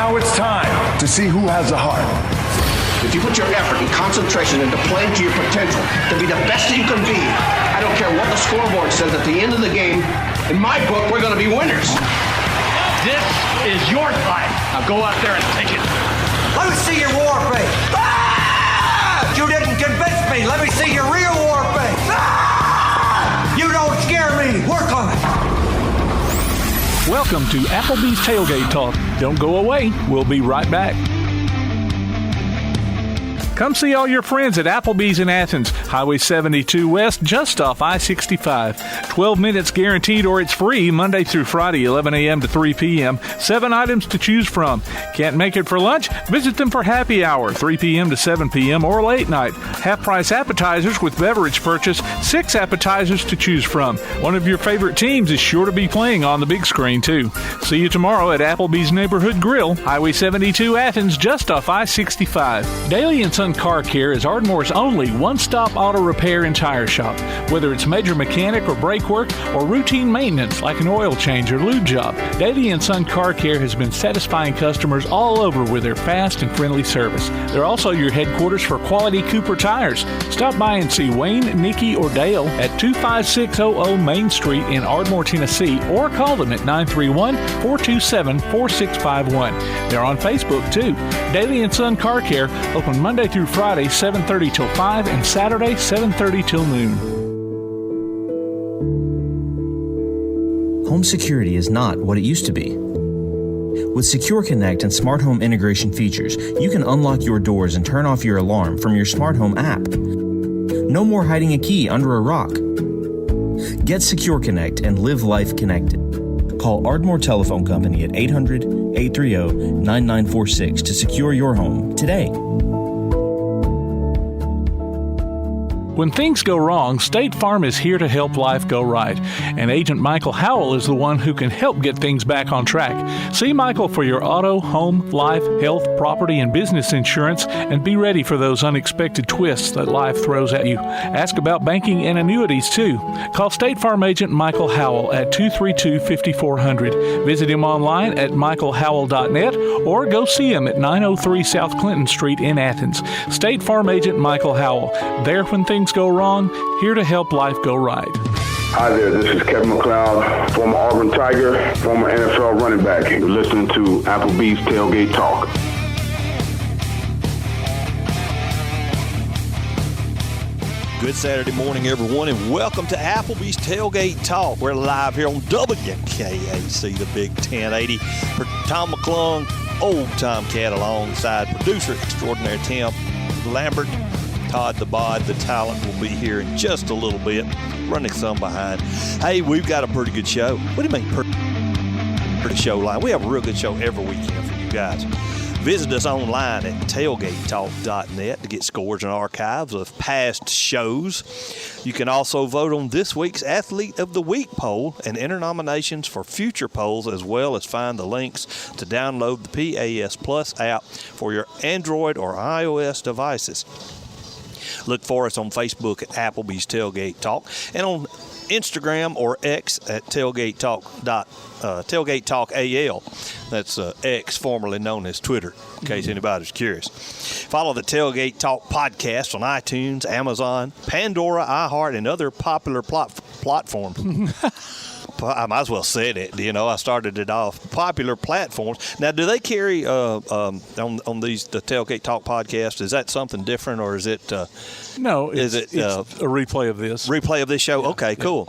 Now it's time to see who has the heart. If you put your effort and concentration into playing to your potential, to be the best that you can be, I don't care what the scoreboard says at the end of the game, in my book, we're going to be winners. This is your fight. Now go out there and take it. Let me see your war face. Ah! You didn't convince me. Let me see your real war face. Ah! You don't scare me. Work on it. Welcome to Applebee's Tailgate Talk. Don't go away. We'll be right back. Come see all your friends at Applebee's in Athens, Highway 72 West, just off I-65. 12 minutes guaranteed or it's free Monday through Friday, 11 a.m. to 3 p.m. 7 items to choose from. Can't make it for lunch? Visit them for happy hour, 3 p.m. to 7 p.m. or late night. Half-price appetizers with beverage purchase, 6 appetizers to choose from. One of your favorite teams is sure to be playing on the big screen, too. See you tomorrow at Applebee's Neighborhood Grill, Highway 72 Athens, just off I-65. Daily and Son Car Care is Ardmore's only one-stop auto repair and tire shop. Whether it's major mechanic or brake work or routine maintenance like an oil change or lube job, Daily and Son Car Care has been satisfying customers all over with their fast and friendly service. They're also your headquarters for quality Cooper tires. Stop by and see Wayne, Nikki, or Dale at 25600 Main Street in Ardmore, Tennessee, or call them at 931-427-4651. They're on Facebook, too. Daily and Son Car Care, open Monday through Friday, 7:30 till 5, and Saturday, 7:30 till noon. Home security is not what it used to be. With Secure Connect and smart home integration features, you can unlock your doors and turn off your alarm from your smart home app. No more hiding a key under a rock. Get Secure Connect and live life connected. Call Ardmore Telephone Company at 800-830-9946 to secure your home today. When things go wrong, State Farm is here to help life go right. And Agent Michael Howell is the one who can help get things back on track. See Michael for your auto, home, life, health, property, and business insurance, and be ready for those unexpected twists that life throws at you. Ask about banking and annuities, too. Call State Farm Agent Michael Howell at 232-5400. Visit him online at michaelhowell.net or go see him at 903 South Clinton Street in Athens. State Farm Agent Michael Howell. There when things go wrong, here to help life go right. Hi there, this is Kevin McLeod, former Auburn Tiger, former NFL running back. You're listening to Applebee's Tailgate Talk. Good Saturday morning, everyone, and welcome to Applebee's Tailgate Talk. We're live here on WKAC, the Big 1080. For Tom McClung, old Tomcat, alongside producer extraordinaire Tim Lambert. Todd the Bod, the talent, will be here in just a little bit, running some behind. Hey, we've got a pretty good show. What do you mean pretty show line? We have a real good show every weekend for you guys. Visit us online at tailgatetalk.net to get scores and archives of past shows. You can also vote on this week's Athlete of the Week poll and enter nominations for future polls, as well as find the links to download the PAS Plus app for your Android or iOS devices. Look for us on Facebook at Applebee's Tailgate Talk and on Instagram or X at Tailgate Talk AL. That's X, formerly known as Twitter, in case anybody's curious. Follow the Tailgate Talk podcast on iTunes, Amazon, Pandora, iHeart, and other popular platforms. I might as well say it. You know, I started it off. Popular platforms. Now, do they carry on these the Tailgate Talk podcast? Is that something different, or is it? No, it's a replay of this. Replay of this show. Yeah. Okay, cool.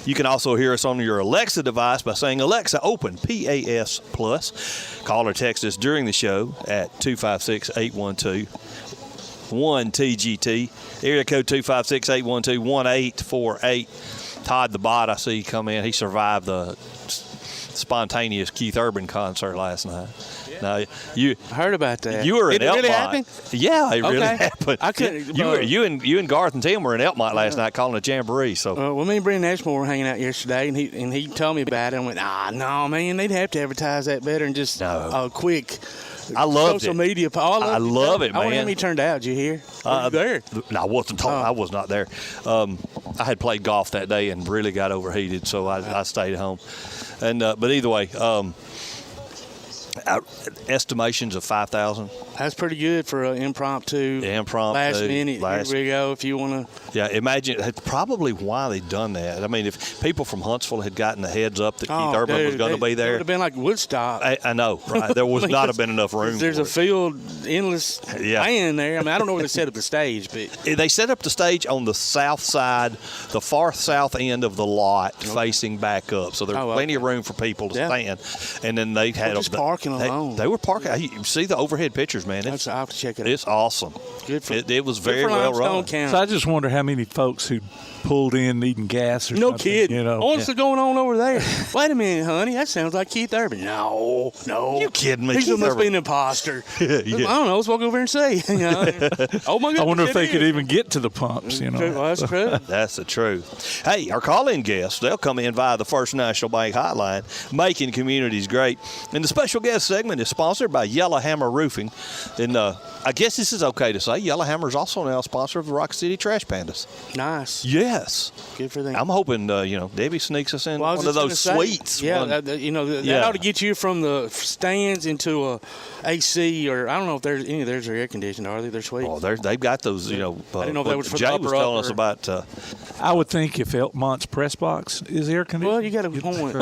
You can also hear us on your Alexa device by saying, Alexa, open PAS Plus. Call or text us during the show at 256-812-1TGT. Area code 256-812-1848. Todd the Bot, I see come in. He survived the spontaneous Keith Urban concert last night. Yeah. Now, I heard about that. You were in Elkmont. It really happened? Yeah, it really happened. I couldn't. You and Garth and Tim were in Elkmont last night calling a jamboree. So well, me and Brayden Ashmore were hanging out yesterday, and he told me about it. And went, no, man, they'd have to advertise that better and just a quick. I loved social it. media. I love it, man. I wonder how many turned out. Did you hear? Were you there? No, I wasn't. I was not there. I had played golf that day and really got overheated, so I stayed home. And but either way, Estimations of 5,000. That's pretty good for an impromptu. Last minute. Here we go. If you want to. Yeah, imagine that's probably why they done that. I mean, if people from Huntsville had gotten the heads up that Keith Urban was going to be there, it would have been like Woodstock. I know, right? There would not have been enough room. There's a field, endless land there. I mean, I don't know where they set up the stage, but they set up the stage on the south side, the far south end of the lot, facing back up. So there's plenty of room for people to stand. And then they had just parking alone. They were parking. You see the overhead pictures, man. I'll have to check it out. It's awesome. Good for it was very well run. So I just wonder how many folks who pulled in needing gas or something. No kidding. You know. What's going on over there? Wait a minute, honey. That sounds like Keith Urban. No. You kidding me? He must be an imposter. I don't know. Let's walk over and see. Oh, my God. I wonder if they could even get to the pumps, you know. Well, that's true. That's the truth. Hey, our call-in guests, they'll come in via the First National Bank hotline, making communities great. And the special guest segment is sponsored by Yellowhammer Roofing. And I guess this is okay to say, Yellowhammer is also now a sponsor of the Rock City Trash Pandas. Nice. Yes. Good for them. I'm hoping, Debbie sneaks us in one of those suites. Yeah, that ought to get you from the stands into a AC, or I don't know if there's any of theirs are air conditioned, are they? They're sweet. Oh, they've got those, I didn't know if that was for Jay the was telling us about. I would think if Elkmont's press box is air conditioned. Well, you got a point.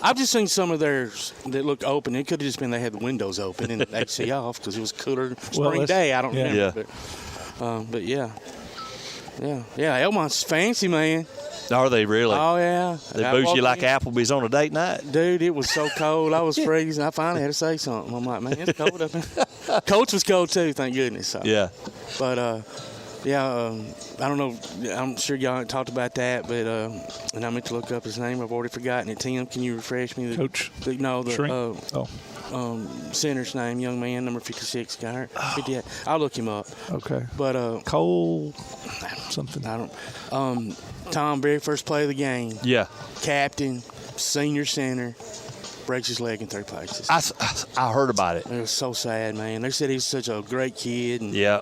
I've just seen some of theirs that look open. It could have just been they had the windows open and the AC off because it was cooler spring day. I don't remember. But yeah. Elkmont's fancy, man. Are they really? Oh, yeah. They boost you like Applebee's on a date night? Dude, it was so cold. I was freezing. I finally had to say something. I'm like, man, it's cold up here. Coach was cold, too, thank goodness. So. Yeah. But, I don't know. I'm sure y'all talked about that, but and I meant to look up his name. I've already forgotten it. Tim, can you refresh me? Coach? Center's name, young man, number 56, got hurt. 58. I'll look him up. Okay. But Cole something. I don't. Tom, very first play of the game. Yeah. Captain, senior center, breaks his leg in third place. I heard about it. It was so sad, man. They said he's such a great kid. And, yeah.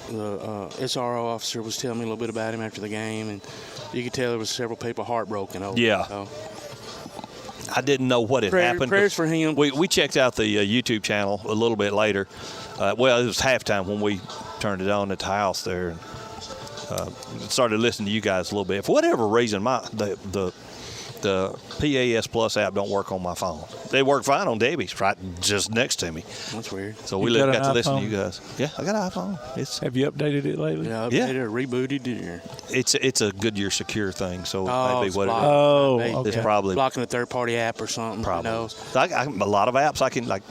The SRO officer was telling me a little bit about him after the game, and you could tell there was several people heartbroken over it. So. I didn't know what had happened. Prayers for him. We checked out the YouTube channel a little bit later. It was halftime when we turned it on at the house there. Started listening to you guys a little bit. For whatever reason, the PAS Plus app don't work on my phone. They work fine on Debbie's, right just next to me. That's weird. So we got to listen to you guys. Yeah, I got an iPhone. Have you updated it lately? Yeah, updated or rebooted it. It's a Goodyear secure thing, so maybe what blocked. it is. Oh, okay. It's probably blocking a third-party app or something. Probably. Who knows? A lot of apps I can, like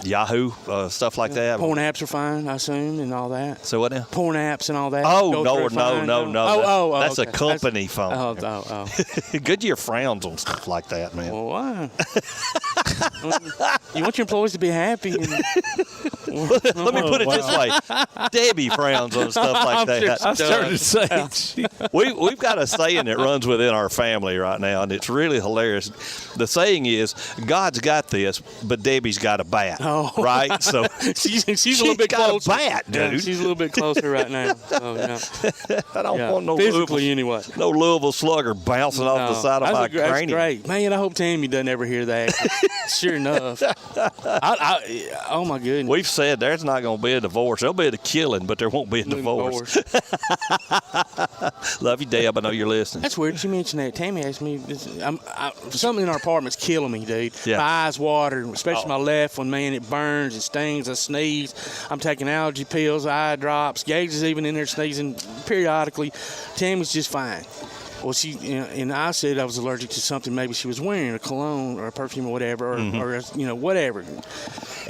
Yahoo, stuff like that. Porn apps are fine, I assume, and all that. So what now? Porn apps and all that. Oh, no. That's okay. a company phone. Oh. Goodyear frowns on stuff like that, man. Well, why? You want your employees to be happy. Let me put it this way. Debbie frowns on stuff like that. I started saying. We've got a saying that runs within our family right now, and it's really hilarious. The saying is, God's got this, but Debbie's got a bat. Oh. Right? So she's a little bit closer. Got a bat, dude. Yeah, she's a little bit closer right now. So, I don't want no physically anyway. No Louisville slugger bouncing off the side of my cranium. That's great. Man, I hope Tammy doesn't ever hear that. Sure enough. Oh, my goodness. We've said there's not going to be a divorce. There'll be a killing, but there won't be a divorce. Love you, Deb. I know you're listening. That's weird. You mentioned that. Tammy asked me, something in our apartment's killing me, dude. Yeah. My eyes water, especially my left one, man. It burns, it stings, I sneeze. I'm taking allergy pills, eye drops. Gage is even in there sneezing periodically. Tammy's just fine. Well, and I said I was allergic to something maybe she was wearing, a cologne or a perfume or whatever, or whatever.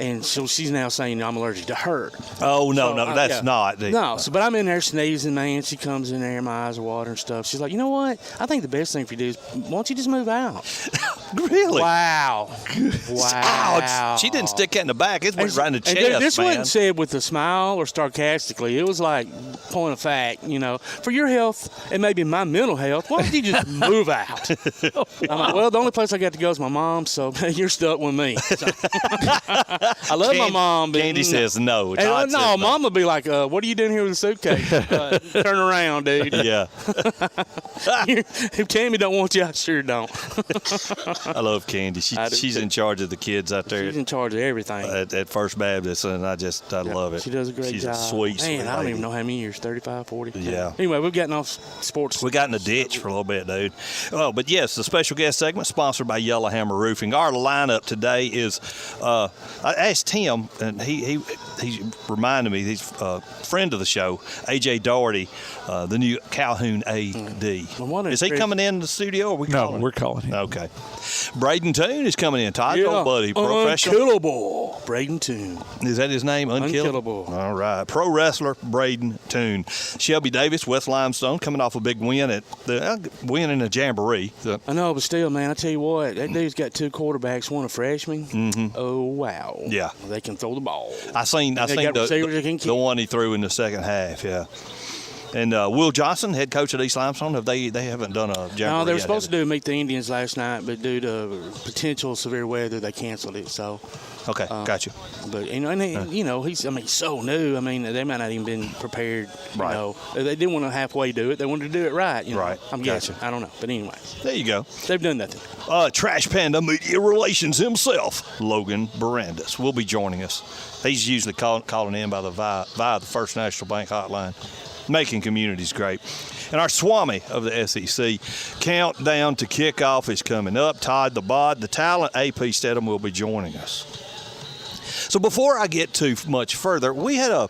And so she's now saying I'm allergic to her. Oh, no, that's not. No, but I'm in there sneezing, man. She comes in there, my eyes are watering and stuff. She's like, you know what? I think the best thing for you to do is, why don't you just move out? Really? Wow. Ouch. She didn't stick that in the back. It went right in the chest, this man. wasn't said with a smile or sarcastically. It was like point of fact, for your health and maybe my mental health, why don't you just move out? I'm like, well, the only place I got to go is my mom, so you're stuck with me. So. I love my mom. But Candy says no. And, no, Mom would be like, what are you doing here with a suitcase? Turn around, dude. Yeah. If Tammy don't want you, I sure don't. I love Candy. She's in charge of the kids out there. She's in charge of everything. At First Baptist, and I love it. She does a great job. She's a sweet Man, I don't lady. even know how many years, 35, 40. Yeah. Anyway, we've gotten off sports. We got in the ditch for a little bit, dude. Oh, but yes, the special guest segment sponsored by Yellowhammer Roofing. Our lineup today is, I asked him, and he reminded me, he's a friend of the show, AJ Daugherty, the new Calhoun AD. Is he coming in the studio, or we're calling him. Okay. Brayden Toon is coming in. Todd's old buddy, professional. Unkillable. Brayden Toon. Is that his name? Unkillable. All right. Pro wrestler Brayden Toon. Shelby Davis, West Limestone, coming off a big win at the win in the Jamboree. I know, but still, man, I tell you what, that dude's got 2 quarterbacks, one a freshman. Mm-hmm. Oh wow. Yeah. They can throw the ball. I seen the one he threw in the second half. Yeah. And Will Johnson, head coach at East Limestone, they haven't done a Jamboree No, they were yet, supposed to Meet the Indians last night, but due to potential severe weather, they canceled it. So. Okay, got you. But he's so new. I mean, they might not even been prepared. Right. You know, they didn't want to halfway do it. They wanted to do it right. You know? Right. I'm guessing. I don't know. But anyway. There you go. They've done nothing. Trash Panda Media Relations himself, Logan Bourandas, will be joining us. He's usually calling in via the First National Bank hotline, making communities great. And our Swami of the SEC, countdown to kickoff is coming up. Todd the Bod, the talent, AP Steadham, will be joining us. So before I get too much further, we had I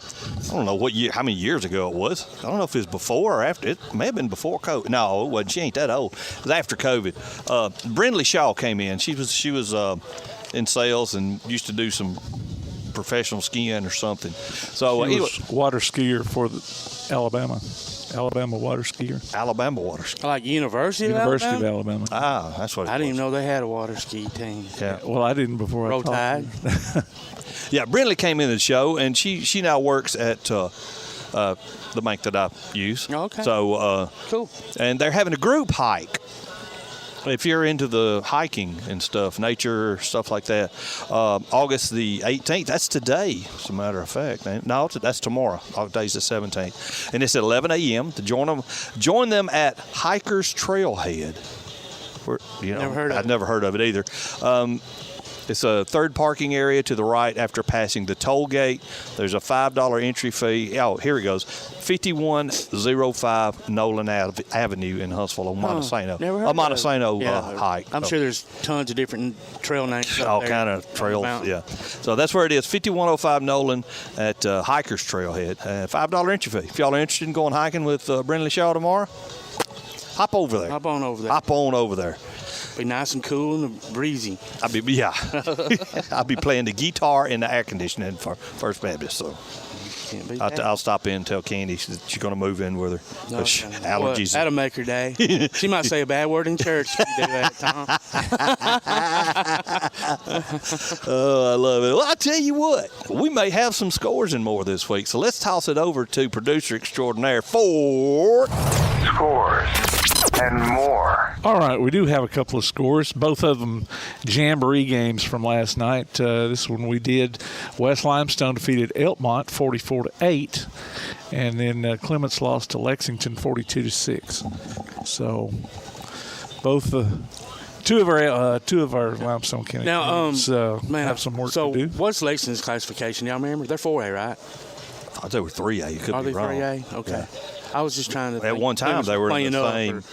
don't know how many years ago it was. I don't know if it was before or after. It may have been before COVID. No, it wasn't. She ain't that old. It was after COVID. Brindley Shaw came in. She was in sales and used to do some professional skiing or something. So he was water skier for Alabama water skier. Alabama water skier. Like University of Alabama. Ah, that's what it was. I didn't even know they had a water ski team. Yeah. Well, I didn't before Roll I talked to you. Yeah, Brindley came in the show, and she now works at the bank that I use. Okay. So cool. And they're having a group hike. If you're into the hiking and stuff, nature, stuff like that, August the 18th, that's today, as a matter of fact. No, that's tomorrow. Today's the 17th. And it's at 11 a.m. to join them at Hikers Trailhead. I've never heard of it either. It's a third parking area to the right after passing the toll gate. There's a $5 entry fee. Oh, here it goes. 5105 Nolan Avenue in Huntsville on Montesano. Never heard of Montesano hike. I'm sure there's tons of different trail names. All kind of trails, yeah. So that's where it is, 5105 Nolan at Hikers Trailhead. $5 entry fee. If y'all are interested in going hiking with Brindley Shaw tomorrow, hop over there. Hop on over there. Be nice and cool and breezy. I'll be playing the guitar in the air conditioning for First Baptist. So I'll stop in and tell Candy she's going to move in with her. No, allergies. That'll make her day. She might say a bad word in church if you do that, Tom. Oh, I love it. Well, I tell you what, we may have some scores and more this week. So let's toss it over to producer extraordinaire for scores and more. All right, we do have a couple of scores, both of them Jamboree games from last night. This one we did. West Limestone defeated Elkmont 44-8, and then Clements lost to Lexington 42-6. So both two of our Limestone County teams have some work to do. So what's Lexington's classification? Y'all remember? They're 4A, right? I thought they were 3A. You could Are be they wrong. 3A? Okay. Yeah. I was just trying to At one time, they were in the same.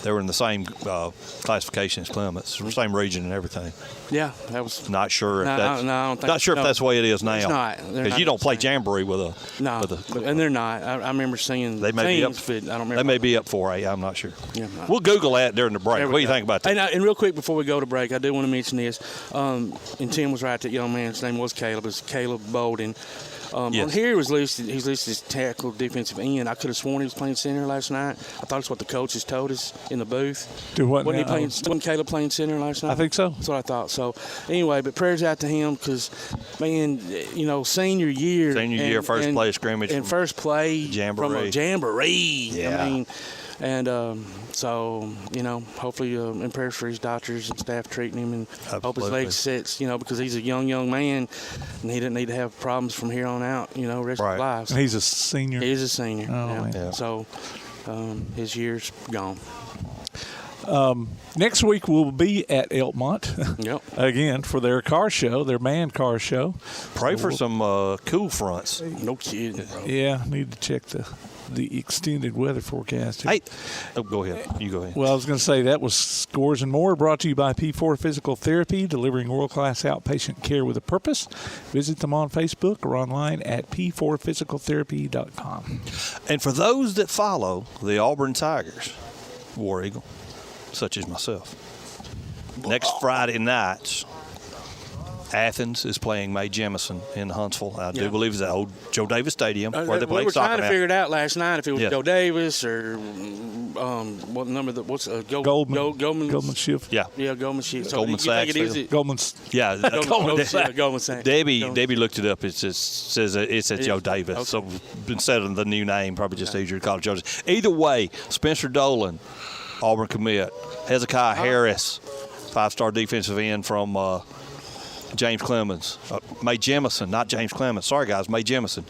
They were in the same classification as Clements, same region and everything. Yeah, that was. Not sure if I don't think. Not sure if that's the way it is now. It's not, because you don't play Jamboree with a. No, and they're not. I remember seeing they may teams, be up. But I don't remember. They may be up 4A. I'm not sure. Yeah, we'll Google that during the break. What do you think about that? And real quick before we go to break, I do want to mention this. And Tim was right. That young man's name was Caleb. It's Caleb Bolden. Yes. On here, he's listed as tackle defensive end. I could have sworn he was playing center last night. I thought it's what the coaches told us in the booth. Do what now? Wasn't Caleb playing center last night? I think so. That's what I thought. So, anyway, but prayers out to him because, man, senior year. First play scrimmage. And first play. Jamboree. From a Jamboree. Yeah. I mean, And so, hopefully in prayers for his doctors and staff treating him, and hope his leg sets, because he's a young man, and he doesn't need to have problems from here on out, rest of his life. And he's a senior? He is a senior. Oh, yeah. So his year's gone. Next week we'll be at Elkmont again for their car show, their man car show. Pray for some cool fronts. No kidding, bro. Yeah, need to check the extended weather forecast. Hey, go ahead. You go ahead. Well, I was going to say that was Scores and More, brought to you by P4 Physical Therapy, delivering world-class outpatient care with a purpose. Visit them on Facebook or online at p4physicaltherapy.com. And for those that follow the Auburn Tigers, War Eagle, such as myself, next Friday night, Athens is playing Mae Jemison in Huntsville. I do believe it's at old Joe Davis Stadium where they play soccer. We were trying to figure it out last night if it was Joe Davis or what number? Goldman Shift. Yeah, Goldman Shift. So Goldman Sachs. Goldman's. Yeah, Goldman Sachs. Debbie looked it up. It says it's at Joe Davis. Okay. So instead of the new name, probably just easier to call it Joe Davis. Either way, Spencer Dolan, Auburn commit. Hezekiah Harris, 5-star defensive end from James Clemens. Mae Jemison, not James Clemens. Sorry, guys, Mae Jemison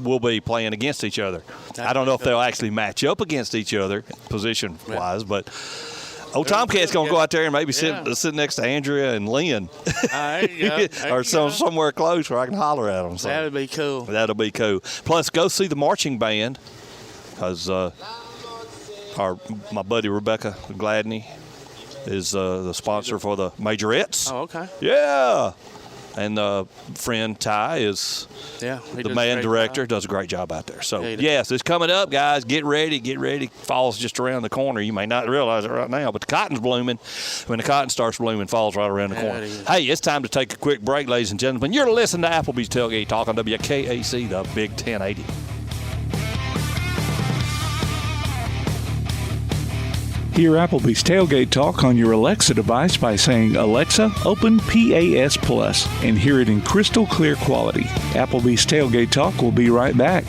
will be playing against each other. I don't know if they'll actually match up against each other position-wise, but old Tomcat's going to go out there and maybe sit next to Andrea and Lynn or somewhere close where I can holler at them. So that'll be cool. That'll be cool. Plus, go see the marching band because my buddy Rebecca Gladney is the sponsor for the Majorettes. Oh, okay. Yeah. And friend Ty is the band director. Does a great job out there. So, yes, it's coming up, guys. Get ready. Fall's just around the corner. You may not realize it right now, but the cotton's blooming. When the cotton starts blooming, fall's right around the corner. Hey, it's time to take a quick break, ladies and gentlemen. You're listening to Applebee's Tailgate Talk on WKAC, the Big 1080. Hear Applebee's Tailgate Talk on your Alexa device by saying, Alexa, open PAS Plus, and hear it in crystal clear quality. Applebee's Tailgate Talk will be right back.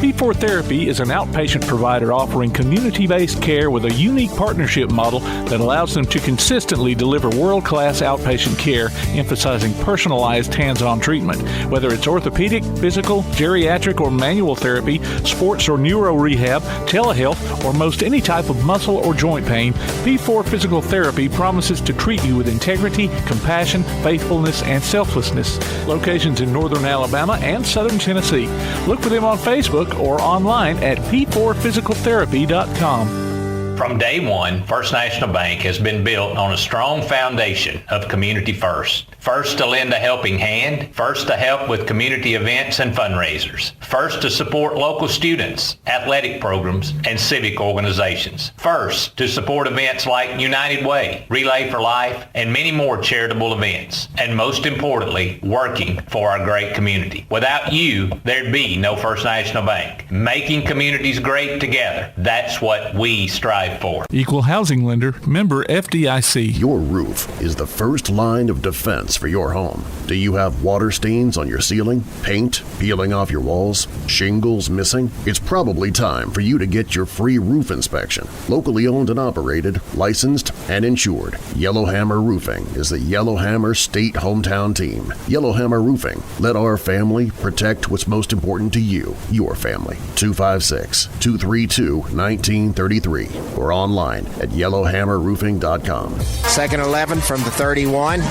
P4 Therapy is an outpatient provider offering community-based care with a unique partnership model that allows them to consistently deliver world-class outpatient care, emphasizing personalized hands-on treatment. Whether it's orthopedic, physical, geriatric, or manual therapy, sports or neuro rehab, telehealth, or most any type of muscle or joint pain, P4 Physical Therapy promises to treat you with integrity, compassion, faithfulness, and selflessness. Locations in northern Alabama and southern Tennessee. Look for them on Facebook or online at p4physicaltherapy.com. From day one, First National Bank has been built on a strong foundation of community first. First to lend a helping hand, first to help with community events and fundraisers, first to support local students, athletic programs, and civic organizations, first to support events like United Way, Relay for Life, and many more charitable events, and most importantly, working for our great community. Without you, there'd be no First National Bank. Making communities great together, that's what we strive for. Equal housing lender, member FDIC. Your roof is the first line of defense for your home. Do you have water stains on your ceiling, paint peeling off your walls, shingles missing? It's probably time for you to get your free roof inspection. Locally owned and operated, licensed and insured, Yellowhammer Roofing is the Yellowhammer State hometown team. Yellowhammer Roofing. Let our family protect what's most important to you, your family. 256-232-1933 or online at yellowhammerroofing.com. Second 11 from the 31.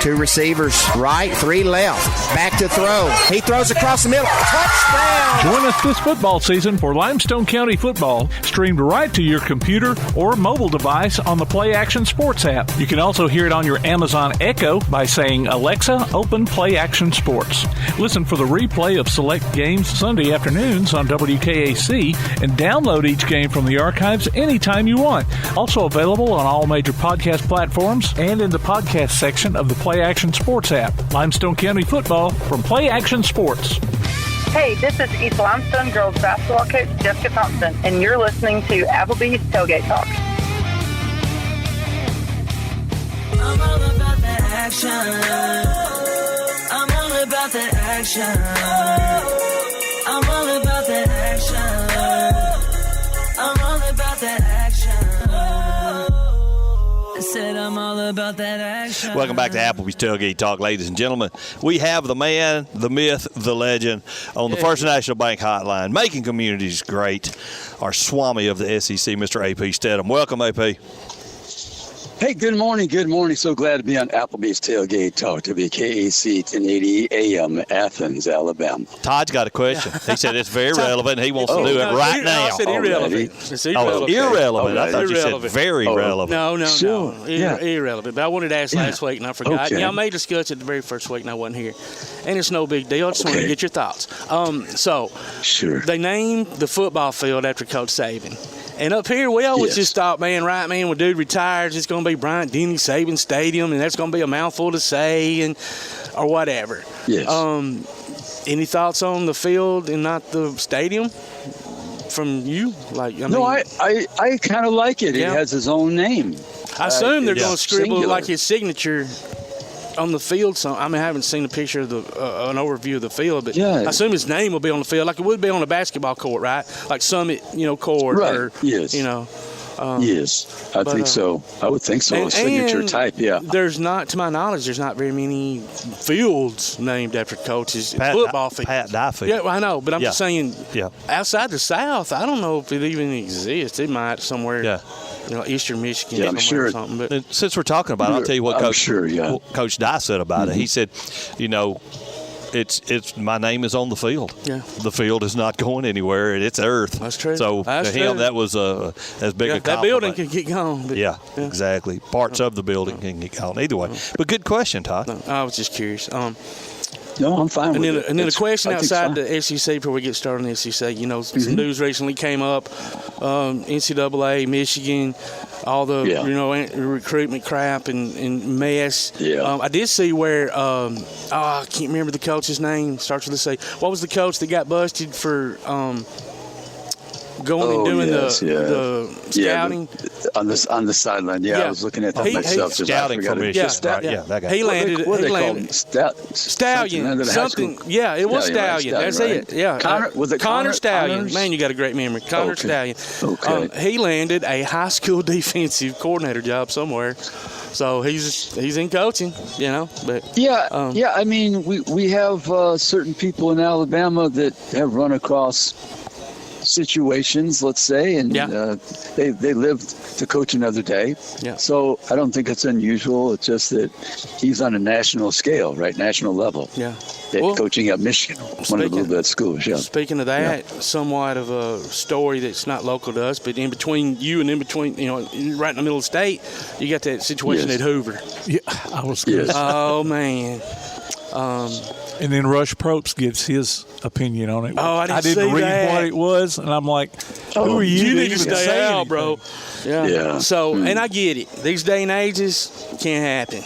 2 receivers right, 3 left. Back to throw. He throws across the middle. Touchdown! Join us this football season for Limestone County football, streamed right to your computer or mobile device on the Play Action Sports app. You can also hear it on your Amazon Echo by saying, Alexa, open Play Action Sports. Listen for the replay of select games Sunday afternoons on WKAC and download each game from the archives anytime you want. Also available on all major podcast platforms and in the podcast section of the Play Action Sports app. Limestone County football from Play Action Sports. Hey, this is East Limestone girls basketball coach Jessica Thompson, and you're listening to Applebee's Tailgate Talk. I'm all about the action. I'm all about the action. I'm all about all about that action. Welcome back to Applebee's Tailgate Talk, ladies and gentlemen. We have the man, the myth, the legend on the First National Bank hotline, making communities great, our Swami of the SEC, Mr. A.P. Steadham. Welcome, A.P. Hey, good morning. Good morning. So glad to be on Applebee's Tailgate Talk, WKAC 1080 AM, Athens, Alabama. Todd's got a question. He said it's very relevant. He wants to do it right now. I said irrelevant. It's irrelevant. Irrelevant. I thought you said very relevant. No. Sure. Irrelevant. But I wanted to ask last week, and I forgot. Okay. Yeah, I may discuss it the very first week, and I wasn't here. And it's no big deal. I just wanted to get your thoughts. Sure. They named the football field after Coach Saban. And up here, we always just thought, when dude retires, it's going to be Bryant Denny Saban Stadium, and that's going to be a mouthful to say, or whatever. Yes. Any thoughts on the field and not the stadium from you? I kind of like it. Yeah. It has his own name. I assume they're going to scribble singular. like his signature on the field. I haven't seen a picture of an overview of the field, but I assume his name will be on the field, like it would be on a basketball court, right? Like Summit, court, right? Or yes, yes, I think so. I would think so. Signature type, yeah. There's not, to my knowledge, there's not very many fields named after coaches. Football fields. Pat Dye Field. Yeah, I know, but I'm just saying. Yeah. Outside the South, I don't know if it even exists. It might somewhere. Yeah. Eastern Michigan, I'm sure. Or something. But since we're talking about it, I'll tell you what Coach Dye said about it. He said, it's my name is on the field. Yeah. The field is not going anywhere. It's earth. That's true. So That's to him, true. that was as big a compliment. That building can get gone. But, yeah, exactly. Parts of the building can get gone. Either way. But good question, Todd. No, I was just curious. No, I'm fine with it. And then a question outside the SEC before we get started on the SEC. Some news recently came up. NCAA, Michigan, all the recruitment crap and mess. Yeah. I did see where I can't remember the coach's name. Starts with a C. What was the coach that got busted for going and doing the scouting? On the sideline, I was looking at that myself. Scouting for Michigan. Yeah, that guy. He landed. What he they landed. Stallion. Something. Yeah, it was Stallion. That's it. Yeah. Connor Stallion. Connors? Man, you got a great memory. Connor Stallion. Okay. He landed a high school defensive coordinator job somewhere. So he's in coaching, But I mean, we have certain people in Alabama that have run across situations, let's say, and they lived to coach another day. Yeah. So I don't think it's unusual. It's just that he's on a national scale, right? National level. Yeah. Coaching at Michigan, one of the Blue Blood schools. Yeah. Speaking of that, somewhat of a story that's not local to us, but in between you and in between, right in the middle of the state, you got that situation at Hoover. Yeah, I was good. Oh man. And then Rush Probst gives his opinion on it. Oh, I didn't read that. what it was, and I'm like, who are you? You need to stay out, bro. Yeah. So, and I get it. These day and ages can't happen.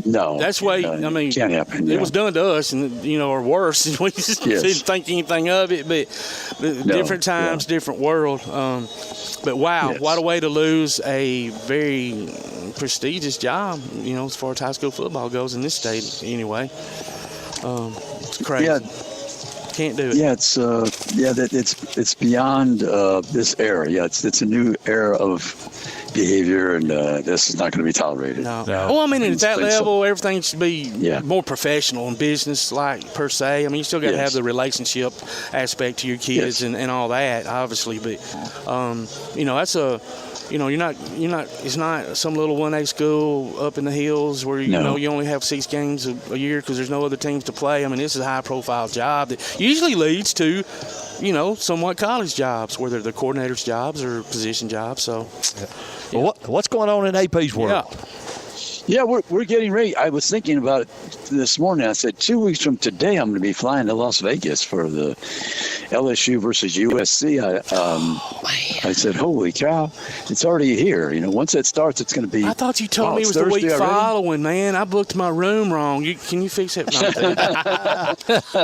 No. That's why, can't happen. It was done to us, and or worse, and we just didn't think anything of it. But different times, different world. But wow, what a way to lose a very prestigious job, as far as high school football goes in this state. Anyway, it's crazy. Yeah. Can't do it. Yeah, it's beyond this era. Yeah, it's a new era of behavior, and this is not going to be tolerated. No. Well, at that level, everything should be more professional and business-like per se. You still got to have the relationship aspect to your kids and all that, obviously. But that's a. You're not. It's not some little 1A school up in the hills where you only have 6 games a year because there's no other teams to play. This is a high-profile job that usually leads to, somewhat college jobs, whether they're coordinators' jobs or position jobs. So, well, what's going on in AP's world? Yeah, we're getting ready. I was thinking about it this morning. I said 2 weeks from today, I'm going to be flying to Las Vegas for the LSU versus USC. I said, holy cow, it's already here. Once it starts, it's going to be. I thought you told me it was the week following, man. I booked my room wrong. Can you fix it? No,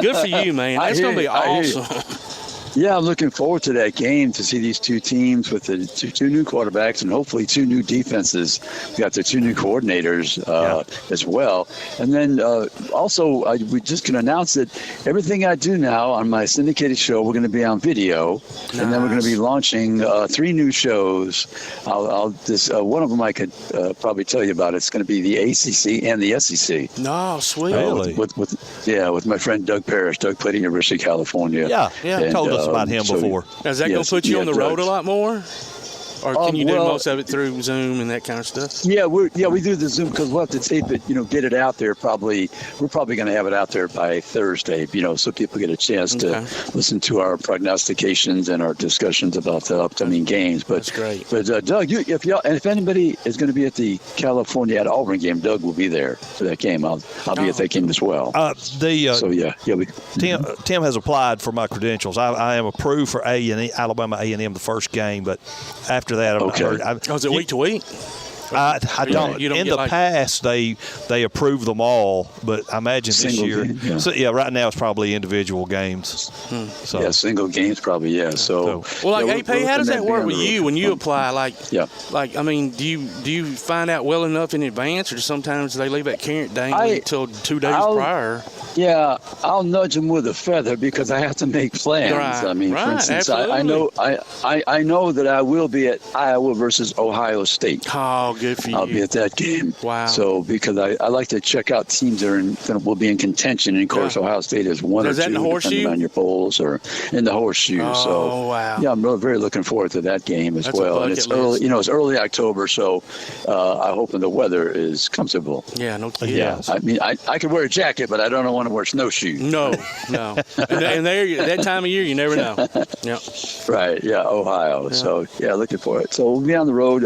good for you, man. That's going to be awesome. Yeah, I'm looking forward to that game, to see these two teams with the two new quarterbacks and hopefully two new defenses. We got the two new coordinators as well. And then also, we just can announce that everything I do now on my syndicated show, we're going to be on video. Nice. And then we're going to be launching 3 new shows. One of them I could probably tell you about. It's going to be the ACC and the SEC. No, sweet. Really? With my friend Doug Parrish. Doug played at University of California. Yeah, told us about him before. Is that going to put you on the road a lot more? Or can you do most of it through Zoom and that kind of stuff? Yeah, we do the Zoom because we'll have to tape it, get it out there probably. We're probably going to have it out there by Thursday, so people get a chance to listen to our prognostications and our discussions about the upcoming games. But that's great. But Doug, if anybody is going to be at the California at Auburn game, Doug will be there for that game. I'll be at that game as well. Tim has applied for my credentials. I am approved for Alabama A&M the first game, but after that, I'm not heard. Is it week to week? I don't. In the past, they approved them all, but I imagine this year. Game, So right now it's probably individual games. So single games probably. Yeah. So AP, how does that work with you when you apply? Do you find out well enough in advance, or sometimes they leave that carrot dangling until 2 days prior? Yeah, I'll nudge them with a feather because I have to make plans. Right. I mean, for instance, I know that I will be at Iowa versus Ohio State. Oh, good for you. I'll be at that game. Wow. So because I like to check out teams that will be in contention, and of course Ohio State is one or two, depending on your polls, or in the horseshoe. Oh, wow. Yeah, I'm really very looking forward to that game as well. And it's early, it's early October, so I hope the weather is comfortable. Yeah, no kidding. Yeah, I mean, I could wear a jacket, but I don't want to wear snowshoes. No. and that time of year, you never know. Yeah. Right. Yeah, Ohio. Yeah. So looking for it. So we'll be on the road.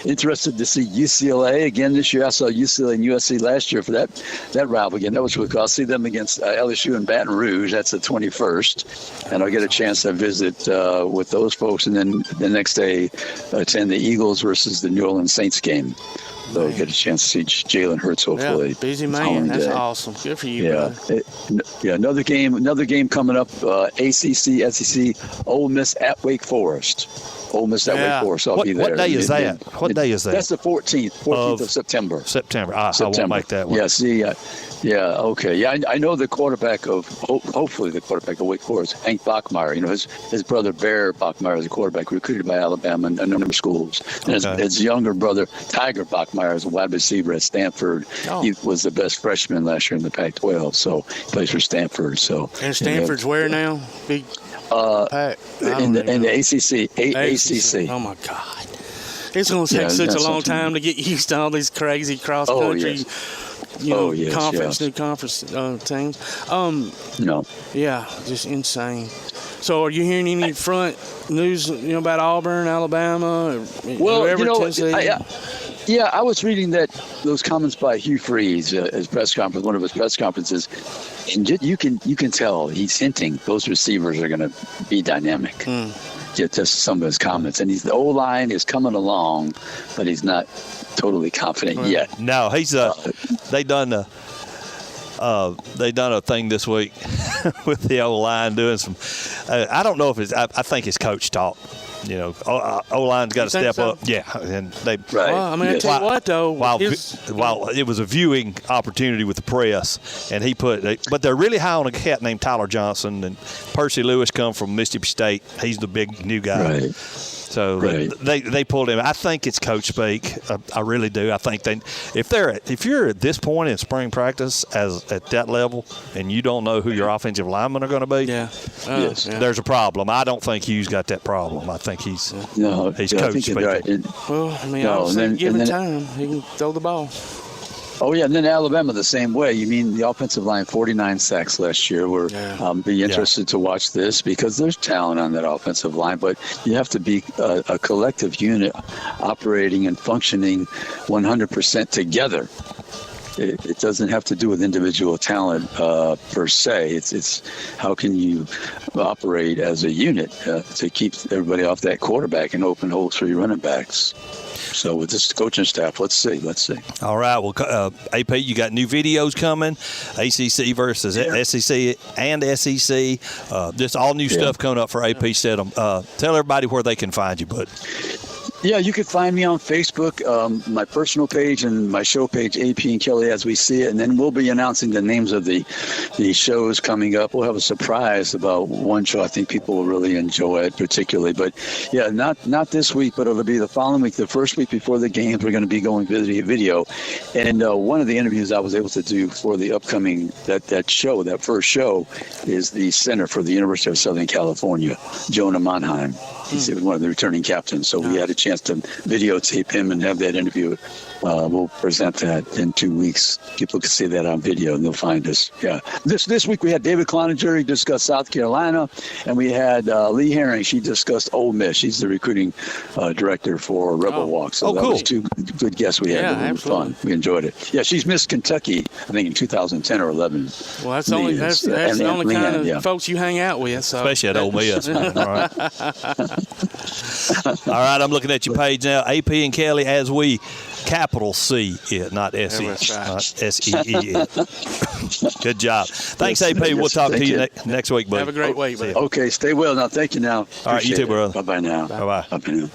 Interested to see UCLA again this year. I saw UCLA and USC last year for that rivalry again. That was really cool. I'll see them against LSU and Baton Rouge. That's the 21st, and I'll get a chance to visit with those folks, and then the next day attend the Eagles versus the New Orleans Saints game. So get a chance to see Jalen Hurts, hopefully. Yeah, busy man. That's awesome. Good for you, brother. Another game coming up, ACC, SEC, Ole Miss at Wake Forest. Ole Miss at Wake Forest. I'll be there. What day is that? That's the 14th of September. I won't make that one. Yeah, see, okay. Yeah, I know the quarterback hopefully the quarterback of Wake Forest, Hank Bachmeier. His brother Bear Bachmeier is a quarterback recruited by Alabama and a number of schools. And his younger brother, Tiger Bachmeier, is a wide receiver at Stanford. He was the best freshman last year in the Pac-12, so he plays for Stanford. And Stanford's where now? Big in the ACC. ACC. Oh my God! It's going to take such a long time to get used to all these crazy cross country. New conference teams. No. Yeah, just insane. So, are you hearing any front news, about Auburn, Alabama, Tennessee? I was reading those comments by Hugh Freeze at his press conference, one of his press conferences, and you can tell he's hinting those receivers are going to be dynamic. Just some of his comments, and the O-line is coming along, but he's not totally confident yet. No, he's they done a thing this week with the O-line doing some. I don't know if it's. I think it's coach talk. O-line's got to step up. Yeah, and they. Right. Well, I mean, I tell you what, though. While it was a viewing opportunity with the press, and but they're really high on a cat named Tyler Johnson, and Percy Lewis come from Mississippi State. He's the big new guy. Right. So they pulled him. I think it's coach speak. I really do. I think if you're at this point in spring practice at that level and you don't know who your offensive linemen are going to be, there's a problem. I don't think Hugh's got that problem. I think he's coach speak. Right. Given time, he can throw the ball. Oh, yeah, and then Alabama the same way. You mean the offensive line, 49 sacks last year. We're be interested to watch this because there's talent on that offensive line, but you have to be a collective unit operating and functioning 100% together. it doesn't have to do with individual talent per se. It's how can you operate as a unit to keep everybody off that quarterback and open holes for your running backs. So with this coaching staff, let's see. All right. Well, AP, you got new videos coming, ACC versus SEC and SEC. Just all new stuff coming up for AP Steadham. Tell everybody where they can find you, bud. Yeah, you can find me on Facebook, my personal page and my show page, AP and Kelly As We See It. And then we'll be announcing the names of the shows coming up. We'll have a surprise about one show. I think people will really enjoy it particularly. But, yeah, not this week, but it'll be the following week, the first week before the games. We're going to be going video. And one of the interviews I was able to do for the upcoming, that first show, is the center for the University of Southern California, Jonah Monheim. He's one of the returning captains. So we had a chance to videotape him and have that interview. We'll present that in 2 weeks. People can see that on video and they'll find us. Yeah. This week we had David Cloninger. He discussed South Carolina. And we had Lee Herring. She discussed Ole Miss. She's the recruiting director for Rebel Walk. So that was two good guests we had. Yeah, it was fun. We enjoyed it. Yeah, she's Miss Kentucky, I think, in 2010 or 11. Well, that's the only kind of folks you hang out with. So. Especially at Ole Miss. All right. All right, I'm looking at your page now. AP and Kelly As We, capital C, not S-E, not S-E-E. Good job. Thanks, AP. We'll talk to you next week, buddy. Have a great week, buddy. Okay, stay well now. Thank you now. All right, you too, brother. Bye-bye now. Bye-bye. Bye-bye now.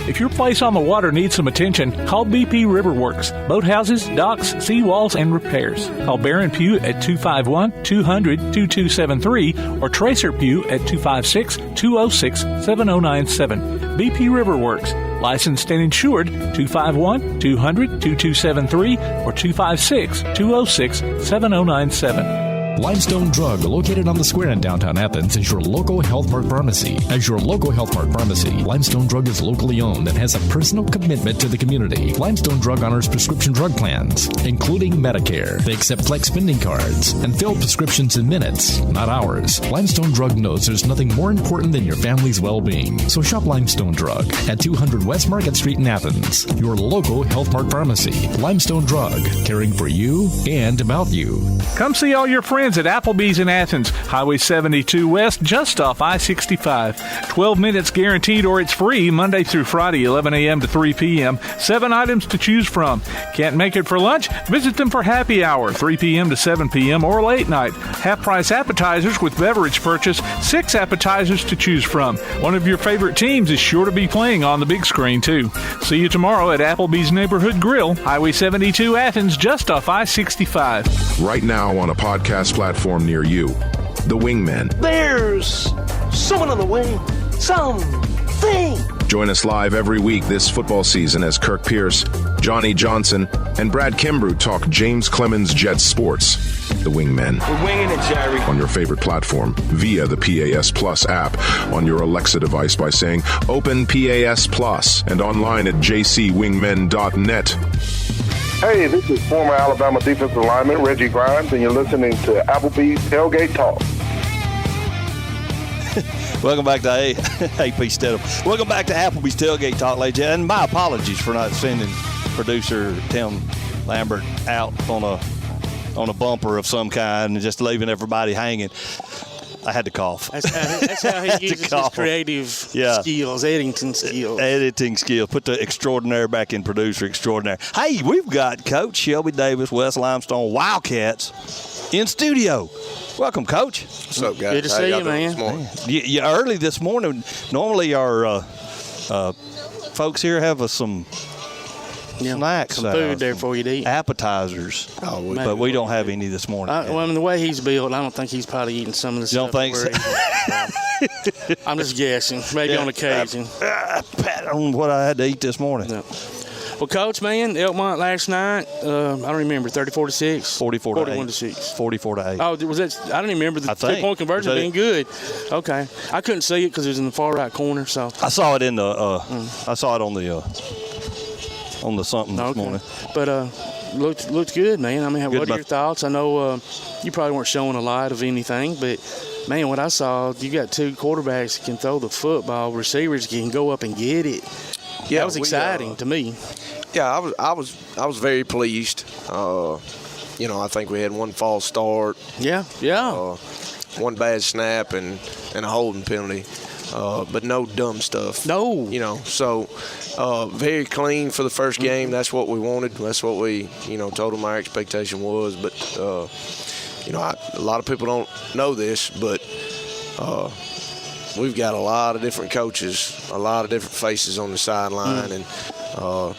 If your place on the water needs some attention, call BP Riverworks. Boathouses, docks, seawalls, and repairs. Call Baron Pugh at 251-200-2273 or Tracer Pugh at 256-206-7097. BP Riverworks. Licensed and insured 251-200-2273 or 256-206-7097. Limestone Drug, located on the square in downtown Athens, is your local Health Mart pharmacy. As your local Health Mart pharmacy, Limestone Drug is locally owned and has a personal commitment to the community. Limestone Drug honors prescription drug plans, including Medicare. They accept flex spending cards and fill prescriptions in minutes, not hours. Limestone Drug knows there's nothing more important than your family's well-being. So shop Limestone Drug at 200 West Market Street in Athens, your local Health Mart pharmacy. Limestone Drug, caring for you and about you. Come see all your friends at Applebee's in Athens, Highway 72 West, just off I-65. 12 minutes guaranteed or it's free Monday through Friday, 11 a.m. to 3 p.m. 7 items to choose from. Can't make it for lunch? Visit them for happy hour, 3 p.m. to 7 p.m. or late night. Half-price appetizers with beverage purchase, 6 appetizers to choose from. One of your favorite teams is sure to be playing on the big screen, too. See you tomorrow at Applebee's Neighborhood Grill, Highway 72 Athens, just off I-65. Right now on a podcast platform near you, The Wingmen. There's someone on the wing. Something. Join us live every week this football season as Kirk Pierce, Johnny Johnson, and Brad Kimbrough talk James Clemens Jets sports. The Wingmen. We're winging it, Jerry. On your favorite platform via the PAS Plus app on your Alexa device by saying Open PAS Plus and online at jcwingmen.net. Hey, this is former Alabama defensive lineman Reggie Grimes, and you're listening to Applebee's Tailgate Talk. Welcome back to AP Steadham. Welcome back to Applebee's Tailgate Talk, ladies and gentlemen. And my apologies for not sending producer Tim Lambert out on a bumper of some kind and just leaving everybody hanging. I had to cough. That's how he uses his creative skills, editing skills. Put the extraordinary back in producer extraordinary. Hey, we've got Coach Shelby Davis, West Limestone Wildcats, in studio. Welcome, Coach. What's up, guys? Good to see you, man. You early this morning. Normally our folks here have some snacks, some food there for you to eat. Appetizers. But we don't have any this morning. Well, I mean, the way he's built, I don't think he's probably eating some of the stuff. You don't think so? I'm just guessing. Maybe on occasion. Pat on what I had to eat this morning. Yeah. Well, Coach, man, Elkmont last night, I don't remember, 34-6? 41-6. 44-8. Oh, was that? I don't even remember the two-point conversion being good. Okay. I couldn't see it because it was in the far right corner. So I saw it in the I saw it on the something this morning. But looked good, man. I mean, what are your thoughts? I know you probably weren't showing a lot of anything, but man, what I saw, you got two quarterbacks that can throw the football, receivers can go up and get it. Yeah, that was exciting to me. Yeah, I was very pleased. I think we had one false start. Yeah. One bad snap and a holding penalty. But no dumb stuff. No. So very clean for the first game. That's what we wanted. That's what we, told them our expectation was. But, a lot of people don't know this, but we've got a lot of different coaches, a lot of different faces on the sideline, and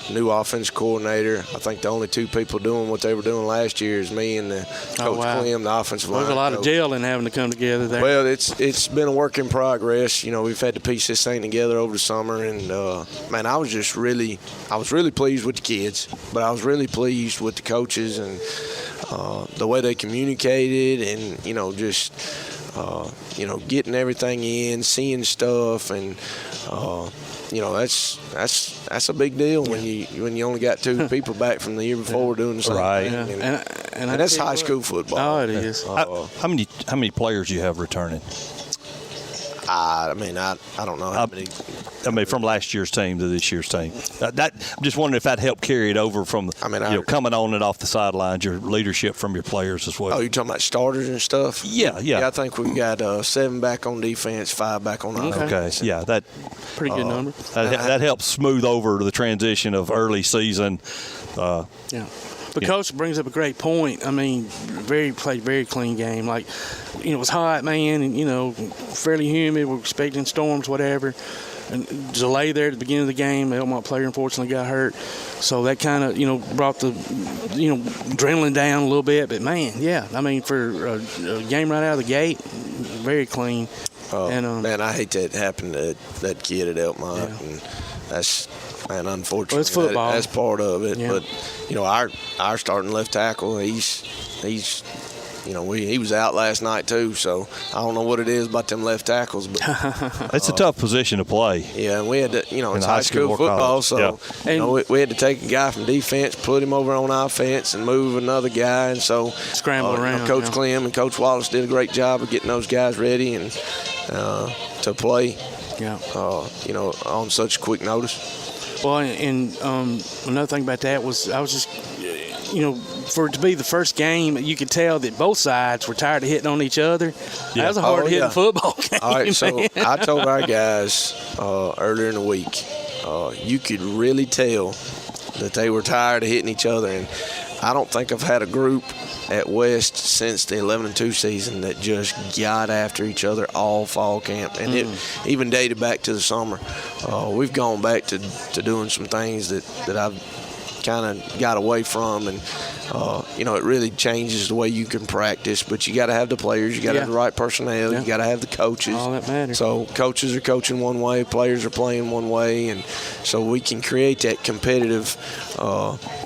new offense coordinator. I think the only two people doing what they were doing last year is me and Coach Clem, the offensive line. There's a lot of gelling having to come together there. Well, it's been a work in progress. We've had to piece this thing together over the summer, and man, I was really pleased with the kids, but I was really pleased with the coaches and the way they communicated, and getting everything in, seeing stuff, and that's a big deal when you only got two people back from the year before doing the same thing. And that's high school football. Oh, it is. How many players do you have returning? I don't know how many. From last year's team to this year's team. I'm just wondering if that helped carry it over from coming on and off the sidelines, your leadership from your players as well. Oh, you're talking about starters and stuff? Yeah. I think we've got 7 back on defense, 5 back on offense. Okay, yeah, that pretty good number. That helps smooth over the transition of early season. Yeah. But Coach brings up a great point. Played very clean game. Like, it was hot, man, and, fairly humid. We're expecting storms, whatever. And delay there at the beginning of the game. The Elmont player unfortunately got hurt. So that kind of, brought the, adrenaline down a little bit. But, man, for a game right out of the gate, very clean. Man, I hate that happened to that kid at Elmont. Yeah. And that's, man, unfortunately. Well, it's football. That's part of it. Yeah. But, our starting left tackle, he's he was out last night too, so I don't know what it is about them left tackles, but it's a tough position to play. Yeah, and we had to, it's high school football, so we had to take a guy from defense, put him over on offense, and move another guy, and so scramble around. Coach Clem and Coach Wallace did a great job of getting those guys ready and to play. Yeah. On such quick notice. Well, and another thing about that was I was just, for it to be the first game, you could tell that both sides were tired of hitting on each other. Yeah. That was a hard-hitting football game. All right, so I told our guys earlier in the week, you could really tell that they were tired of hitting each other. And I don't think I've had a group at West since the 11-2 season that just got after each other all fall camp. And it even dated back to the summer. We've gone back to doing some things that I've kind of got away from, and it really changes the way you can practice. But you got to have the players, you got to have the right personnel, you got to have the coaches. All that matters. So coaches are coaching one way, players are playing one way, and so we can create that competitive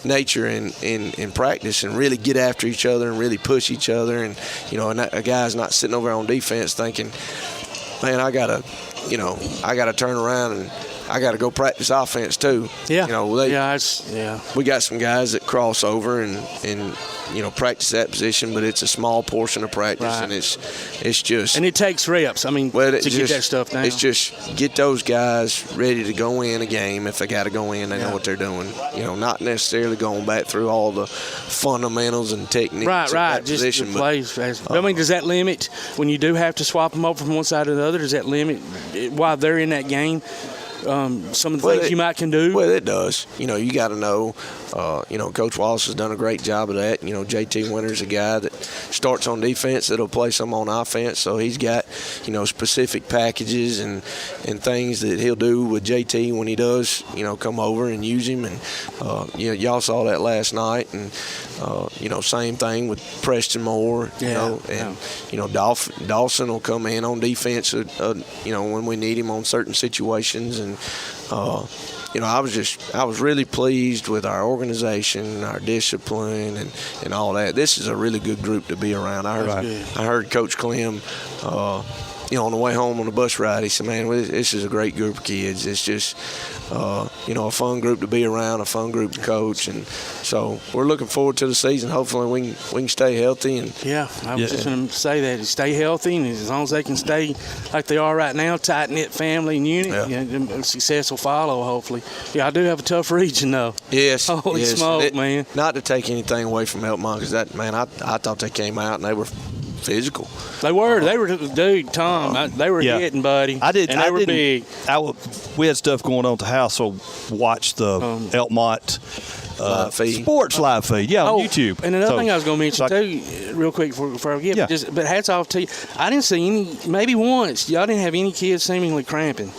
nature in practice and really get after each other and really push each other. And and a guy's not sitting over on defense thinking, man, I gotta turn around and I got to go practice offense too. Yeah. We got some guys that cross over and practice that position, but it's a small portion of practice, right. And it's just. And it takes reps. To get that stuff down. It's just get those guys ready to go in a game. If they got to go in, they know what they're doing. Not necessarily going back through all the fundamentals and techniques. Right. Just position, the plays. Does that limit when you do have to swap them over from one side to the other? Does that limit while they're in that game? Some of the things you might can do? Well, it does. You got to know. Coach Wallace has done a great job of that. JT Winter's a guy that starts on defense that'll play some on offense. So he's got, specific packages and things that he'll do with JT when he does, come over and use him. And, y'all saw that last night. And, same thing with Preston Moore, Dawson will come in on defense, when we need him on certain situations. And, I was really pleased with our organization, our discipline, and all that. This is a really good group to be around. I heard Coach Clem, on the way home on the bus ride, he said, man, this is a great group of kids. It's just, a fun group to be around, a fun group to coach. And so we're looking forward to the season. Hopefully we can stay healthy. And I was just going to say that. Stay healthy, and as long as they can stay like they are right now, tight-knit family and unit, success will follow, hopefully. Yeah, I do have a tough region, though. Yes. Holy smoke, man. Not to take anything away from Elkmont, because that, man, I thought they came out and they were physical. They were, dude, Tom. They were hitting, buddy. They were big. We had stuff going on at the house, so watch the Elkmont live feed. Sports live feed. Yeah, on YouTube. And another thing I was going to mention too, real quick before I forget, but hats off to you. I didn't see any, maybe once, y'all didn't have any kids seemingly cramping.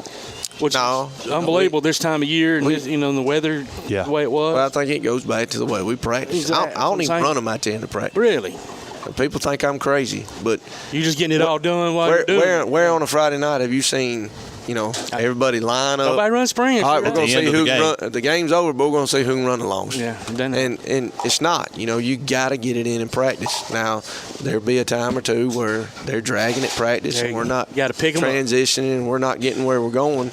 Which is unbelievable this time of year, and the weather, the way it was. Well, I think it goes back to the way we practice. Exactly. I don't even run them out there in the practice. Really? People think I'm crazy, but you're just getting it all done while you're doing it. Where on a Friday night have you seen, everybody line up? Nobody runs sprints. All right, we're going to see who can run. The game's over, but we're going to see who can run the longest. Yeah, and it's not. You got to get it in practice. Now, there'll be a time or two where they're dragging at practice, and we're not transitioning, and we're not getting where we're going.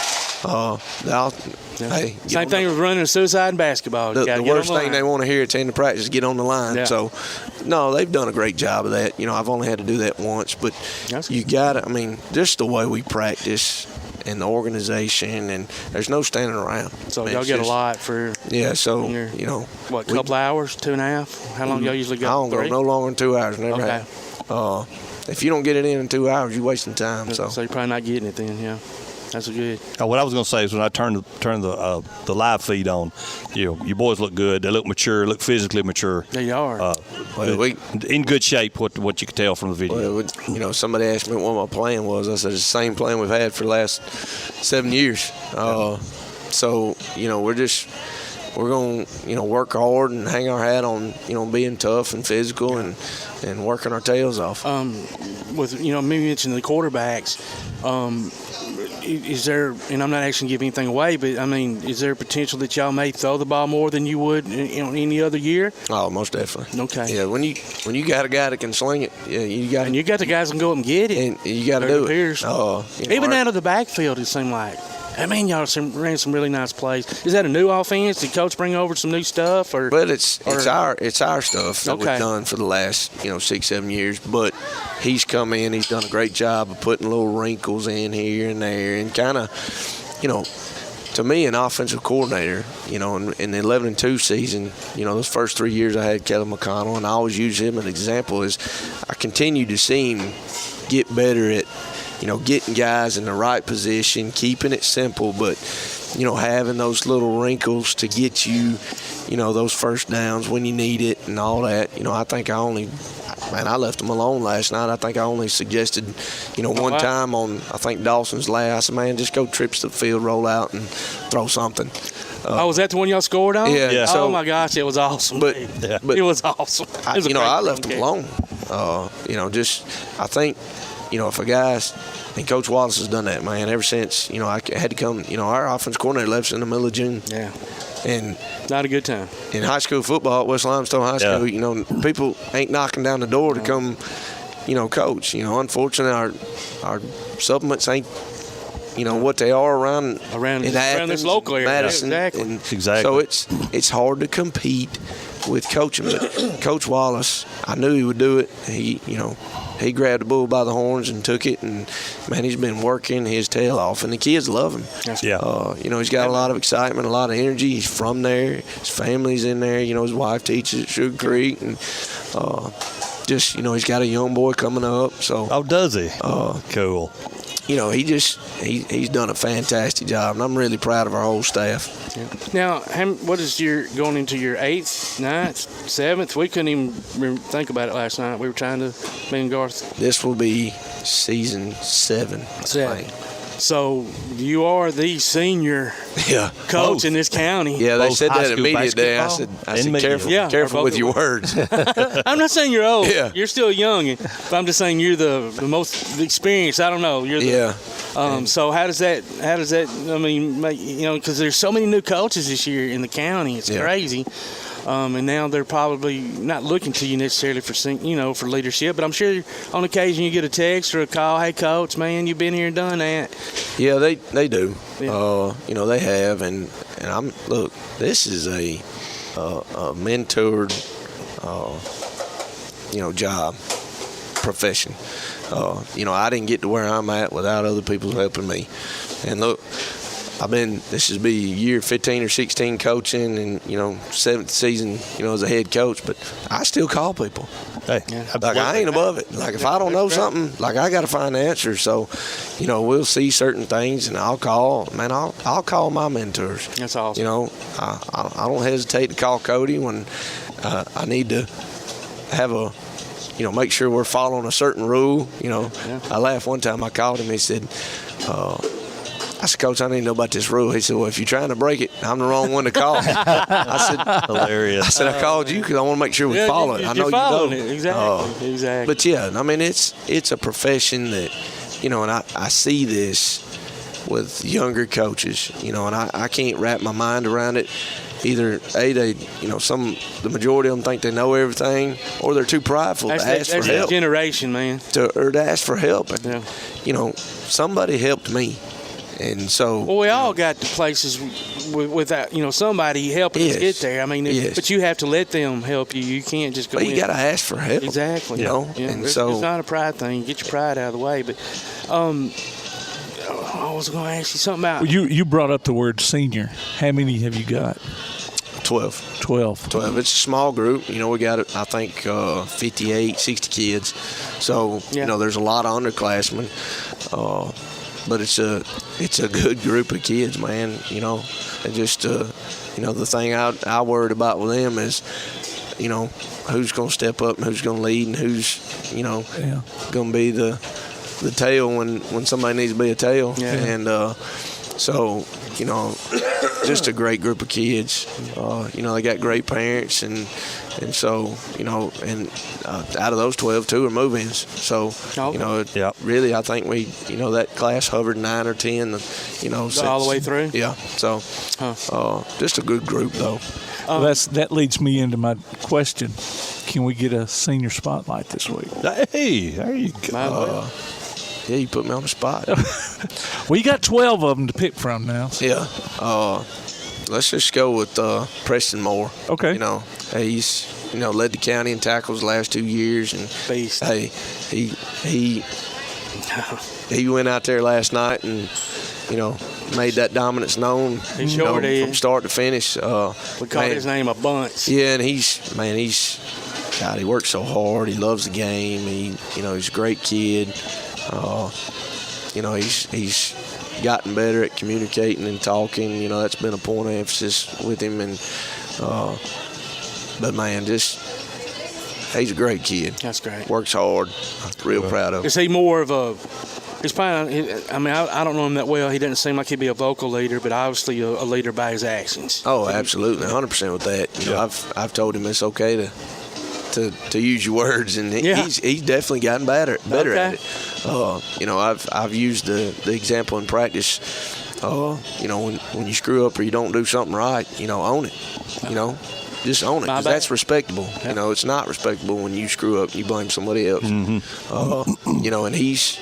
Hey, same thing with running a suicide in basketball. The worst thing they want to hear at the end of practice is get on the line. Yeah. So, no, they've done a great job of that. I've only had to do that once, but you got to, just the way we practice and the organization, and there's no standing around. So y'all get a lot for what, couple hours, 2.5? How long y'all usually go? I don't go no longer than 2 hours. Never have. If you don't get it in 2 hours, you're wasting time. So you're probably not getting it then, yeah. That's good. What I was going to say is when I turned the live feed on, your boys look good. They look mature, look physically mature. They are. In good shape, what you could tell from the video. Well, somebody asked me what my plan was. I said, it's the same plan we've had for the last 7 years. So, we're going to work hard and hang our hat on, being tough and physical and working our tails off. With, me mentioning the quarterbacks, is there, and I'm not actually giving anything away, but is there potential that y'all may throw the ball more than you would any other year? Oh, most definitely. Okay. Yeah, when you got a guy that can sling it, you got. And you got the guys that can go up and get it. And you got to do it. Even out of the backfield, it seemed like. Y'all ran some really nice plays. Is that a new offense? Did Coach bring over some new stuff? But it's our stuff that we've done for the last 6-7 years. But he's come in, he's done a great job of putting little wrinkles in here and there, and kind of, to me, an offensive coordinator, in the 11-2 season, those first 3 years I had Kelly McConnell, and I always use him as an example, is I continue to see him get better at getting guys in the right position, keeping it simple, but, having those little wrinkles to get you, those first downs when you need it and all that. I think I left him alone last night. I think I only suggested, one time on, I think, Dawson's last. I said, man, just go trips to the field, roll out, and throw something. Was that the one y'all scored on? Yeah. Oh, my gosh, it was awesome. But it was awesome. I left him alone. I think, if a guy's, and Coach Wallace has done that, man, ever since, I had to come, our offense coordinator left us in the middle of June. Yeah. And not a good time. In high school football at West Limestone High School, people ain't knocking down the door to come, coach. Unfortunately, our supplements ain't, what they are around Athens, this local area. Madison. Exactly. So it's hard to compete with coaching. But Coach Wallace, I knew he would do it. He grabbed the bull by the horns and took it, and, man, he's been working his tail off, and the kids love him. He's got a lot of excitement, a lot of energy. He's from there. His family's in there. His wife teaches at Sugar Creek, and he's got a young boy coming up. So. Oh, does he? Cool. He's done a fantastic job, and I'm really proud of our whole staff. Yeah. Now, what is going into your 8th, 9th, 7th? We couldn't even think about it last night. We were trying to be in Garth. This will be season 7. 7. So you are the senior coach in this county. Yeah, they said that immediately. I said careful with your words. I'm not saying you're old. Yeah. You're still young. But I'm just saying you're the most experienced. I don't know. You're so how does that because there's so many new coaches this year in the county. It's crazy. And now they're probably not looking to you necessarily for leadership, but I'm sure on occasion you get a text or a call, hey, Coach, man, you've been here and done that. Yeah, they do. Yeah. They have, and look, this is a mentored, job, profession. I didn't get to where I'm at without other people helping me. And look, this will be year 15 or 16 coaching and, 7th season, as a head coach, but I still call people. Hey, I ain't above it. Like, if I don't know something, I got to find the answer. So, we'll see certain things, and I'll call. Man, I'll call my mentors. That's awesome. I don't hesitate to call Cody when I need to have make sure we're following a certain rule. I laughed one time. I called him. He said, I said, Coach, I need to know about this rule. He said, well, if you're trying to break it, I'm the wrong one to call. I said, hilarious. I said, I called you because I want to make sure we follow it. I know you know. It. Exactly. But yeah, it's a profession that, and I see this with younger coaches, and I can't wrap my mind around it. Either the majority of them think they know everything, or they're too prideful to ask for help. That's generation, man. Or to ask for help. And, somebody helped me. And so, well, we all got to places without, somebody helping us get there. I mean, but you have to let them help you. You can't just go. But you got to ask for help. Exactly. And so it's not a pride thing. Get your pride out of the way. But I was going to ask you something about. You brought up the word senior. How many have you got? 12. 12. It's a small group. We got, I think, 58, 60 kids. So, there's a lot of underclassmen. But it's a good group of kids, man. And just the thing I worried about with them is, who's going to step up and who's going to lead and who's going to be the tail when somebody needs to be a tail. Yeah. And so just a great group of kids. They got great parents and so out of those 12, 2 are move-ins. So really, I think we that class hovered 9 or 10. All the way through. Yeah. So just a good group though. Well, that leads me into my question. Can we get a senior spotlight this week? Hey, there you go. Yeah, you put me on the spot. We got 12 of them to pick from now. So. Yeah. Let's just go with Preston Moore. Okay. He's led the county in tackles the last 2 years, and beast. Hey, he went out there last night and made that dominance known. He sure did. From start to finish. We called his name a bunch. Yeah, and he works so hard. He loves the game. He's a great kid. He's gotten better at communicating and talking. That's been a point of emphasis with him. And but man, he's a great kid. That's great. Works hard. Real proud of him. Is he more of a? He's probably. I don't know him that well. He doesn't seem like he'd be a vocal leader, but obviously a leader by his actions. Oh, absolutely, 100% with that. I've told him it's okay to use your words, and he's definitely gotten better at it. I've used the example in practice. When you screw up or you don't do something right, own it. Just own it, because that's respectable. Yep. It's not respectable when you screw up and you blame somebody else. Mm-hmm. And he's.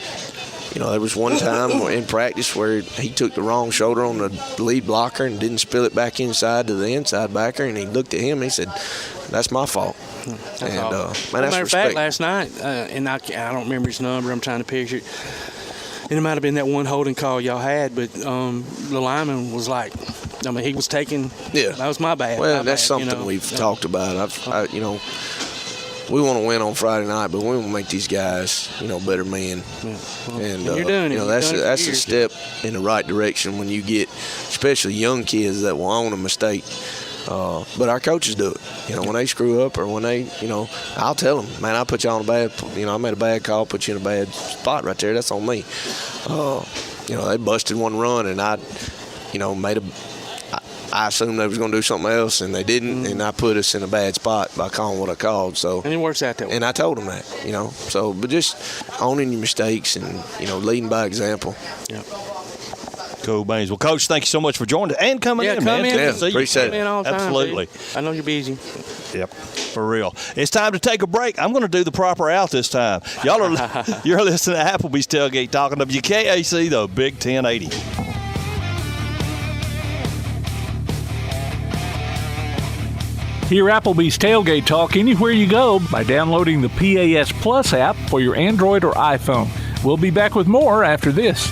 There was one time in practice where he took the wrong shoulder on the lead blocker and didn't spill it back inside to the inside backer, and he looked at him and he said, "That's my fault." That's and awesome. Matter of fact, last night, and I don't remember his number. I'm trying to picture it. And it might have been that one holding call y'all had, but the lineman was like, he was taking. Yeah, that was my bad. Well, that's something we've talked about. We want to win on Friday night, but we want to make these guys, better men. Yeah. Well, and you're doing it. That's a step in the right direction when you get, especially young kids that will own a mistake. But our coaches do it. When they screw up or when they, I'll tell them, man, I put you on a bad, I made a bad call, put you in a bad spot right there. That's on me. They busted one run and I, I assumed they was going to do something else, and they didn't, and I put us in a bad spot by calling what I called. So, and it works out that way. And I told them that, but just owning your mistakes and, leading by example. Yeah. Cool beans. Well, Coach, thank you so much for joining and coming in, man. Yeah, appreciate it. All the time, absolutely. dude. I know you're busy. Yep, for real. It's time to take a break. I'm going to do the proper out this time. You're listening to Applebee's Tailgate Talk on WKAC, the Big 1080. Hear Applebee's Tailgate Talk anywhere you go by downloading the PAS Plus app for your Android or iPhone. We'll be back with more after this.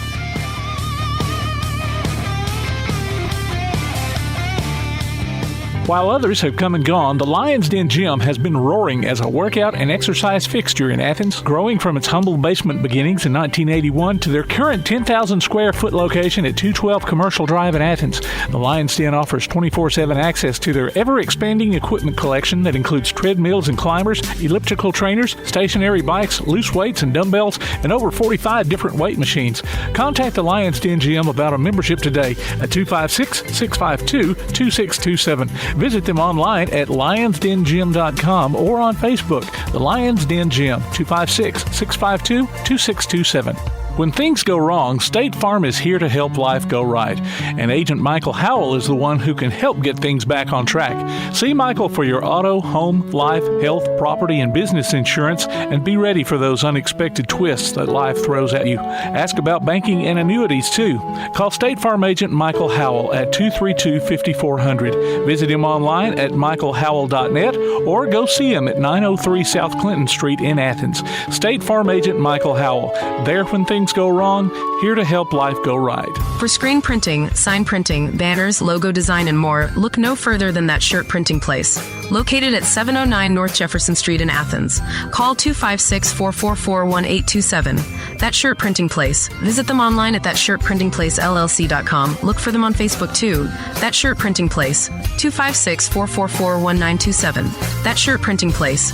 While others have come and gone, the Lions Den Gym has been roaring as a workout and exercise fixture in Athens, growing from its humble basement beginnings in 1981 to their current 10,000 square foot location at 212 Commercial Drive in Athens. The Lions Den offers 24/7 access to their ever-expanding equipment collection that includes treadmills and climbers, elliptical trainers, stationary bikes, loose weights and dumbbells, and over 45 different weight machines. Contact the Lions Den Gym about a membership today at 256-652-2627. Visit them online at lionsdengym.com or on Facebook. The Lions Den Gym, 256-652-2627. When things go wrong, State Farm is here to help life go right. And Agent Michael Howell is the one who can help get things back on track. See Michael for your auto, home, life, health, property, and business insurance, and be ready for those unexpected twists that life throws at you. Ask about banking and annuities, too. Call State Farm Agent Michael Howell at 232-5400. Visit him online at michaelhowell.net or go see him at 903 South Clinton Street in Athens. State Farm Agent Michael Howell. There when things go wrong, here to help life go right. For screen printing, sign printing, banners, logo design, and more, look no further than That Shirt Printing Place. Located at 709 North Jefferson Street in Athens. Call 256-444-1827. That Shirt Printing Place. Visit them online at thatshirtprintingplacellc.com. Look for them on Facebook too. That Shirt Printing Place. 256-444-1927. That Shirt Printing Place.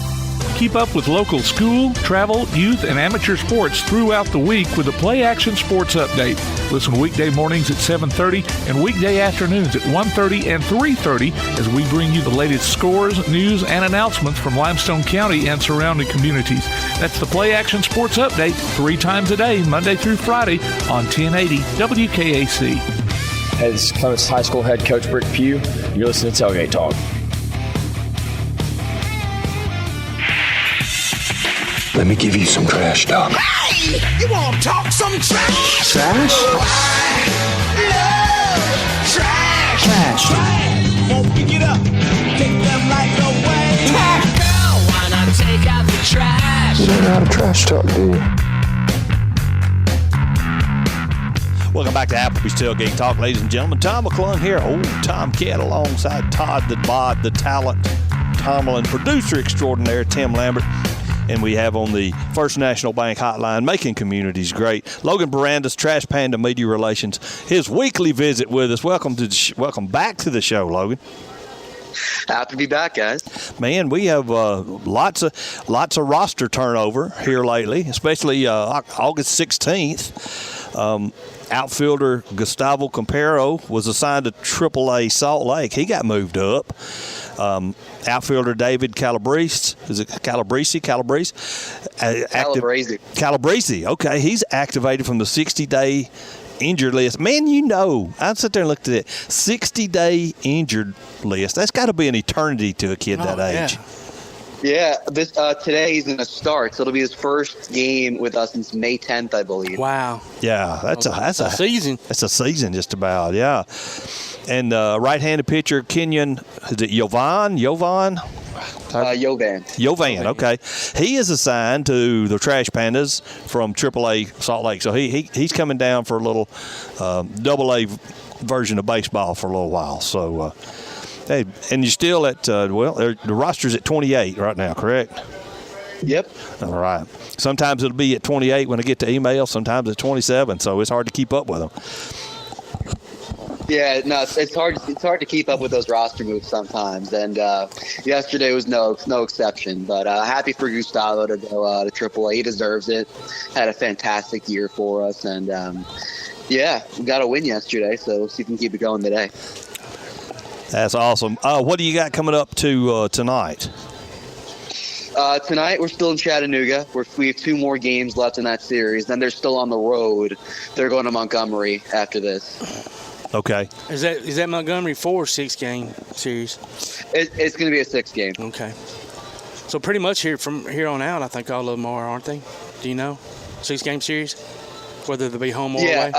Keep up with local school, travel, youth, and amateur sports throughout the week with a Play Action Sports Update. Listen weekday mornings at 7:30 and weekday afternoons at 1:30 and 3:30 as we bring you the latest scores, news, and announcements from Limestone County and surrounding communities. That's the Play Action Sports Update 3 times a day, Monday through Friday on 1080 WKAC. Hey, this is Clements High School head coach Brick Pugh. You're listening to Tailgate Talk. Let me give you some trash talk. Hey, you want to talk some trash? Trash? Oh, I love trash. Trash. Won't pick it up, take them like away. Girl, why not take out the trash? You don't know how to trash talk, do you? Welcome back to Applebee's Tailgate Talk, ladies and gentlemen. Tom McClung here, old Tomcat, alongside Todd the Bod, the talent, Tomlin, producer extraordinaire, Tim Lambert. And we have on the First National Bank hotline, making communities great, Logan Bourandas, Trash Panda Media Relations, his weekly visit with us. Welcome back to the show, Logan. Happy to be back, guys. Man, we have lots of roster turnover here lately, especially August 16th. Outfielder Gustavo Campero was assigned to AAA Salt Lake. He got moved up. Outfielder David Calabrese. Is it Calabrese? Calabrese. Calabrese. Okay, he's activated from the 60-day injured list. Man, I sit there and looked at it. 60-day injured list. That's got to be an eternity to a kid that age. Yeah, this today he's going to start, so it'll be his first game with us since May 10th, I believe. Wow. Yeah, that's a season. That's a season, just about. Yeah. And right-handed pitcher Kenyon, is it Jovan? Jovan. Okay. He is assigned to the Trash Pandas from AAA Salt Lake. So he's coming down for a little AA version of baseball for a little while. So, hey, and you're still at, the roster's at 28 right now, correct? Yep. All right. Sometimes it'll be at 28 when I get the email. Sometimes it's 27, so it's hard to keep up with them. Yeah, no, it's hard to keep up with those roster moves sometimes, and yesterday was no exception. But happy for Gustavo to go to AAA. He deserves it. Had a fantastic year for us, and we got a win yesterday, so we'll see if we can keep it going today. That's awesome. What do you got coming up to tonight? Tonight we're still in Chattanooga. We have 2 more games left in that series. Then they're still on the road. They're going to Montgomery after this. Okay. Is that Montgomery 4 or 6 game series? It's going to be a 6 game. Okay. So pretty much from here on out, I think all of them are, aren't they? Do you know? 6 game series, whether they be home or away.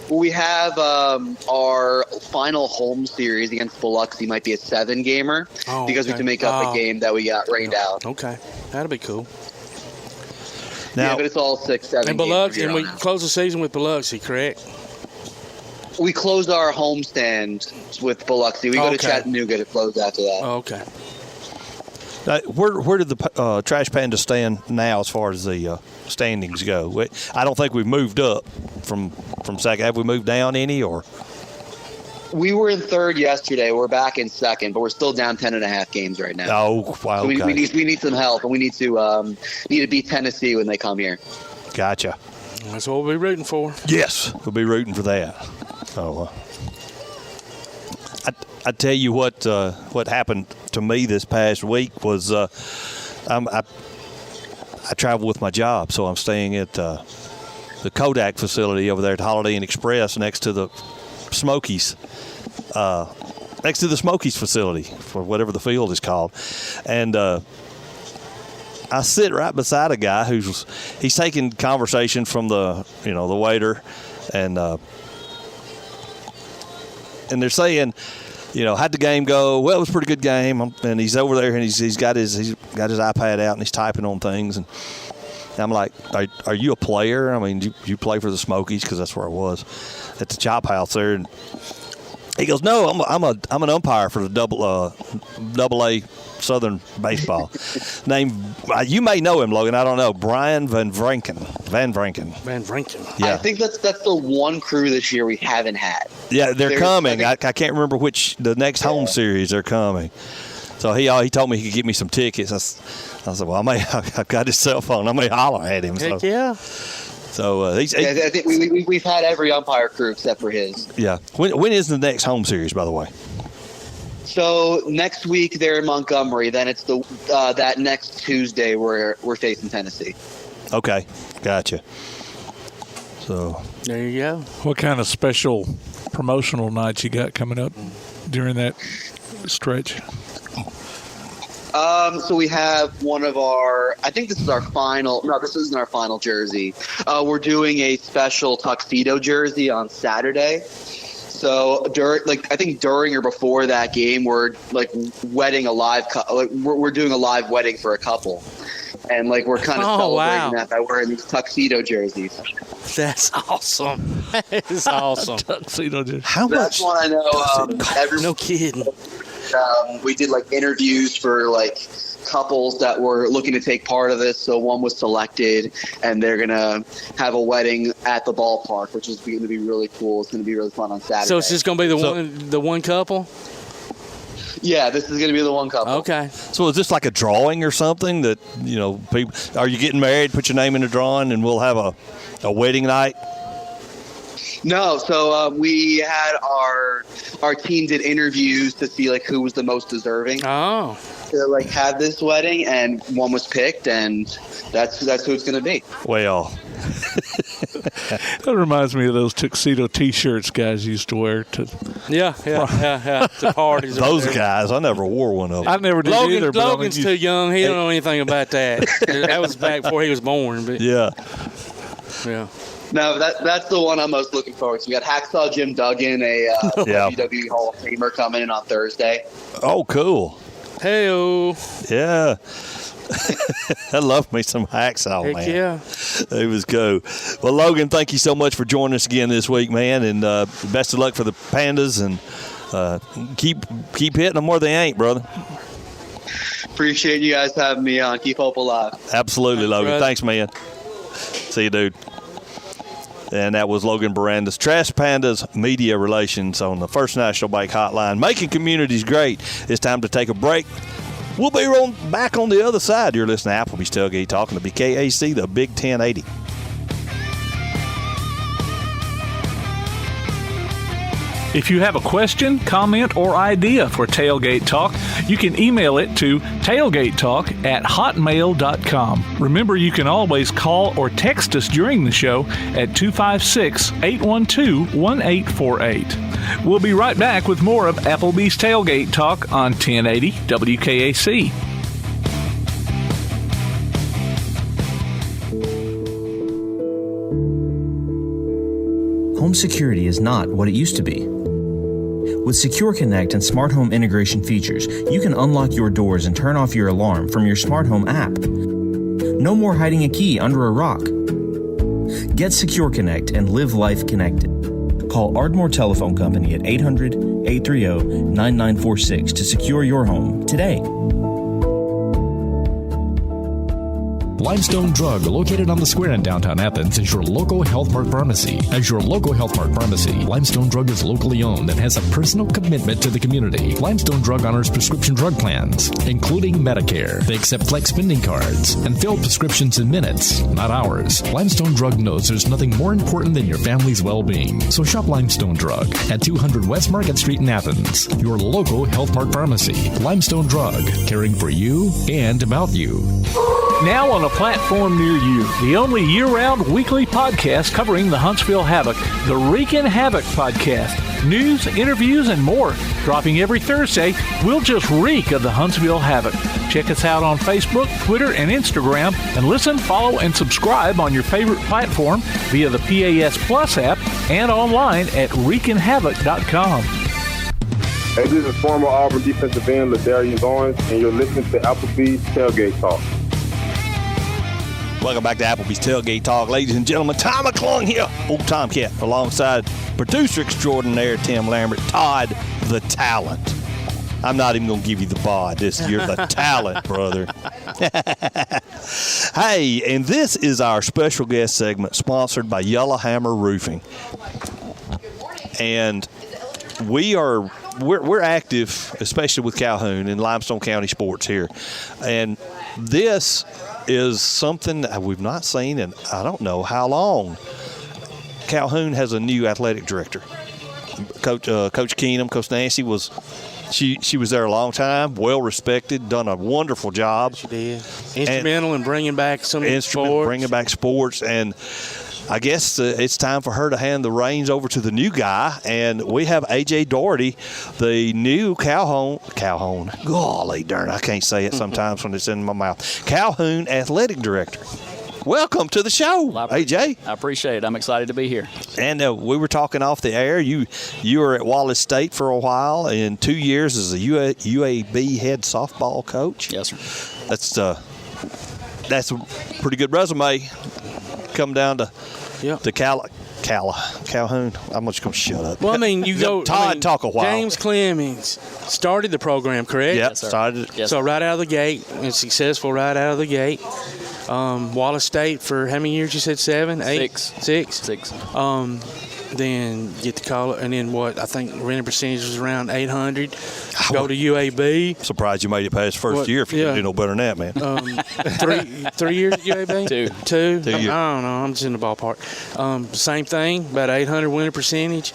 We have our final home series against Biloxi might be a 7 gamer because we have to make up a game that we got rained out. Okay, that'll be cool. Now, but it's all 6, 7 and Biloxi, and we close the season with Biloxi, correct? We closed our homestand with Biloxi. We go to Chattanooga to close after that. Oh, okay. Where did the Trash Pandas stand now as far as the standings go? I don't think we've moved up from second. Have we moved down any? Or we were in 3rd yesterday. We're back in 2nd, but we're still down 10.5 games right now. Oh, wow. So okay. we need some help, and we need to beat Tennessee when they come here. Gotcha. That's what we'll be rooting for. Yes, we'll be rooting for that. So, I tell you what happened to me this past week was I travel with my job, so I'm staying at the Kodak facility over there at Holiday Inn Express next to the Smokies. Next to the Smokies facility, for whatever the field is called. And I sit right beside a guy he's taking conversation from the waiter, and they're saying, how'd the game go? Well, it was a pretty good game. And he's over there and he's got his iPad out and he's typing on things. And I'm like, are you a player? I mean, you play for the Smokies? Because that's where I was at the Chop House there. And he goes, no, I'm an umpire for the double A Southern baseball. You may know him, Logan. I don't know. Brian Van Vranken. Yeah. I think that's the one crew this year we haven't had. Yeah, they're coming. I can't remember the next home series they're coming. So he told me he could get me some tickets. I said, well, I've got his cell phone. I may holler at him. Heck yeah. So I think we've had every umpire crew except for his. Yeah. When is the next home series, by the way? So next week they're in Montgomery. Then it's that next Tuesday we're facing Tennessee. Okay, gotcha. So there you go. What kind of special promotional nights you got coming up during that stretch? So we have one of our, I think this is our final, no, this isn't our final jersey. We're doing a special tuxedo jersey on Saturday. So during or before that game, we're wedding a live, we're doing a live wedding for a couple. And we're kind of celebrating that by wearing these tuxedo jerseys. That's awesome. That is awesome. Tuxedo jersey. How much? That's one I know. No kidding. We did interviews for couples that were looking to take part of this. So one was selected, and they're gonna have a wedding at the ballpark, which is going to be really cool. It's going to be really fun on Saturday. So it's just going to be the one couple. Yeah, this is going to be the one couple. Okay. So is this like a drawing or something that people? Are you getting married? Put your name in the drawing, and we'll have a wedding night. No, so we had our team did interviews to see who was the most deserving. Oh. To have this wedding, and one was picked, and that's who it's going to be. Well, that reminds me of those tuxedo T-shirts guys used to wear to. Yeah. To parties. Those guys, I never wore one of them. I never did either. Logan's too young. He don't know anything about that. That was back before he was born. But yeah. No, that's the one I'm most looking forward to. We got Hacksaw Jim Duggan, a WWE Hall of Famer, coming in on Thursday. Oh, cool. Hey-o. Yeah. I love me some Hacksaw, man. Yeah. It was cool. Well, Logan, thank you so much for joining us again this week, man, and best of luck for the Pandas, and keep hitting them where they ain't, brother. Appreciate you guys having me on. Keep hope alive. Absolutely, Logan. Brother. Thanks, man. See you, dude. And that was Logan Bourandas, Trash Pandas Media Relations on the First National Bank Hotline. Making communities great. It's time to take a break. We'll be back on the other side. You're listening to Applebee's Tailgate Talk on the BKAC, the Big 1080. If you have a question, comment, or idea for Tailgate Talk, You can email it to tailgatetalk@hotmail.com. Remember, you can always call or text us during the show at 256-812-1848. We'll be right back with more of Applebee's Tailgate Talk on 1080 WKAC. Home security is not what it used to be. With Secure Connect and smart home integration features, you can unlock your doors and turn off your alarm from your smart home app. No more hiding a key under a rock. Get Secure Connect and live life connected. Call Ardmore Telephone Company at 800-830-9946 to secure your home today. Limestone Drug, located on the square in downtown Athens, is your local Health Mart pharmacy. As your local Health Mart pharmacy, Limestone Drug is locally owned and has a personal commitment to the community. Limestone Drug honors prescription drug plans, including Medicare. They accept flex spending cards and fill prescriptions in minutes, not hours. Limestone Drug knows there's nothing more important than your family's well-being. So shop Limestone Drug at 200 West Market Street in Athens, your local Health Mart pharmacy. Limestone Drug, caring for you and about you. Now on a platform near you, the only year-round weekly podcast covering the Huntsville Havoc, the Wreakin' Havoc podcast. News, interviews, and more. Dropping every Thursday, we'll just reek of the Huntsville Havoc. Check us out on Facebook, Twitter, and Instagram, and listen, follow, and subscribe on your favorite platform via the PAS Plus app and online at wreakinhavoc.com. Hey, this is former Auburn defensive end Ladarius Owens, and you're listening to Applebee's Tailgate Talk. Welcome back to Applebee's Tailgate Talk. Ladies and gentlemen, Tom McClung here, old Tomcat, alongside producer extraordinaire Tim Lambert, Todd the Talent. I'm not even going to give you the bod. You're the talent, brother. Hey, and this is our special guest segment sponsored by Yellowhammer Roofing. And we're active, especially with Calhoun in Limestone County sports here. And this is something that we've not seen in I don't know how long. Calhoun has a new athletic director. Coach Keenum, Coach Nancy she was there a long time, well respected, done a wonderful job. She did. Instrumental in bringing back sports, and I guess it's time for her to hand the reins over to the new guy, and we have A.J. Daugherty, the new Calhoun. Golly darn, I can't say it sometimes when it's in my mouth. Calhoun Athletic Director. Welcome to the show, AJ. I appreciate it. I'm excited to be here. And we were talking off the air. You were at Wallace State for a while, and 2 years as a UAB head softball coach. Yes, sir. That's a pretty good resume. Come down to Calhoun. I'm just going to shut up. Well, I mean, talk a while. James Clemens started the program, correct? Yep, started it. Yes, so right out of the gate, and successful right out of the gate. Wallace State for how many years? You said 7, 8, 6. Then get the call, and then what? I think winning percentage was around 800. Go to UAB. Surprised you made it past first year if you didn't do no better than that, man. 3 years at UAB? Two. 2 years. I don't know. I'm just in the ballpark. Same thing, about 800 winning percentage.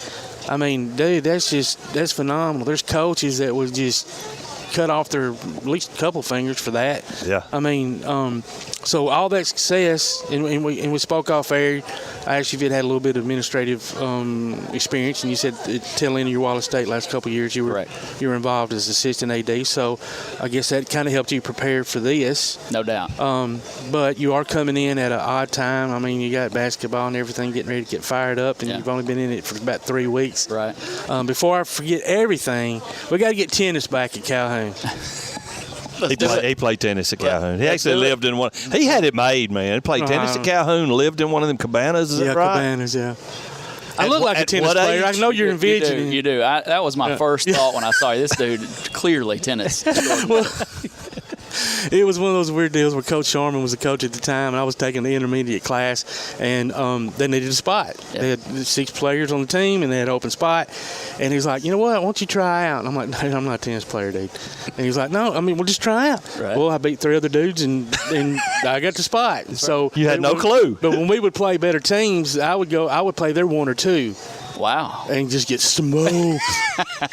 I mean, dude, that's phenomenal. There's coaches that would just cut off their at least a couple fingers for that. Yeah. I mean, so all that success, and we spoke off air. I actually had a little bit of administrative experience, and you said at the tail end of your Wallace State last couple of years you were involved as assistant AD. So I guess that kind of helped you prepare for this. No doubt. But you are coming in at an odd time. I mean, you got basketball and everything getting ready to get fired up, and you've only been in it for about 3 weeks. Right. Before I forget everything, we got to get tennis back at Calhoun. He played tennis at Calhoun. He actually lived in one. He had it made, man. He played tennis at Calhoun, lived in one of them cabanas. Is that right? Cabanas, yeah. I look like a tennis player. I know you're envisioning. You do. That was my first thought when I saw you. This dude, clearly tennis. Well, it was one of those weird deals where Coach Sharman was the coach at the time, and I was taking the intermediate class, and they needed a spot. Yeah. They had 6 players on the team, and they had an open spot. And he was like, you know what, why don't you try out? And I'm like, no, I'm not a tennis player, dude. And he was like, no, I mean, we'll just try out. Right. Well, I beat 3 other dudes, and I got the spot. Right. So you had no clue. But when we would play better teams, I would play their 1 or 2. Wow. And just get smoked.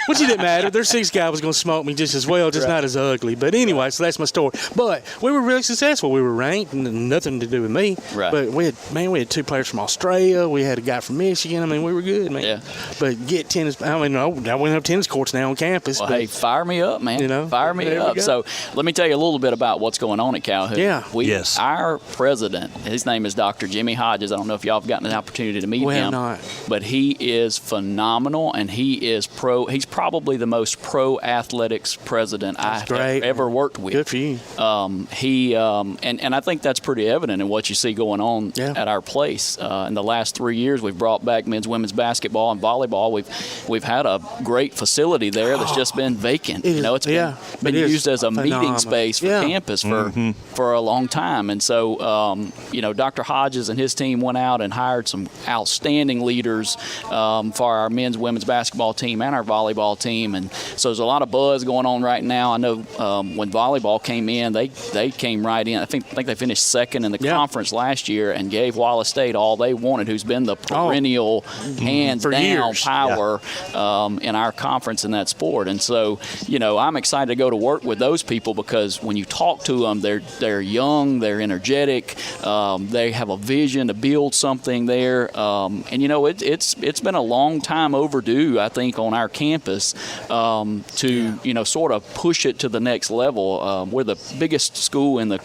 Which it didn't matter. Their 6 guy was going to smoke me just as well, just not as ugly. But anyway, so that's my story. But we were really successful. We were ranked, and nothing to do with me. Right. But we had 2 players from Australia. We had a guy from Michigan. I mean, we were good, man. Yeah. But get tennis. I mean, I went up tennis courts now on campus. Well, but, hey, fire me up, man. Fire me there we up. go. So let me tell you a little bit about what's going on at Calhoun. Yeah. Our president, his name is Dr. Jimmy Hodges. I don't know if y'all have gotten an opportunity to meet We have him. not. But he is phenomenal, and he's probably the most pro athletics president I've ever worked with. Good for you. And I think that's pretty evident in what you see going on at our place. In the last 3 years, we've brought back men's, women's basketball and volleyball. We've had a great facility there that's just been vacant. It's been used as a meeting space for campus for a long time. And so, Dr. Hodges and his team went out and hired some outstanding leaders for our men's, women's basketball team and our volleyball team. And so there's a lot of buzz going on right now. I know when volleyball came in, they came right in. I think they finished second in the conference last year and gave Wallace State all they wanted, who's been the perennial hands-down power in our conference in that sport. And so, I'm excited to go to work with those people because when you talk to them, they're young, they're energetic, they have a vision to build something there. It's been a long time overdue, I think, on our campus to sort of push it to the next level. We're the biggest school in the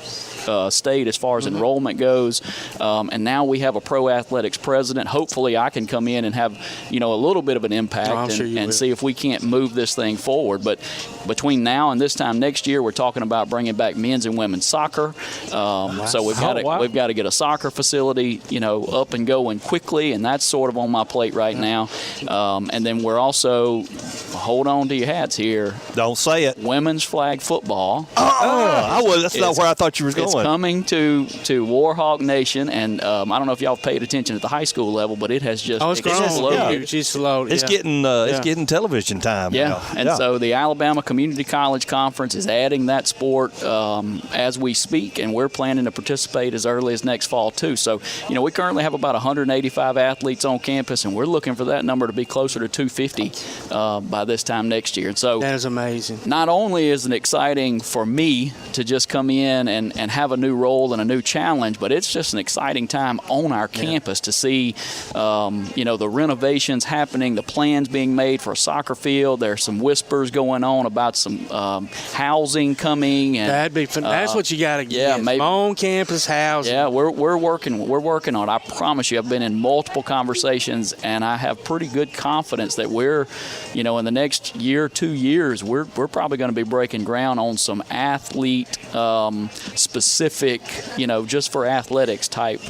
state as far as enrollment goes, and now we have a pro athletics president. Hopefully I can come in and have a little bit of an impact and see if we can't move this thing forward. But between now and this time next year, we're talking about bringing back men's and women's soccer. So we've got to get a soccer facility up and going quickly, and that's sort of on my plate right now. And then we're also, hold on to your hats here, don't say it, women's flag football. That's not where I thought you were going. It's coming to Warhawk Nation, and I don't know if y'all paid attention at the high school level, but it has just exploded. It's getting television time now. And so the Alabama Community College Conference is adding that sport as we speak, and we're planning to participate as early as next fall too. So we currently have about 185 athletes on campus, and we're looking for that number to be closer to 250 by this time next year. And so that is amazing. Not only is it exciting for me to just come in and have a new role and a new challenge, but it's just an exciting time on our campus to see the renovations happening, the plans being made for a soccer field. There's some whispers going on about some housing coming, and that'd be that's what you got to get. Yeah, maybe on campus housing. Yeah, we're working on it. I promise you, I've been in multiple conversations, and I have pretty good confidence that we're, in the next year, 2 years, we're probably going to be breaking ground on some athlete specific, just for athletics type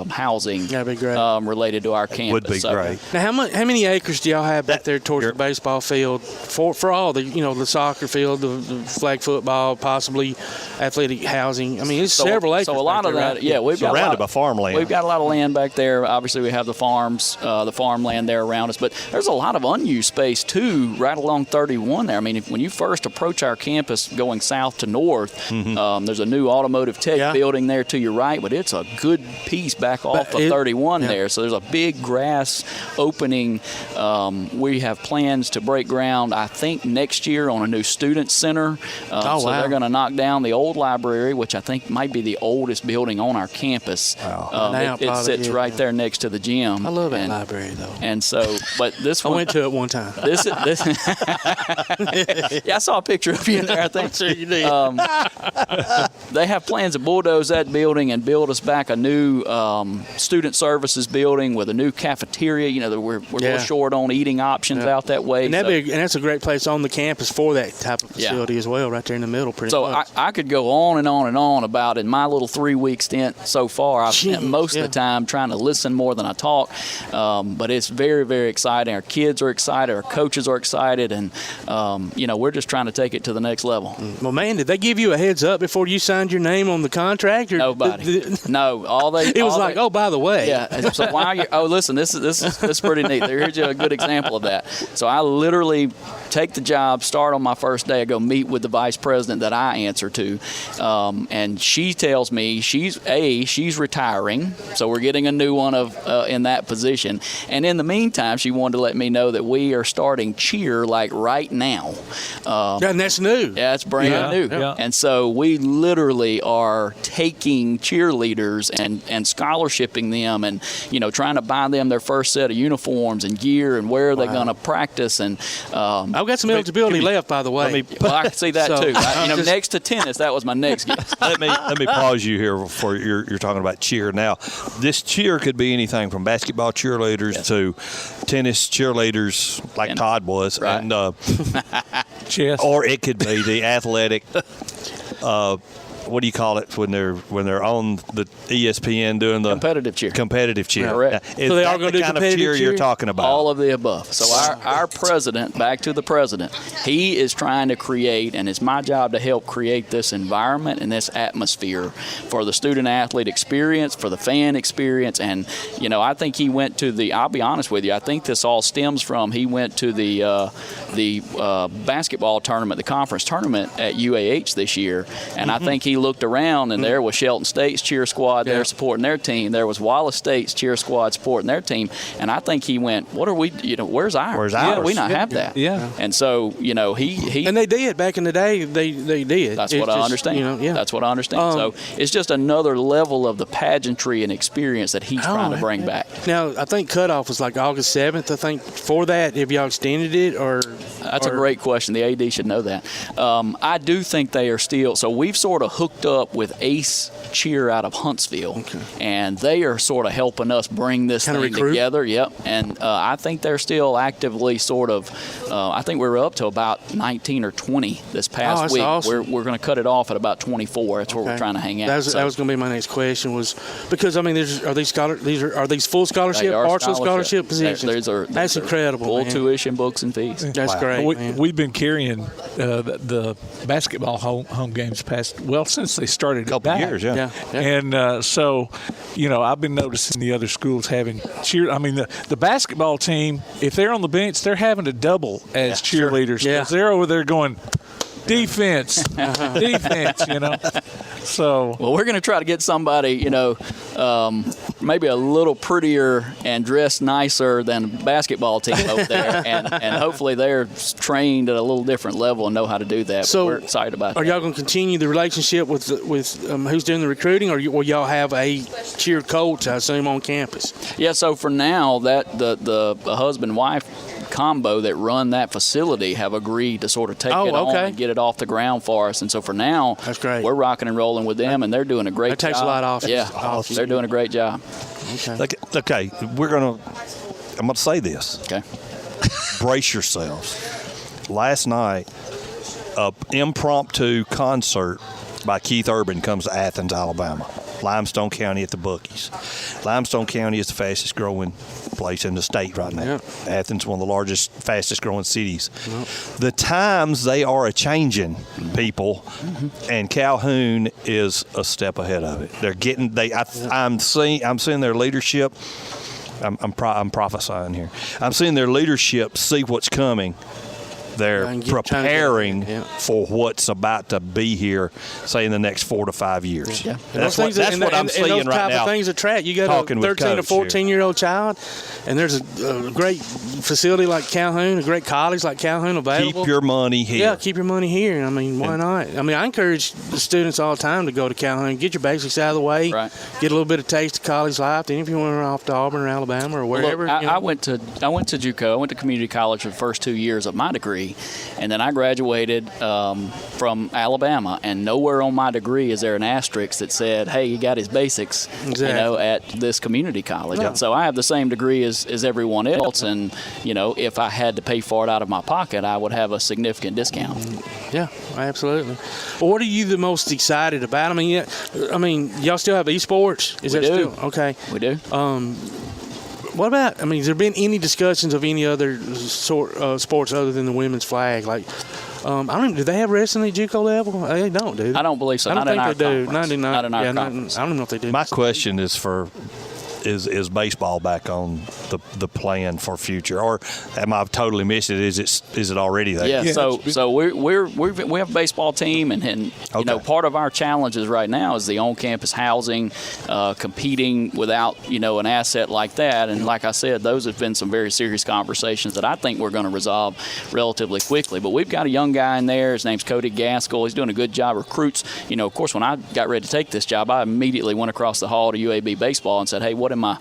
housing. That'd be great. Related to our campus. Would be great. Now, how many acres do y'all have back there towards the baseball field for all the the soccer field, the flag football, possibly athletic housing? I mean, it's several acres. So a lot of that, right? we've got surrounded by farmland. We've got a lot of land back there. Obviously, we have the farms, the farmland there around us, but there's a lot of unused space too, right along 31 there. I mean, when you first approach our campus going south to north, there's a new automotive tech building there to your right, but it's a good piece back off of 31 there. So there's a big grass opening. We have plans to break ground, I think, next year on a new student center. So they're going to knock down the old library, which I think might be the oldest building on our campus. It sits right there next to the gym. I love that library, though. And so, but this one, I went to it one time. This I saw a picture of you in there, I think. I'm sure you did. They have plans to bulldoze that building and build us back a new student services building with a new cafeteria. We're a little short on eating options out that way. And that's a great place on the campus for that type of facility as well, right there in the middle. Pretty much. I could go on and on and on about in my little 3-week stint so far. I've spent most of the time trying to listen more than I talk, but it's very, very exciting. Our kids are excited, our coaches are excited, and we're just trying to take it to the next level. Well, man, did they give you a heads up before you signed your name on the contract? Or Nobody. No, it was like, oh, by the way. Yeah. So why are you? Oh, listen, this is pretty neat. Here's a good example of that. So I literally take the job, start on my first day. I go meet with the vice president that I answer to, and she tells me she's retiring, so we're getting a new one in that position. And in the meantime, she wanted to let me know that we are starting cheer cheer like right now. And that's new. Yeah, it's brand new. Yeah. And so we literally are taking cheerleaders and scholarshiping them, and trying to buy them their first set of uniforms and gear and where they're going to practice. And I've got some eligibility left, by the way. Well, I can see that too. Next to tennis, that was my next guess. Let me pause you here before you're talking about cheer. Now, this cheer could be anything from basketball cheerleaders to tennis cheerleaders, like Todd was, right. and chess, or it could be the athletic. What do you call it when they're on the ESPN doing the competitive cheer? Competitive cheer. Correct. Is so they are going to do kind competitive of cheer you're talking about? All of the above. So our president, back to the president, he is trying to create, and it's my job to help create this environment and this atmosphere for the student athlete experience, for the fan experience, and I think he went to the. I'll be honest with you. I think this all stems from he went to the basketball tournament, the conference tournament at UAH this year, and I think he looked around, and there was Shelton State's cheer squad there supporting their team. There was Wallace State's cheer squad supporting their team. And I think he went, what are we, where's ours? Where's ours? Yeah, we not have that. Yeah. And so, he. And they did. Back in the day, they did. That's what I understand. That's what I understand. So it's just another level of the pageantry and experience that he's trying to bring back. Now, I think cutoff was like August 7th. I think for that, have y'all extended it? That's a great question. The AD should know that. I do think they are still. So we've sort of hooked up with Ace Cheer out of Huntsville, and they are sort of helping us bring this thing together. Yep. And I think they're still actively sort of. I think we were up to about 19 or 20 this past week. Awesome. We're going to cut it off at about 24. That's where we're trying to hang out. That was going to be my next question. Was because are these full scholarship, partial scholarship positions? That's incredible. Full tuition, books, and fees. That's great. We've been carrying the basketball home games since they started a couple years, yeah. And so, I've been noticing the other schools having cheer. I mean, the basketball team, if they're on the bench, they're having to double as cheerleaders because they're over there going defense, defense. So well, we're going to try to get somebody, maybe a little prettier and dressed nicer than the baskdoll team over there, and hopefully they're trained at a little different level and know how to do that. So we're excited about that. Are y'all going to continue the relationship with who's doing the recruiting, or will y'all have a cheer coach, I assume, on campus? Yeah. So for now, that the husband-wife combo that run that facility have agreed to sort of take it on and get it off the ground for us. And so for now, that's great. We're rocking and rolling with them, and they're doing a great job. That takes a lot off. Yeah, they're doing a great job. Okay, I'm going to say this. Okay. Brace yourselves. Last night, an impromptu concert by Keith Urban comes to Athens, Alabama. Limestone County at the Bookies. Limestone County is the fastest growing place in the state right now. Yep. Athens, one of the largest, fastest growing cities. Yep. The times they are a-changing, people, and Calhoun is a step ahead of it. They're getting. I'm seeing their leadership. I'm prophesying here. I'm seeing their leadership see what's coming. They're preparing for what's about to be here, say, in the next 4 to 5 years. Yeah. That's what I'm seeing right now. Those type of things attract. You got a 13 or 14-year-old child, and there's a great facility like Calhoun, a great college like Calhoun available. Keep your money here. Yeah, keep your money here. I mean, why not? I mean, I encourage the students all the time to go to Calhoun, get your basics out of the way, get a little bit of taste of college life. Then if you want to run off to Auburn or Alabama or wherever. Look, I went to JUCO. I went to community college for the first 2 years of my degree. And then I graduated from Alabama, and nowhere on my degree is there an asterisk that said, hey, he got his basics, at this community college. Yeah. And so I have the same degree as everyone else, and, if I had to pay for it out of my pocket, I would have a significant discount. Yeah, absolutely. Well, what are you the most excited about? I mean, y'all still have esports? We do. Still? Okay. We do. What about, has there been any discussions of any other sports other than the women's flag? Like, I don't know, do they have wrestling at JUCO level? They don't, do they? I don't believe so. I don't think they do. Not in our conference. I don't know if they do. My question is for is baseball back on the plan for future, or am I totally missed it? Is it already there? Yeah. So we have a baseball team, and you know, part of our challenges right now is the on-campus housing, competing without an asset like that. And like I said, those have been some very serious conversations that I think we're going to resolve relatively quickly. But we've got a young guy in there. His name's Cody Gaskell. He's doing a good job. Recruits. Of course, when I got ready to take this job, I immediately went across the hall to UAB baseball and said, "Hey, what am I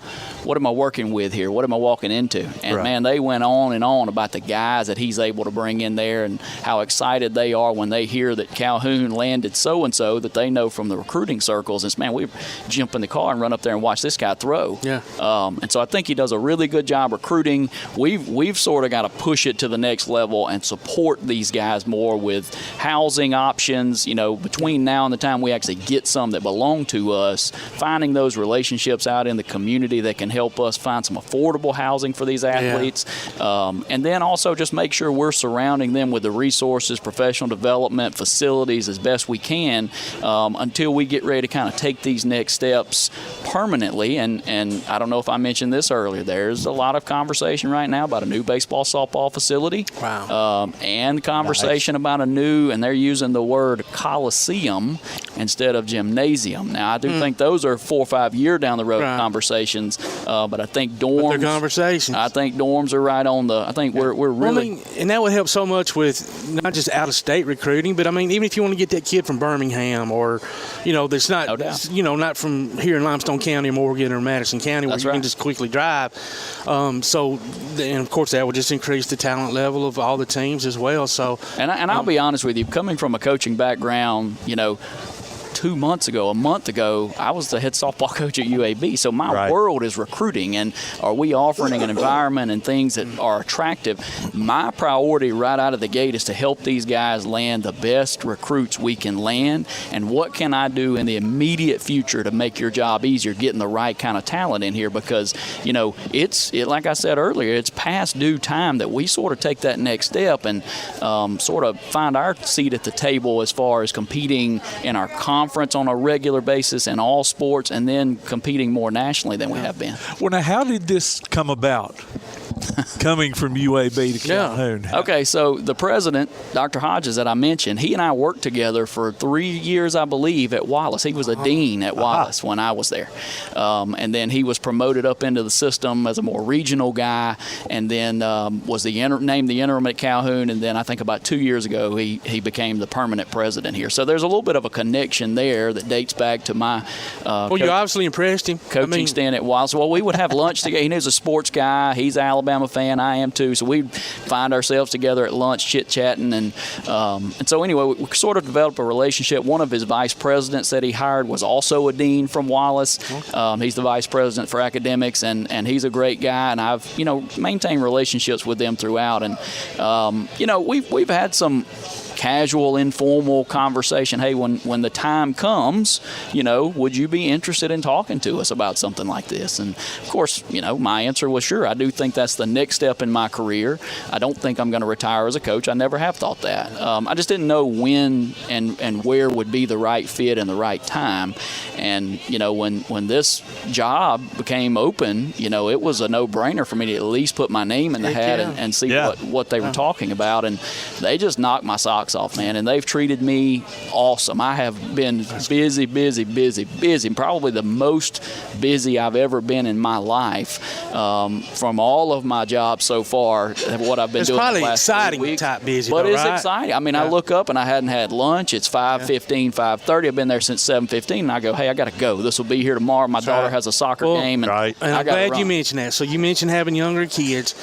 working with here? What am I walking into?" And man, they went on and on about the guys that he's able to bring in there and how excited they are when they hear that Calhoun landed so-and-so that they know from the recruiting circles. And man, we jump in the car and run up there and watch this guy throw. Yeah. And so I think he does a really good job recruiting. We've sort of got to push it to the next level and support these guys more with housing options, between now and the time we actually get some that belong to us, finding those relationships out in the community that can help us find some affordable housing for these athletes. And then also just make sure we're surrounding them with the resources, professional development, facilities as best we can until we get ready to kind of take these next steps permanently. And I don't know if I mentioned this earlier, there's a lot of conversation right now about a new baseball softball facility. Wow. And conversation about a new, and they're using the word coliseum instead of gymnasium. Now, I do think those are 4 or 5 year down the road conversations, but I think dorms. But they're conversations. I think dorms are right on the. I think we're really. And that would help so much with not just out of state recruiting, but I mean, even if you want to get that kid from Birmingham or, that's not, not from here in Limestone County or Morgan or Madison County where you can just quickly drive. And of course, that would just increase the talent level of all the teams as well. So, and I'll be honest with you, coming from a coaching background, 2 months ago, a month ago, I was the head softball coach at UAB. So my world is recruiting, and are we offering an environment and things that are attractive? My priority right out of the gate is to help these guys land the best recruits we can land. And what can I do in the immediate future to make your job easier, getting the right kind of talent in here? Because, it's like I said earlier, it's past due time that we sort of take that next step and sort of find our seat at the table as far as competing in our conference on a regular basis in all sports, and then competing more nationally than we have been. Well, now, how did this come about? Coming from UAB to Calhoun. Okay, so the president, Dr. Hodges, that I mentioned, he and I worked together for 3 years, I believe, at Wallace. He was a dean at Wallace when I was there. And then he was promoted up into the system as a more regional guy, and then was named the interim at Calhoun. And then I think about 2 years ago, he became the permanent president here. So there's a little bit of a connection there that dates back to my you obviously impressed him. Coaching stint at Wallace. Well, we would have lunch together. He was a sports guy. He's an Alabama fan. I am too. So we'd find ourselves together at lunch, chit-chatting. And so anyway, we sort of developed a relationship. One of his vice presidents that he hired was also a dean from Wallace. He's the vice president for academics, and he's a great guy. And I've, maintained relationships with them throughout. And, we've had some casual, informal conversation. Hey, when the time comes, would you be interested in talking to us about something like this? And of course, my answer was sure. I do think that's the next step in my career. I don't think I'm going to retire as a coach. I never have thought that. I just didn't know when and where would be the right fit and the right time. And, when this job became open, it was a no-brainer for me to at least put my name in the hat and see what they were talking about. And they just knocked my socks off, man, and they've treated me awesome. I have been busy, probably the most busy I've ever been in my life from all of my jobs so far, what I've been doing the last 3 weeks. Type busy, but though, it's right? exciting. I mean, I look up and I hadn't had lunch. It's 5:15, 5:30. I've been there since 7:15, and I go, hey, I got to go. This will be here tomorrow. My daughter has a soccer game, and I'm glad you mentioned that. So you mentioned having younger kids,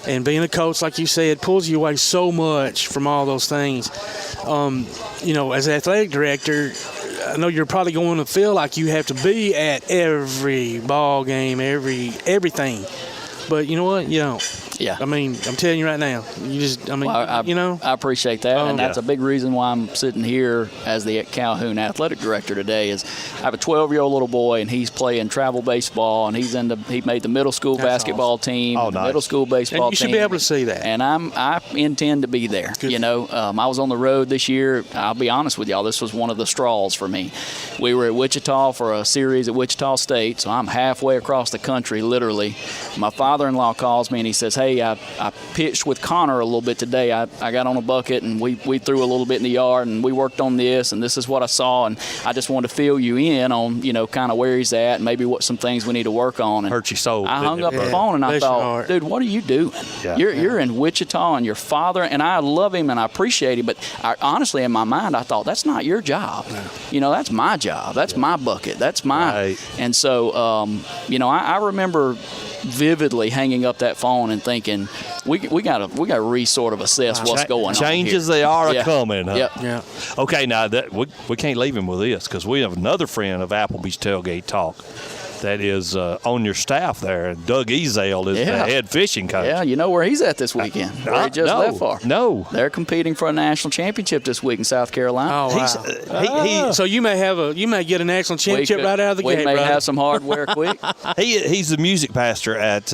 and being a coach, like you said, pulls you away so much from all those things. As an athletic director, I know you're probably going to feel like you have to be at every ball game, everything. But you know what? You don't. Yeah. I mean, I'm telling you right now. You just, I mean, I appreciate that, and that's a big reason why I'm sitting here as the Calhoun athletic director today. Is I have a 12-year-old little boy, and he's playing travel baseball, and he made the middle school basketball team, the middle school baseball team. And you should be able to see that. And I intend to be there. Good. I was on the road this year. I'll be honest with y'all, this was one of the straws for me. We were at Wichita for a series at Wichita State, so I'm halfway across the country, literally. My father-in-law calls me, and he says, hey, I pitched with Connor a little bit today. I got on a bucket, and we threw a little bit in the yard, and we worked on this, and this is what I saw, and I just wanted to fill you in on, kind of where he's at and maybe what some things we need to work on. And hurt your soul. I hung up the phone, and I thought, dude, what are you doing? Yeah. You're in Wichita, and your father, and I love him, and I appreciate him, but honestly, in my mind, I thought, that's not your job. No. That's my job. That's my bucket. That's my. Right. And so, I remember vividly hanging up that phone and thinking, we got to sort of assess what's going on. Changes they are coming. Huh? Yep. Yeah. Okay, now that we can't leave him with this because we have another friend of Applebee's Tailgate Talk that is on your staff there. Doug Ezell is the head fishing coach. Yeah, you know where he's at this weekend. Where he just left for. No. They're competing for a national championship this week in South Carolina. Oh, wow. So you may get a national championship right out of the gate, We may have some hardware quick. He's the music pastor at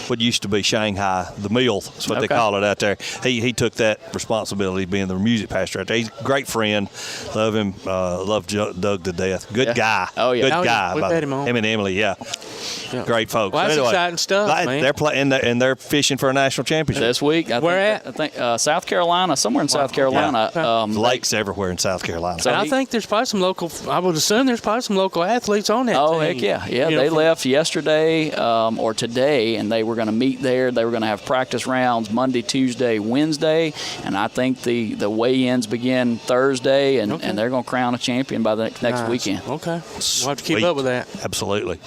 what used to be Shanghai, the Mill. That's what they call it out there. He took that responsibility being the music pastor out there. He's a great friend. Love him. Love Doug to death. Good guy. Oh, yeah. Good guy. We've had him on. Him and Emily, great folks. Well, that's exciting stuff, man. They're playing and they're fishing for a national championship this week. I think South Carolina, somewhere in South Carolina. Yeah. Lakes everywhere in South Carolina. So I think there's probably some local. I would assume there's probably some local athletes on that team. Oh, heck yeah. They left yesterday or today, and they were going to meet there. They were going to have practice rounds Monday, Tuesday, Wednesday, and I think the weigh-ins begin Thursday, and they're going to crown a champion by the next weekend. Okay. We'll have to keep up with that. Absolutely.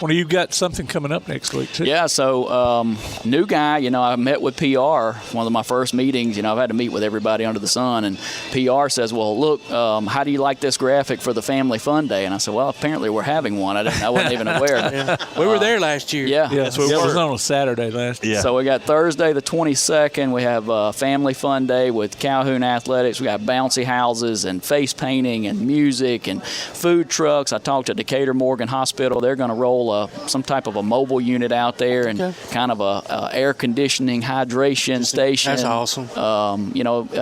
Well, you've got something coming up next week, too. Yeah, so new guy, I met with PR, one of my first meetings. I've had to meet with everybody under the sun, and PR says, well, look, how do you like this graphic for the Family Fun Day? And I said, well, apparently we're having one. I wasn't even aware of it. We were there last year. Yeah. It was on a Saturday last year. Yeah. So we got Thursday the 22nd. We have Family Fun Day with Calhoun Athletics. We got bouncy houses and face painting and music and food trucks. I talked to Decatur Morgan Hospital. They're going to roll some type of a mobile unit out there and kind of a air conditioning hydration station. That's awesome.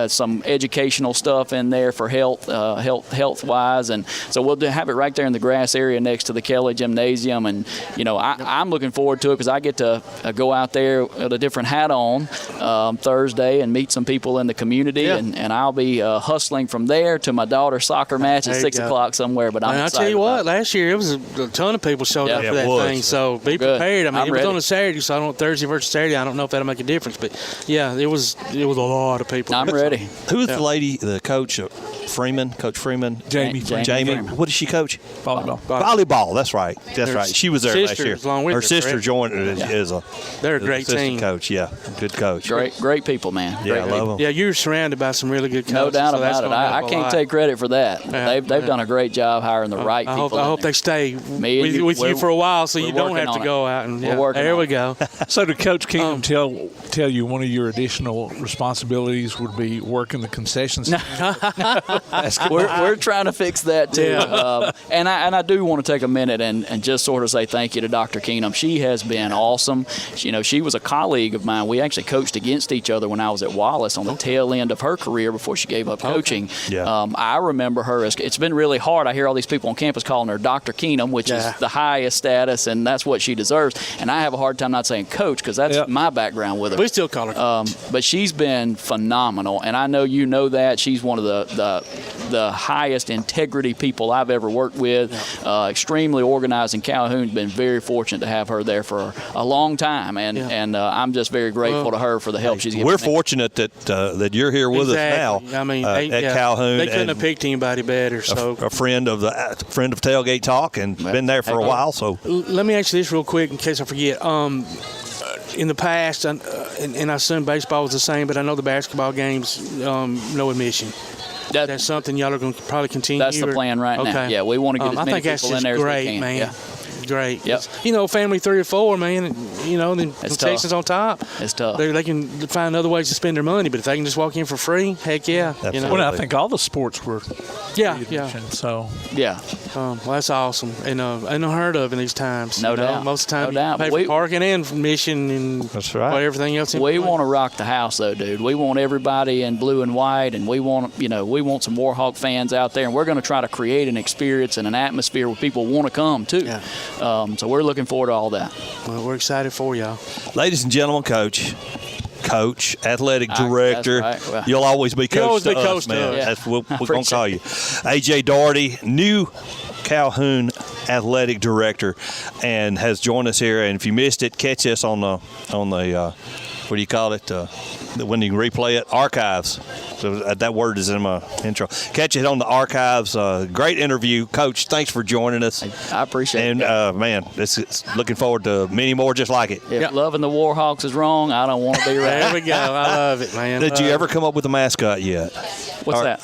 Some educational stuff in there for health wise, and so we'll have it right there in the grass area next to the Kelly Gymnasium. And I'm looking forward to it because I get to go out there with a different hat on Thursday and meet some people in the community, and I'll be hustling from there to my daughter's soccer match at 6 o'clock somewhere. But I'm excited. I'll tell you what, last year it was a ton of people showed up for that thing, so be prepared. I mean, it was on a Saturday, so I don't Thursday versus Saturday. I don't know if that'll make a difference, but it was a lot of people. I'm ready. Who's the lady, the coach, Freeman? Coach Freeman? Jamie. What does she coach? Volleyball. That's right. She was there last year. Her sister joined They're a great team. Coach. Yeah, good coach. Great people, man. I love them. Yeah, you're surrounded by some really good coaches. No doubt about it. I can't take credit for that. They've done a great job hiring the right people. I hope they stay with you for a while, so you don't have to go out and. There we go. So did Coach Kingdom tell you one of your additional responsibilities would be working the concession stand? We're trying to fix that too. And I do want to take a minute and just sort of say thank you to Dr. Keenum. She has been awesome. She was a colleague of mine. We actually coached against each other when I was at Wallace on the tail end of her career before she gave up coaching. I remember her as it's been really hard. I hear all these people on campus calling her Dr. Keenum, which is the highest status, and that's what she deserves. And I have a hard time not saying coach because that's my background with her. We still call her. But she's been phenomenal, and I know you know that. She's one of the highest integrity people I've ever worked with. Extremely organized, and Calhoun's been very fortunate to have her there for a long time, and I'm just very grateful to her for the help she's given. We're fortunate that you're here with us now. I mean, at Calhoun. They couldn't have picked anybody better. So a friend of Tailgate Talk, and been there for a while. So let me ask you this real quick in case I forget. In the past, and I assume baseball was the same, but I know the basketball games, no admission. That's something y'all are going to probably continue. That's the plan right now. Yeah, we want to get as many people in there as we can. Man. great. Yep. Family 3 or 4, man, and, then It's Texans tough. on top. It's tough. They can find other ways to spend their money, but if they can just walk in for free, heck yeah. Well, I think all the sports were. Yeah. So. Yeah. Well, that's awesome, and unheard of in these times. No doubt. Most of the time, No doubt. you pay for parking and admission and that's right. everything else. We want to rock the house, though, dude. We want everybody in blue and white, and we want some Warhawk fans out there, and we're going to try to create an experience and an atmosphere where people want to come too. Yeah. So we're looking forward to all that. Well, we're excited for y'all, ladies and gentlemen. Coach, athletic director. That's right. Well, you'll always be coach to us, man. Yeah. That's what we're going to call you. AJ Daugherty, new Calhoun athletic director, and has joined us here. And if you missed it, catch us on the what do you call it? When you replay it, archives. So that word is in my intro. Catch it on the archives. Great interview, Coach. Thanks for joining us. I appreciate it. And man, looking forward to many more just like it. If loving the Warhawks is wrong, I don't want to be right. There we go. I love it, man. Did you ever come up with a mascot yet? What's that?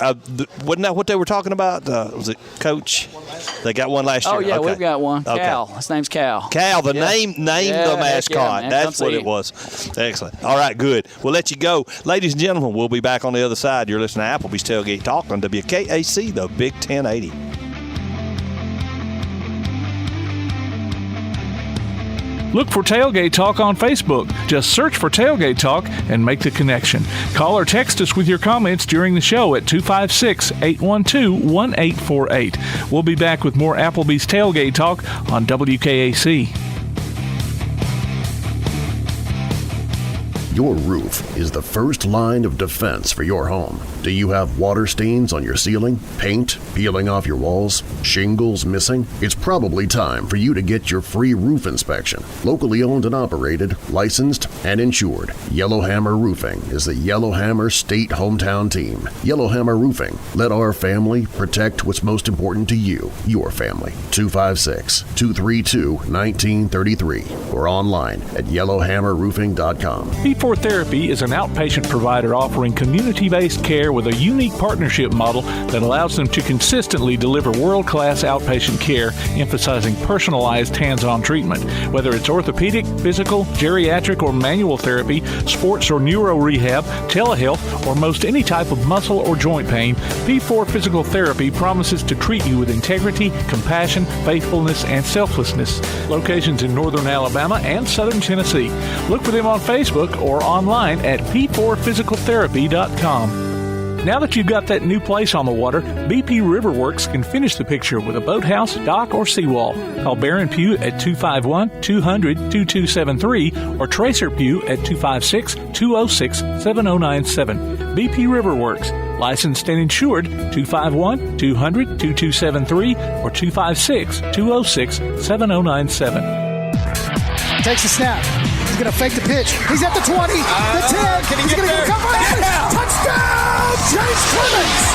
Wasn't that what they were talking about? Was it Coach? They got one last year. Oh, yeah, okay. we've got one. Okay. Cal. His name's Cal. Cal, the name the mascot. man. That's Come what see it was. Excellent. All right, good. We'll let you go. Ladies and gentlemen, we'll be back on the other side. You're listening to Applebee's Tailgate Talk on WKAC, the Big 1080. Look for Tailgate Talk on Facebook. Just search for Tailgate Talk and make the connection. Call or text us with your comments during the show at 256-812-1848. We'll be back with more Applebee's Tailgate Talk on WKAC. Your roof is the first line of defense for your home. Do you have water stains on your ceiling, paint peeling off your walls, shingles missing? It's probably time for you to get your free roof inspection. Locally owned and operated, licensed, and insured, Yellowhammer Roofing is the Yellowhammer State hometown team. Yellowhammer Roofing. Let our family protect what's most important to you, your family. 256-232-1933 or online at yellowhammerroofing.com. P4 Therapy is an outpatient provider offering community-based care with a unique partnership model that allows them to consistently deliver world-class outpatient care, emphasizing personalized hands-on treatment. Whether it's orthopedic, physical, geriatric, or manual therapy, sports or neuro rehab, telehealth, or most any type of muscle or joint pain, P4 Physical Therapy promises to treat you with integrity, compassion, faithfulness, and selflessness. Locations in northern Alabama and southern Tennessee. Look for them on Facebook or online at p4physicaltherapy.com. Now that you've got that new place on the water, BP Riverworks can finish the picture with a boathouse, dock, or seawall. Call Barron Pugh at 251-200-2273 or Tracer Pugh at 256-206-7097. BP Riverworks, licensed and insured, 251-200-2273 or 256-206-7097. Takes a snap. He's going to fake the pitch. He's at the 20, the 10. He's going to get a couple. Touchdown, James Clemens!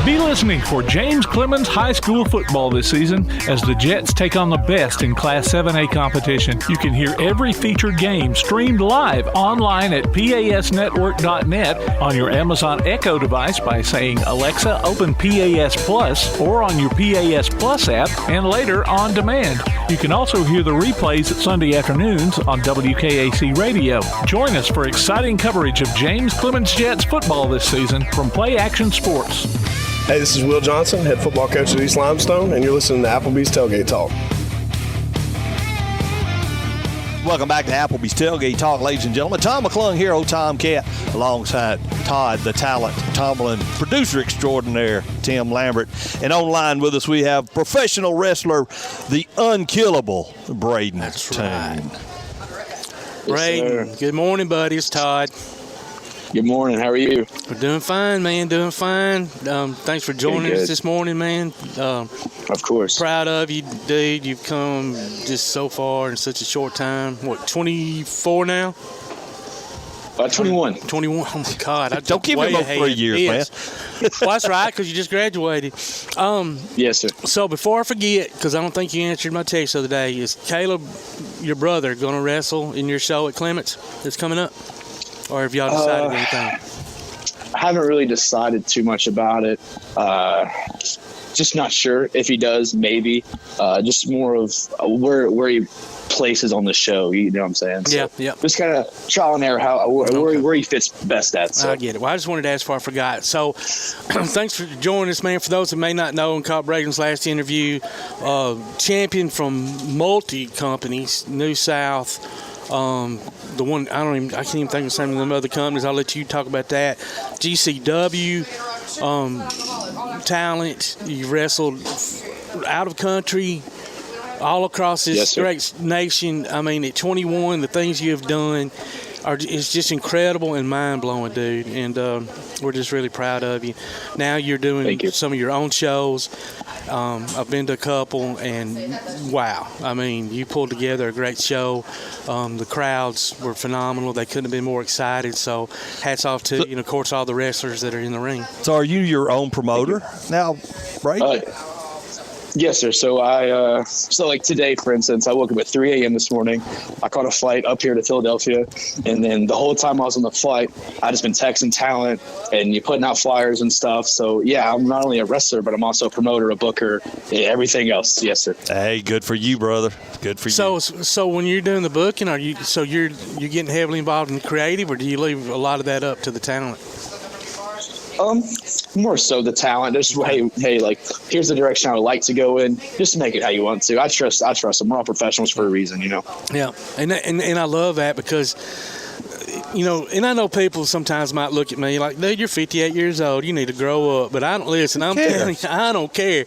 Be listening for James Clemens High School football this season as the Jets take on the best in Class 7A competition. You can hear every featured game streamed live online at PASnetwork.net, on your Amazon Echo device by saying, Alexa, open PAS Plus, or on your PAS Plus app, and later on demand. You can also hear the replays at Sunday afternoons on WKAC Radio. Join us for exciting coverage of James Clemens Jets football this season from Play Action Sports. Hey, this is Will Johnson, head football coach at East Limestone, and you're listening to Applebee's Tailgate Talk. Welcome back to Applebee's Tailgate Talk, ladies and gentlemen. Tom McClung here, old Tomcat, alongside Todd, the talent, Tomlin, producer extraordinaire, Tim Lambert. And online with us, we have professional wrestler, the unkillable Brayden Toon. Brayden, good morning, buddy. It's Todd. Good morning. How are you? We're doing fine, man. Doing fine. Thanks for joining us this morning, man. Of course. Proud of you, dude. You've come just so far in such a short time. What, 24 now? 21. 21. Oh, my God. Don't give him about 3 years, man. Well, that's right, because you just graduated. Yes, sir. So before I forget, because I don't think you answered my text the other day, is Caleb, your brother, going to wrestle in your show at Clements that's coming up? Or have y'all decided anything? I haven't really decided too much about it. Just not sure if he does. Maybe just more of where he places on the show. You know what I'm saying? So yeah. Just kind of trial and error where he fits best at. So. I get it. Well, I just wanted to ask before I forgot. So, thanks for joining us, man. For those that may not know, and caught Brayden's last interview, champion from multi companies, New South. The one I can't even think of some of them other companies. I'll let you talk about that. GCW, talent. You wrestled out of country, all across this great nation. I mean, at 21, the things you have done is just incredible and mind-blowing, dude. And we're just really proud of you. Now you're doing some of your own shows. I've been to a couple, and wow. I mean, you pulled together a great show. The crowds were phenomenal. They couldn't have been more excited. So hats off to you, and, of course, all the wrestlers that are in the ring. So are you your own promoter now, Brayden? Yes, sir. So so like today, for instance, I woke up at 3 a.m. this morning. I caught a flight up here to Philadelphia, and then the whole time I was on the flight, I just been texting talent and you putting out flyers and stuff. So yeah, I'm not only a wrestler, but I'm also a promoter, a booker, everything else. Yes, sir. Hey, good for you, brother. Good for you. So when you're doing the booking, you're getting heavily involved in the creative, or do you leave a lot of that up to the talent? More so the talent. Just hey, like here's the direction I would like to go in. Just make it how you want to. I trust them. We're all professionals for a reason, you know. Yeah, and I love that because, you know, and I know people sometimes might look at me like, dude, you're 58 years old. You need to grow up. But I don't listen. I'm telling you, I don't care.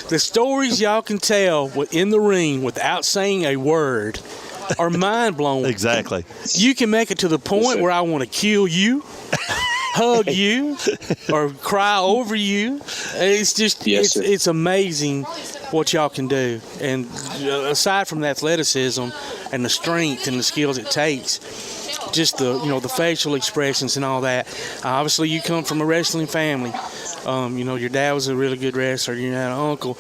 The stories y'all can tell in the ring without saying a word are mind blowing. Exactly. You can make it to the point where I want to kill you. Hug you or cry over you. It's just it's amazing what y'all can do. And aside from the athleticism and the strength and the skills it takes, just the facial expressions and all that. Obviously, you come from a wrestling family. Your dad was a really good wrestler. You had an uncle.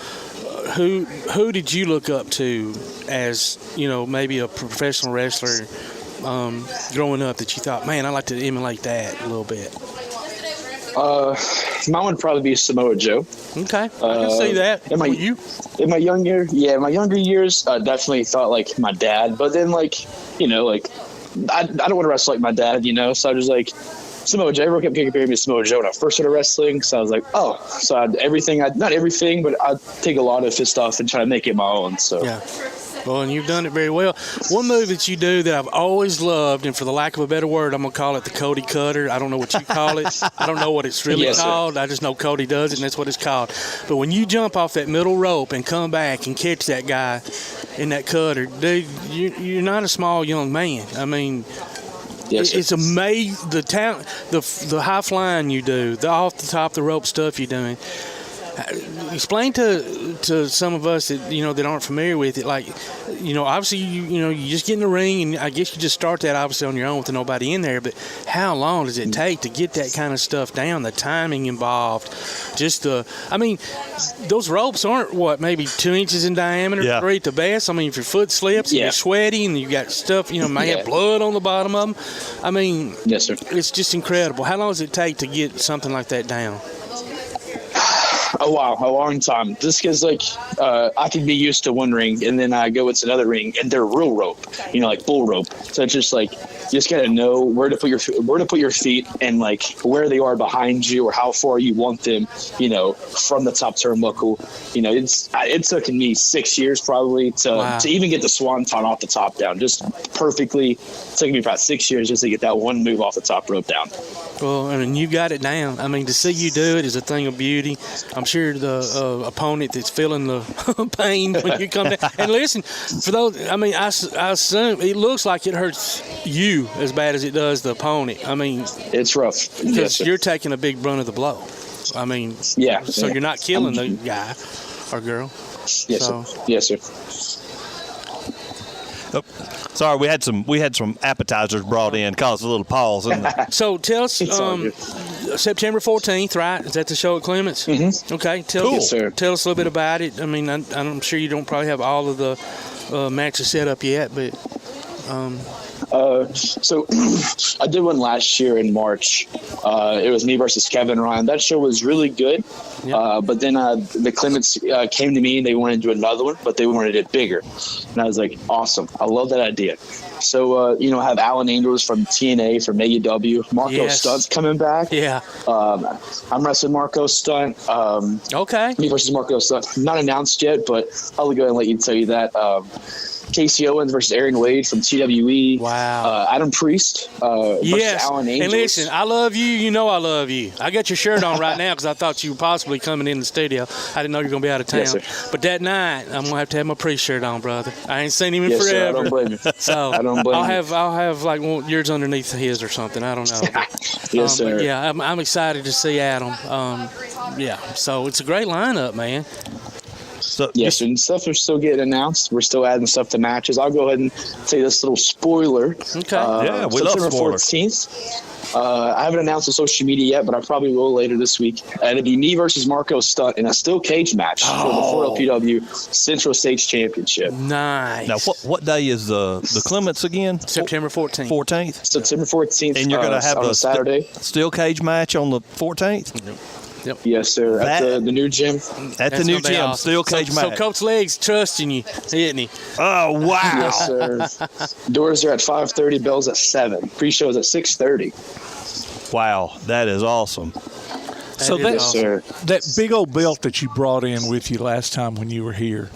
Who did you look up to as maybe a professional wrestler? Growing up that you thought, man, I'd like to emulate that a little bit? Mine would probably be Samoa Joe. Okay, I can see that. In my younger years, I definitely thought like my dad. But then I don't want to wrestle like my dad, So I was like, Samoa Joe. Everyone kept comparing me to Samoa Joe when I first started wrestling. So I was like, so I had not everything, but I take a lot of his stuff and try to make it my own. So yeah. Well, and you've done it very well. One move that you do that I've always loved, and for the lack of a better word, I'm going to call it the Cody Cutter. I don't know what you call it. I don't know what it's really called. I just know Cody does it, and that's what it's called. But when you jump off that middle rope and come back and catch that guy in that cutter, dude, you're not a small young man. I mean, it's amazing the talent, the high flying you do, the off the top of the rope stuff you're doing. Explain to some of us that that aren't familiar with it. Like, obviously you just get in the ring, and I guess you just start that obviously on your own with nobody in there. But how long does it take to get that kind of stuff down? The timing involved, those ropes aren't maybe 2 inches in diameter, 3 at the best. I mean, if your foot slips and you're sweaty and you got stuff, may have blood on the bottom of them. I mean, yes, sir. It's just incredible. How long does it take to get something like that down? A long time. Just because, I can be used to one ring, and then I go into another ring, and they're real rope, like bull rope. So it's just you just gotta know where to put your feet, and where they are behind you, or how far you want them, from the top turnbuckle. It's taken me 6 years probably to even get the swanton off the top down, just perfectly. It took me about 6 years just to get that one move off the top rope down. Well, I mean, you got it down. I mean, to see you do it is a thing of beauty. I'm sure the opponent that's feeling the pain when you come down. And listen, for those, I mean, I assume it looks like it hurts you as bad as it does the opponent. I mean, it's rough because you're taking a big brunt of the blow. I mean, so you're not killing the guy or girl. Yes, sir. Yes, sir. Oh, sorry, we had some appetizers brought in, caused a little pause. So tell us, September 14th, right? Is that the show at Clements? Mm-hmm. Okay, tell us a little bit about it. I mean, I'm sure you don't probably have all of the matches set up yet, but So I did one last year in March. It was me versus Kevin Ryan. That show was really good. But then the Clements came to me and they wanted to do another one, but they wanted it bigger. And I was like, awesome. I love that idea. So, I have Alan Angels from TNA, from AEW. Marco Stunt's coming back. Yeah. I'm wrestling Marco Stunt. Okay. Me versus Marco Stunt. Not announced yet, but I'll go ahead and let you tell you that. Casey Owens versus Aaron Wade from TWE. Wow. Adam Priest versus Alan Angels. And listen, I love you. You know I love you. I got your shirt on right now because I thought you were possibly coming in the studio. I didn't know you were going to be out of town. Yes, sir. But that night, I'm going to have my Priest shirt on, brother. I ain't seen him in Yes, forever. sir, I don't blame you. So I don't blame I'll you. have like yours underneath his or something. I don't know. Yes, sir. But yeah, I'm excited to see Adam. So it's a great lineup, man. So, yes, and stuff are still getting announced. We're still adding stuff to matches. I'll go ahead and say this little spoiler. Okay. Yeah, we love September spoilers. 14th. I haven't announced on social media yet, but I probably will later this week. It'll be me versus Marco Stunt in a steel cage match for the 4LPW Central States Championship. Nice. Now, what day is the Clements again? September 14th. 14th? September 14th. And you're going to have on a Saturday. Steel cage match on the 14th? Yep. Yes, sir. At the new gym. At the new gym, awesome. steel cage match. So Coach Legs trusting you, isn't he? Oh, wow. Yes, sir. Doors are at 5:30. Bells at 7. Pre-show is at 6:30. Wow, that is awesome. So that big old belt that you brought in with you last time when you were here,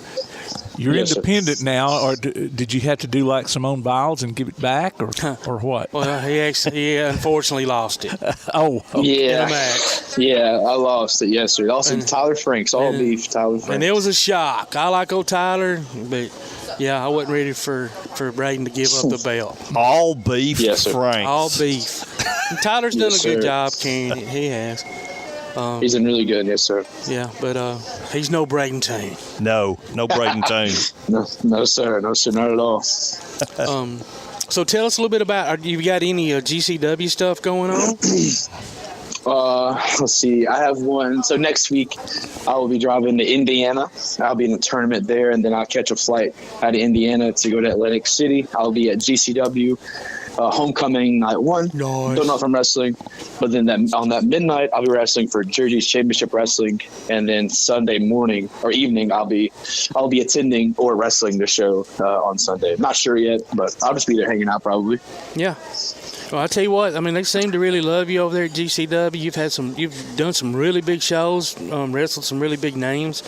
you're independent now, or did you have to do like Simone Biles and give it back, or what? Well, he unfortunately lost it. Yeah. In a match. Yeah, I lost it. Yes, sir. Also, Tyler Franks, all beef, Tyler Franks. And it was a shock. I like old Tyler, but yeah, I wasn't ready for Brayden to give up the belt. All beef, Franks. All beef. And Tyler's done a good job carrying it. He has. He's been really good, yes, sir. Yeah, but he's no Brayden Toon. No Brayden Toon. No, sir. No, sir, not at all. So tell us a little bit about, you got any GCW stuff going on? Let's see. I have one. So next week, I will be driving to Indiana. I'll be in a tournament there, and then I'll catch a flight out of Indiana to go to Atlantic City. I'll be at GCW. Homecoming night 1. Nice. Don't know if I'm wrestling, but then on that midnight, I'll be wrestling for Jersey's Championship Wrestling, and then Sunday morning or evening, I'll be attending or wrestling the show on Sunday. I'm not sure yet, but I'll just be there hanging out probably. Yeah. Well, I tell you what, I mean, they seem to really love you over there at GCW. You've done some really big shows, wrestled some really big names.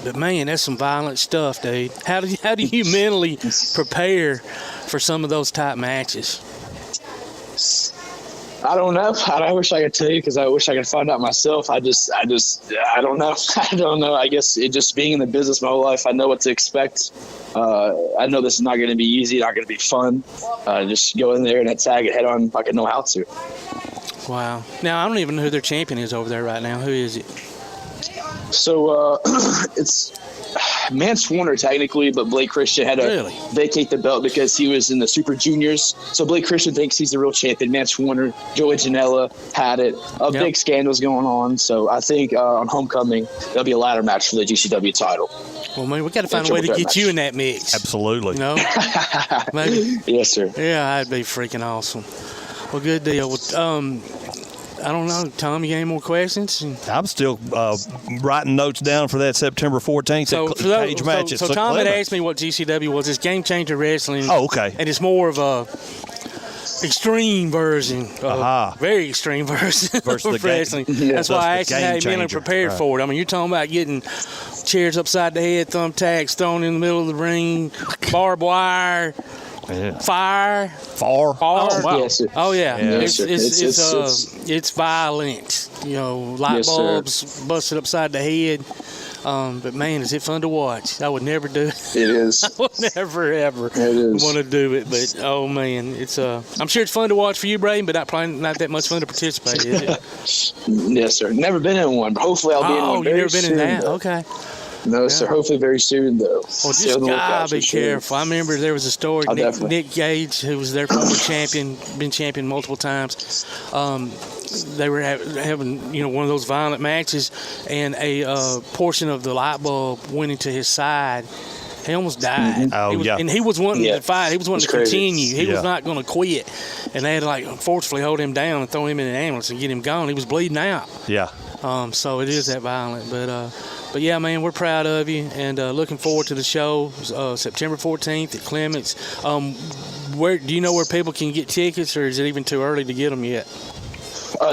But man, that's some violent stuff, dude. How do you mentally prepare for some of those type matches? I don't know. I wish I could tell you because I wish I could find out myself. I don't know. I don't know. I guess it just being in the business my whole life, I know what to expect. I know this is not going to be easy, not going to be fun. Just go in there and tag it head on if I can know how to. Wow. Now, I don't even know who their champion is over there right now. Who is it? So it's Mance Warner technically, but Blake Christian had to vacate the belt because he was in the Super Juniors. So Blake Christian thinks he's the real champion. Mance Warner, Joey Janela had it. Big scandals going on. So I think on Homecoming, there'll be a ladder match for the GCW title. Well, man, we got to find a way to get you in that mix. Absolutely. You know? Maybe. Yes, sir. Yeah, that'd be freaking awesome. Well, good deal. I don't know, Tom, you got any more questions? I'm still writing notes down for that September 14th cage match. So Tom had asked me what GCW was. It's Game Changer Wrestling. Oh, okay. And it's more of a extreme version. Very extreme version of wrestling. That's why I asked you how you been prepared for it. I mean, you're talking about getting chairs upside the head, thumbtacks thrown in the middle of the ring, barbed wire. Yeah. Fire. Oh, wow. Yes, Oh, yeah. Yes, It's violent. You know, light bulbs busted upside the head. But, man, is it fun to watch. I would never do it. It is. I would never, ever want to do it. But, oh, man, it's I'm sure it's fun to watch for you, Brayden, but probably not that much fun to participate, is it? Yes, sir. Never been in one, but hopefully I'll be in one very soon. Oh, you've never been in that? Though. Okay. No, sir. Hopefully very soon, though. Well, just gotta be careful. I remember there was a story. Nick Gage, who was their former champion, been champion multiple times. They were having, one of those violent matches, and a portion of the light bulb went into his side, He almost died. And he was wanting to fight. He was wanting to continue. He was not going to quit. And they had to, forcefully hold him down and throw him in an ambulance and get him gone. He was bleeding out. Yeah. So it is that violent. But yeah, man, we're proud of you and looking forward to the show September 14th at Clements. Where do you know where people can get tickets, or is it even too early to get them yet?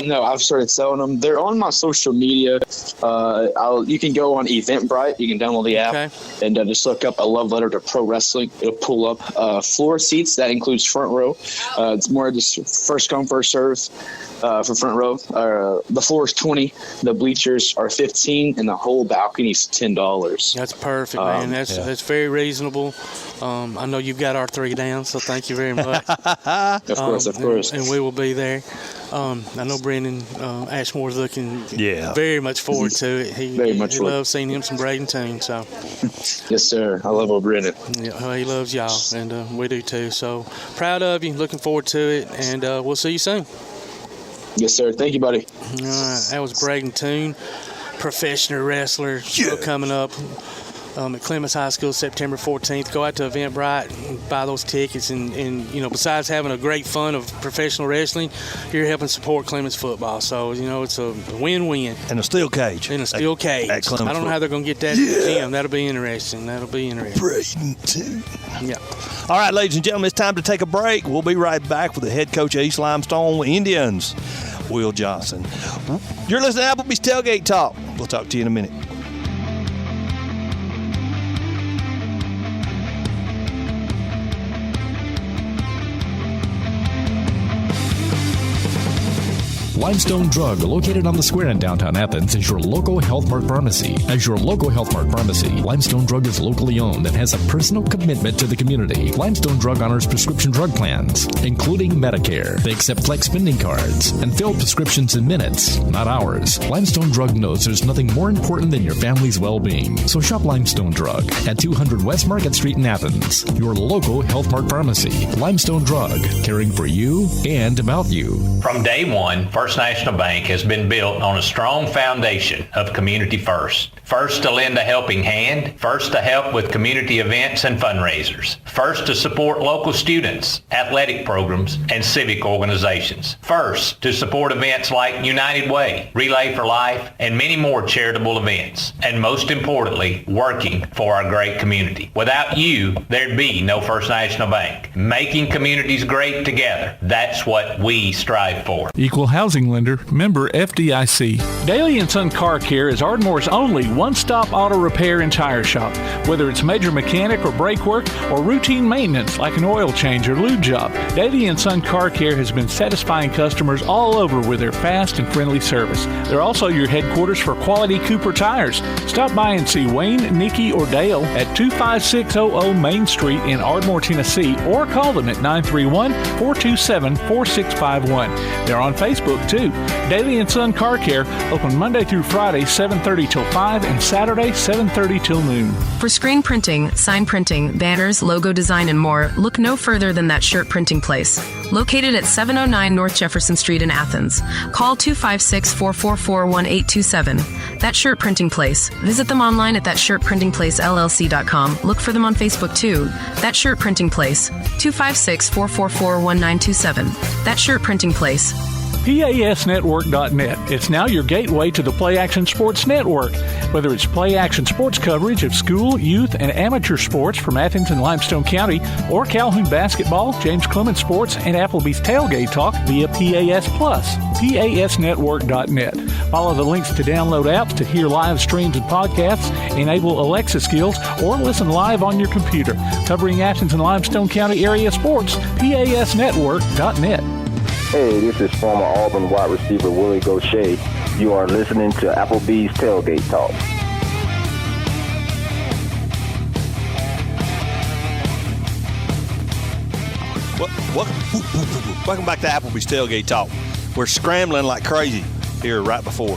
No, I've started selling them. They're on my social media. You can go on Eventbrite. You can download the app and just look up A Love Letter to Pro Wrestling. It'll pull up floor seats. That includes front row. It's more just first come, first serve for front row. The floor is $20. The bleachers are $15, and the whole balcony is $10. That's perfect, man. That's very reasonable. I know you've got our 3 down, so thank you very much. Of course. And we will be there. I know Brendan Ashmore's looking very much forward to it. He loves seeing him some Brayden Toon. So. Yes, sir. I love old Brendan. Yeah, he loves y'all, and we do too. So proud of you. Looking forward to it, and we'll see you soon. Yes, sir. Thank you, buddy. All right. That was Brayden Toon, professional wrestler. Show coming up at Clements High School September 14th. Go out to Eventbrite and buy those tickets. And besides having a great fun of professional wrestling, you're helping support Clements football. So, it's a win-win. And a steel cage. And a steel cage. I don't know how they're going to get that to the gym. That'll be interesting. Brayden Toon. Yeah. All right, ladies and gentlemen, it's time to take a break. We'll be right back with the head coach of East Limestone Indians, Will Johnson. You're listening to Applebee's Tailgate Talk. We'll talk to you in a minute. Limestone Drug, located on the square in downtown Athens, is your local Health Mart pharmacy. As your local Health Mart pharmacy, Limestone Drug is locally owned and has a personal commitment to the community. Limestone Drug honors prescription drug plans, including Medicare. They accept flex spending cards and fill prescriptions in minutes, not hours. Limestone Drug knows there's nothing more important than your family's well-being. So shop Limestone Drug at 200 West Market Street in Athens, your local Health Mart pharmacy. Limestone Drug, caring for you and about you. From day one, First National Bank has been built on a strong foundation of community first. First to lend a helping hand, first to help with community events and fundraisers, first to support local students, athletic programs, and civic organizations, first to support events like United Way, Relay for Life, and many more charitable events, and most importantly, working for our great community. Without you, there'd be no First National Bank. Making communities great together, that's what we strive for. Equal housing lender, member FDIC. Daly & Son Car Care is Ardmore's only one-stop auto repair and tire shop. Whether it's major mechanic or brake work or routine maintenance like an oil change or lube job, Daly & Son Car Care has been satisfying customers all over with their fast and friendly service. They're also your headquarters for quality Cooper tires. Stop by and see Wayne, Nikki, or Dale at 25600 Main Street in Ardmore, Tennessee, or call them at 931-427-4651. They're on Facebook too. Daly & Son Car Care, open Monday through Friday, 7:30 till 5, and Saturday, 7:30 till noon. For screen printing, sign printing, banners, logo design, and more, look no further than That Shirt Printing Place. Located at 709 North Jefferson Street in Athens. Call 256-444-1827. That Shirt Printing Place. Visit them online at thatshirtprintingplacellc.com. Look for them on Facebook too. That Shirt Printing Place. 256-444-1927. That Shirt Printing Place. PASnetwork.net. It's now your gateway to the Play Action Sports Network. Whether it's Play Action Sports coverage of school, youth, and amateur sports from Athens and Limestone County, or Calhoun basketball, James Clemens Sports, and Applebee's Tailgate Talk via PAS Plus. PASnetwork.net. Follow the links to download apps to hear live streams and podcasts, enable Alexa skills, or listen live on your computer. Covering Athens and Limestone County area sports, PASnetwork.net. Hey, this is former Auburn wide receiver Willie Gaucher. You are listening to Applebee's Tailgate Talk. Welcome back to Applebee's Tailgate Talk. We're scrambling like crazy here right before.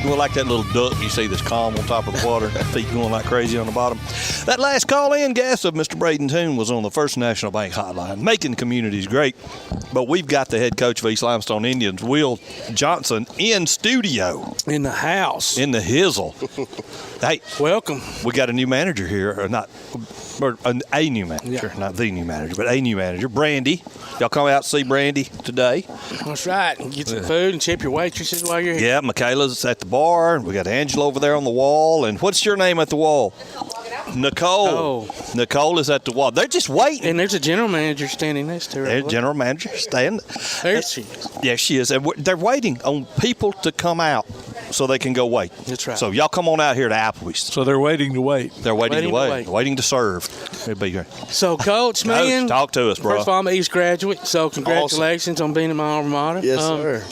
Going like that little duck you see that's calm on top of the water, feet going like crazy on the bottom. That last call-in guest of Mr. Brayden Toon was on the First National Bank hotline, making communities great. But we've got the head coach of East Limestone Indians, Will Johnson, in studio. In the house. In the hizzle. Hey. Welcome. We got a new manager here, a new manager, not the new manager, but a new manager, Brandy. Y'all come out to see Brandy today. That's right. Get some food and tip your waitresses while you're here. Yeah, Michaela's at the bar, and we got Angela over there on the wall. And what's your name at the wall? Nicole. Oh. Nicole is at the wall. They're just waiting. And there's a general manager standing next to her. There's a general manager standing. There she is. Yeah, she is. And they're waiting on people to come out so they can go wait. That's right. So y'all come on out here to Applebee's. So they're waiting to wait. They're waiting to wait. Waiting to serve. It'll be great. So, Coach, man. Talk to us, bro. First of all, I'm an East graduate, so congratulations on being in my alma mater. Yes, sir.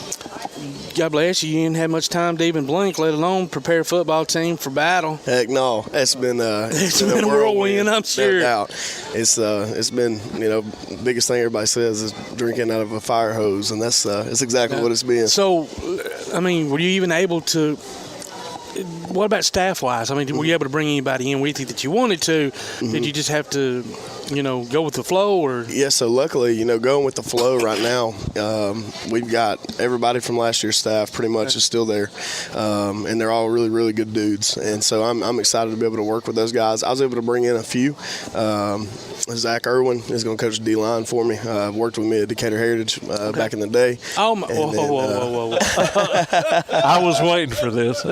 God bless you. You didn't have much time to even blink, let alone prepare a football team for battle. Heck no. It's been a whirlwind, I'm sure. No doubt. It's been, biggest thing everybody says is drinking out of a fire hose, and that's exactly what it's been. So, I mean, were you even able to – what about staff-wise? I mean, were you able to bring anybody in with you that you wanted to? Mm-hmm. Did you just have to – go with the flow? Or yeah, so luckily, going with the flow right now, we've got everybody from last year's staff pretty much is still there, and they're all really, really good dudes. And so I'm excited to be able to work with those guys. I was able to bring in a few. Zach Irwin is going to coach D-line for me. Worked with me at Decatur Heritage back in the day. Oh, whoa. I was waiting for this.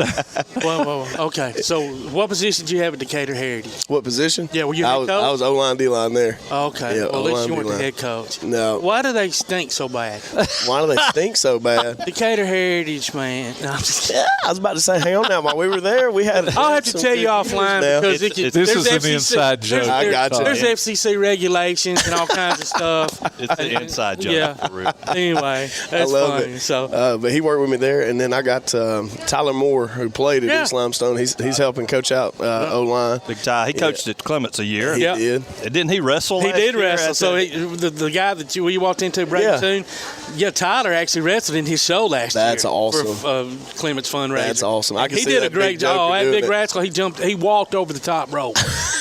Whoa. Okay, so what position did you have at Decatur Heritage? What position? Yeah, were you head coach? I was O-line, D-line there. Okay, yeah, well, at least you weren't the head coach. No. Why do they stink so bad? Why do they stink so bad? Decatur Heritage, man. No, I'm just yeah, I was about to say, hang on now. While we were there, we had. I'll have to tell you offline because this is an inside joke. I got you. There's FCC regulations and all kinds of stuff. It's an inside joke. Yeah. Anyway, that's I love funny. it. So, but he worked with me there, and then I got Tyler Moore, who played at East Limestone. He's helping coach out O-line. Big Ty. He coached at Clements a year. He did. Didn't he wrestle? He did wrestle. So the guy that you walked into, Brayden Toon, Tyler actually wrestled in his show last year. That's awesome. For Clements fundraiser. That's awesome. I can he see did that a great job. That big rascal, he walked over the top rope.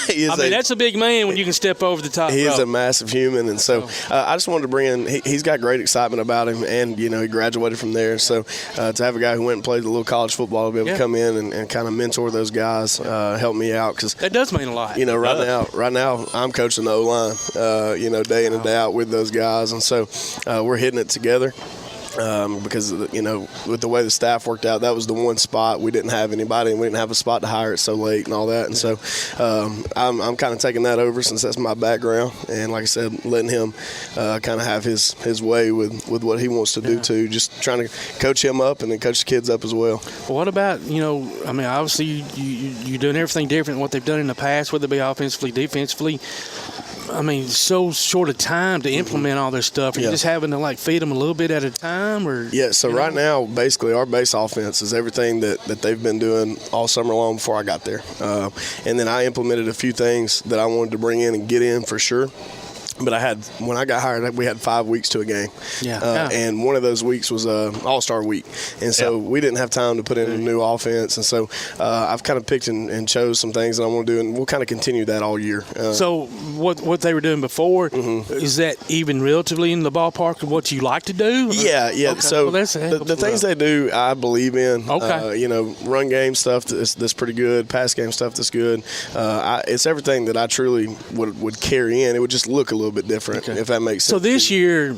That's a big man when you can step over the top rope. He is a massive human, and so I just wanted to bring in. He's got great excitement about him, and he graduated from there. So to have a guy who went and played a little college football to be able to come in and kind of mentor those guys, help me out because that does mean a lot. Right now I'm coaching the O-line, day in and day out with those guys, and so we're hitting it together. Because with the way the staff worked out, that was the one spot we didn't have anybody, and we didn't have a spot to hire it so late and all that. And so I'm kind of taking that over since that's my background, and like I said, letting him kind of have his way with what he wants to do too. Just trying to coach him up and then coach the kids up as well. What about obviously you're doing everything different than what they've done in the past, whether it be offensively, defensively. So short of time to implement all this stuff. Are you just having to feed them a little bit at a time, or? Yeah. So right now, basically, our base offense is everything that they've been doing all summer long before I got there, and then I implemented a few things that I wanted to bring in and get in for sure. But when I got hired, we had 5 weeks to a game. And one of those weeks was All-Star week. And so we didn't have time to put in a new offense. And so I've kind of picked and chose some things that I want to do, and we'll kind of continue that all year. So what they were doing before, is that even relatively in the ballpark of what you like to do? Yeah. Okay. So the things they do, I believe in. Okay. Run game stuff that's pretty good, pass game stuff that's good. It's everything that I truly would carry in. It would just look a little bit different, if that makes sense. So this year,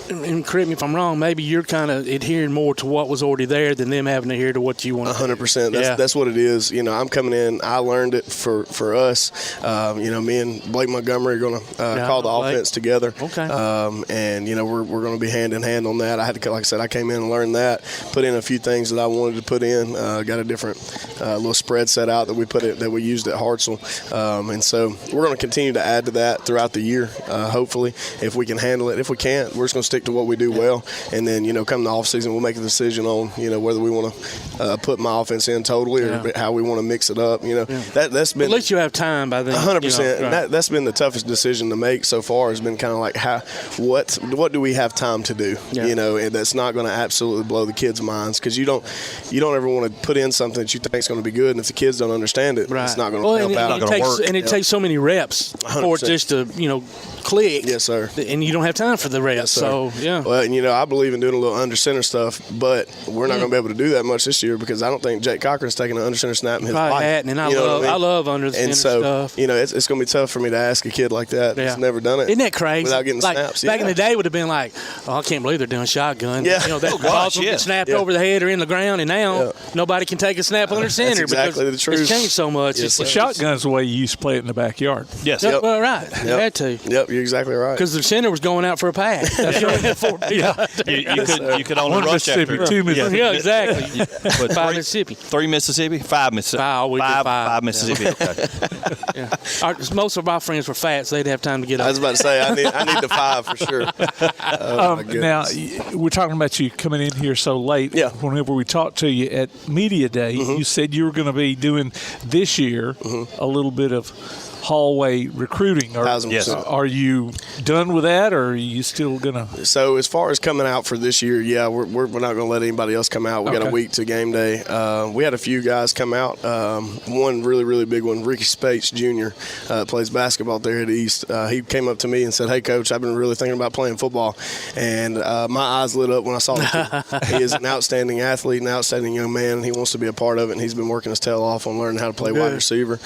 and correct me if I'm wrong, maybe you're kind of adhering more to what was already there than them having to adhere to what you want to 100%. That's what it is. I'm coming in. I learned it for us. Me and Blake Montgomery are going to call the offense together. Okay. And we're going to be hand in hand on that. I had to, like I said, I came in and learned that. Put in a few things that I wanted to put in. Got a different little spread set out that we used at Hartselle. And so we're going to continue to add to that throughout the year. Hopefully, if we can handle it. If we can't, we're just going to stick stick to what we do well, and then come the off season, we'll make a decision on whether we want to put my offense in totally or how we want to mix it up. That's been at least you have time by then. 100%. Right. That's been the toughest decision to make so far. Has been kind of like what do we have time to do? And that's not going to absolutely blow the kids' minds, because you don't ever want to put in something that you think is going to be good, and if the kids don't understand it, it's not going to help out. It's not going to work. And it takes so many reps 100%. for it just to click. Yes, sir. And you don't have time for the reps. Yes, so yeah. Well, I believe in doing a little under center stuff, but we're not going to be able to do that much this year, because I don't think Jake Cochran's taking an under center snap in his life. And I love under the center stuff. It's going to be tough for me to ask a kid like that who's never done it. Isn't that crazy? Without getting snaps. Back in the day, would have been like, oh, I can't believe they're doing shotgun. Yeah. That balls will get snapped over the head or in the ground, and now nobody can take a snap under center. That's exactly the truth. It's changed so much. Yes, shotgun's the way you used to play it in the backyard. Yes. Yep. Well, right. You had to. Yep, you're exactly right. Because the center was going out for a pass. That's you only had 4 people. You could only rush Mississippi, after 2 Mississippi. Yeah, exactly. But 5 Mississippi. 3 Mississippi? 5 Mississippi? Five Mississippi. Yeah. Most of my friends were fat, so they'd have time to get up. I was about to say, I need the 5 for sure. Now, we're talking about you coming in here so late. Yeah. Whenever we talked to you at Media Day, you said you were going to be doing this year a little bit of hallway recruiting. Are you done with that, or are you still going to? So as far as coming out for this year, we're not going to let anybody else come out. We got a week to game day. We had a few guys come out. One really, really big one, Ricky Spates Jr., plays basketball there at East. He came up to me and said, "Hey, Coach, I've been really thinking about playing football." And my eyes lit up when I saw him. He is an outstanding athlete, an outstanding young man, and he wants to be a part of it, and he's been working his tail off on learning how to play wide receiver.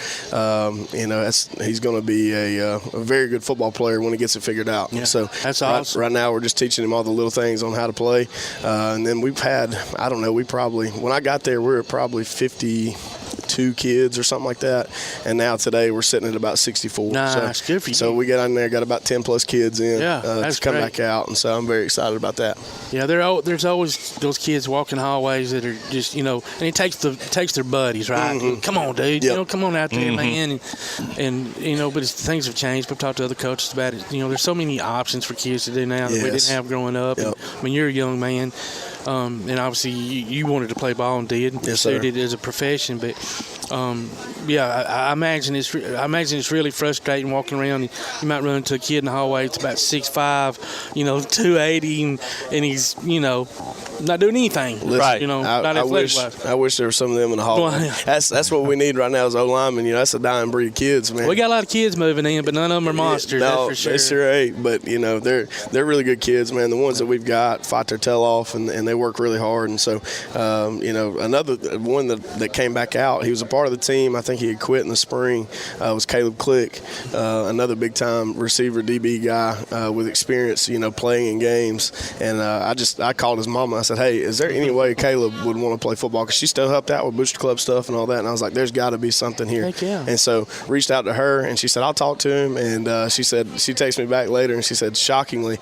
He's going to be a very good football player when he gets it figured out. Yeah, so that's awesome. Right now we're just teaching him all the little things on how to play. And then we've had, when I got there, we were probably 52 kids or something like that. And now today we're sitting at about 64. Nice, good for you. So we got in there, got about 10 plus kids in to come back out. And so I'm very excited about that. Yeah, there's always those kids walking hallways that are just, and it takes their buddies, right? Mm-hmm. Come on, dude. Come on out there, man. And but things have changed. We've talked to other coaches about it. There's so many options for kids to do now that we didn't have growing up. Yep. And, you're a young man, and obviously you wanted to play ball and did. Yes, sir. Pursued it as a profession, but I imagine it's really frustrating walking around. You might run into a kid in the hallway that's about 6'5", 280, and he's not doing anything. Listen, not I wish there were some of them in the hallway. That's what we need right now is O-linemen. That's a dying breed of kids, man. We got a lot of kids moving in, but none of them are monsters. No, that's for sure. They sure ain't. But they're really good kids, man. The ones that we've got fight their tail off, and they work really hard. And so, another one that came back out, he was a part of the team. I think he had quit in the spring. Was Caleb Click, another big time receiver, DB guy with experience, playing in games. And I called his mama. I said, "Hey, is there any way Caleb would want to play football?" Because she still helped out with Booster Club stuff and all that. And I was like, "There's got to be something here." Heck yeah. And so reached out to her, and she said, "I'll talk to him." And she said she texted me back later, and she said, shockingly,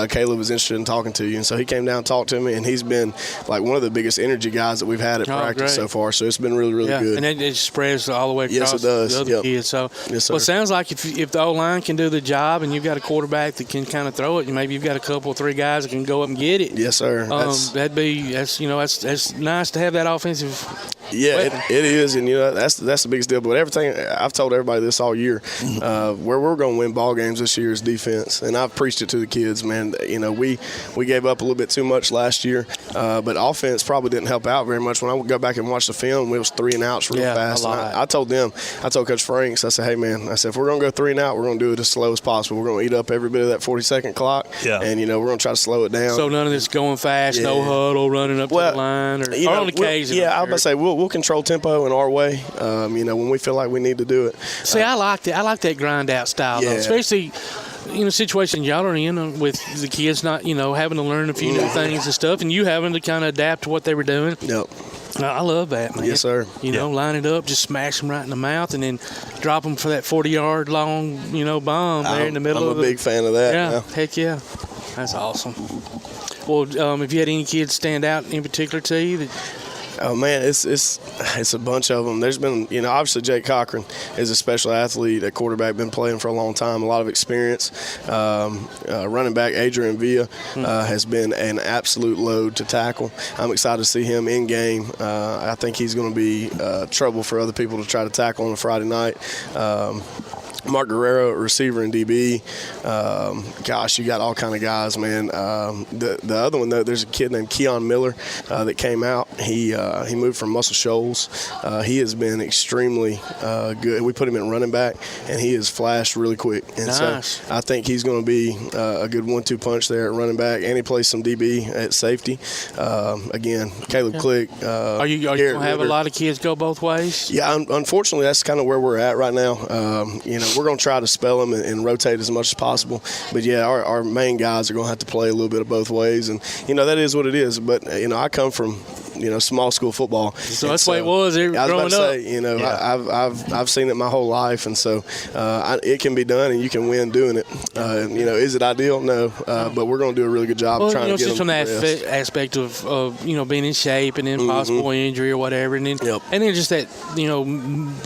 Caleb was interested in talking to you. And so he came down and talked to me, and he's been like one of the biggest energy guys that we've had at practice so far. So it's been really, really good. And it spreads all the way across yes, it does. the other kids. So yes, sir. Well, it sounds like if the O-line can do the job and you've got a quarterback that can kind of throw it, maybe you've got a couple or 3 guys that can go up and get it. Yes, sir. That's nice to have that offensive. Yeah, it is, and that's the biggest deal. But everything I've told everybody this all year, where we're going to win ball games this year is defense, and I've preached it to the kids. Man, we gave up a little bit too much last year, but offense probably didn't help out very much. When I go back and watch the film, it was 3 and outs real fast. I told Coach Franks, I said, "Hey man," I said, "if we're going to go 3 and out, we're going to do it as slow as possible. We're going to eat up every bit of that 40-second clock, and we're going to try to slow it down. So none of this going fast, no huddle, running up to the line, or on occasion. I was about to say we'll control tempo in our way. When we feel like we need to do it. See, I like that. I like that grind out style, though, especially. Situations y'all are in with the kids not, having to learn a few new things and stuff, and you having to kind of adapt to what they were doing. Yep. I love that, man. Yes, sir. Line it up, just smash them right in the mouth, and then drop them for that 40-yard long, bomb there in the middle of it. I'm a big fan of that. Yeah, heck yeah. That's awesome. Well, have you had any kids stand out in particular to you? Oh man, it's a bunch of them. There's been, obviously Jake Cochran is a special athlete at quarterback, been playing for a long time, a lot of experience. Running back Adrian Villa has been an absolute load to tackle. I'm excited to see him in game. I think he's going to be trouble for other people to try to tackle on a Friday night. Mark Guerrero, receiver and DB. Gosh, you got all kind of guys, man. The other one, though, there's a kid named Keon Miller that came out. He moved from Muscle Shoals. He has been extremely good. We put him in running back, and he has flashed really quick. And nice. So I think he's going to be a good 1-2 punch there at running back, and he plays some DB at safety. Again, Caleb Click. Are you going to have a lot of kids go both ways? Yeah, unfortunately, that's kind of where we're at right now. We're going to try to spell them and rotate as much as possible. But, yeah, our main guys are going to have to play a little bit of both ways. And, that is what it is. But, I come from, small school football. So that's the way it was growing up. I was about to say, I've seen it my whole life. And so it can be done, and you can win doing it. Is it ideal? No. But we're going to do a really good job trying to get just them from that aspect of being in shape and then possible injury or whatever. And then, and then just that,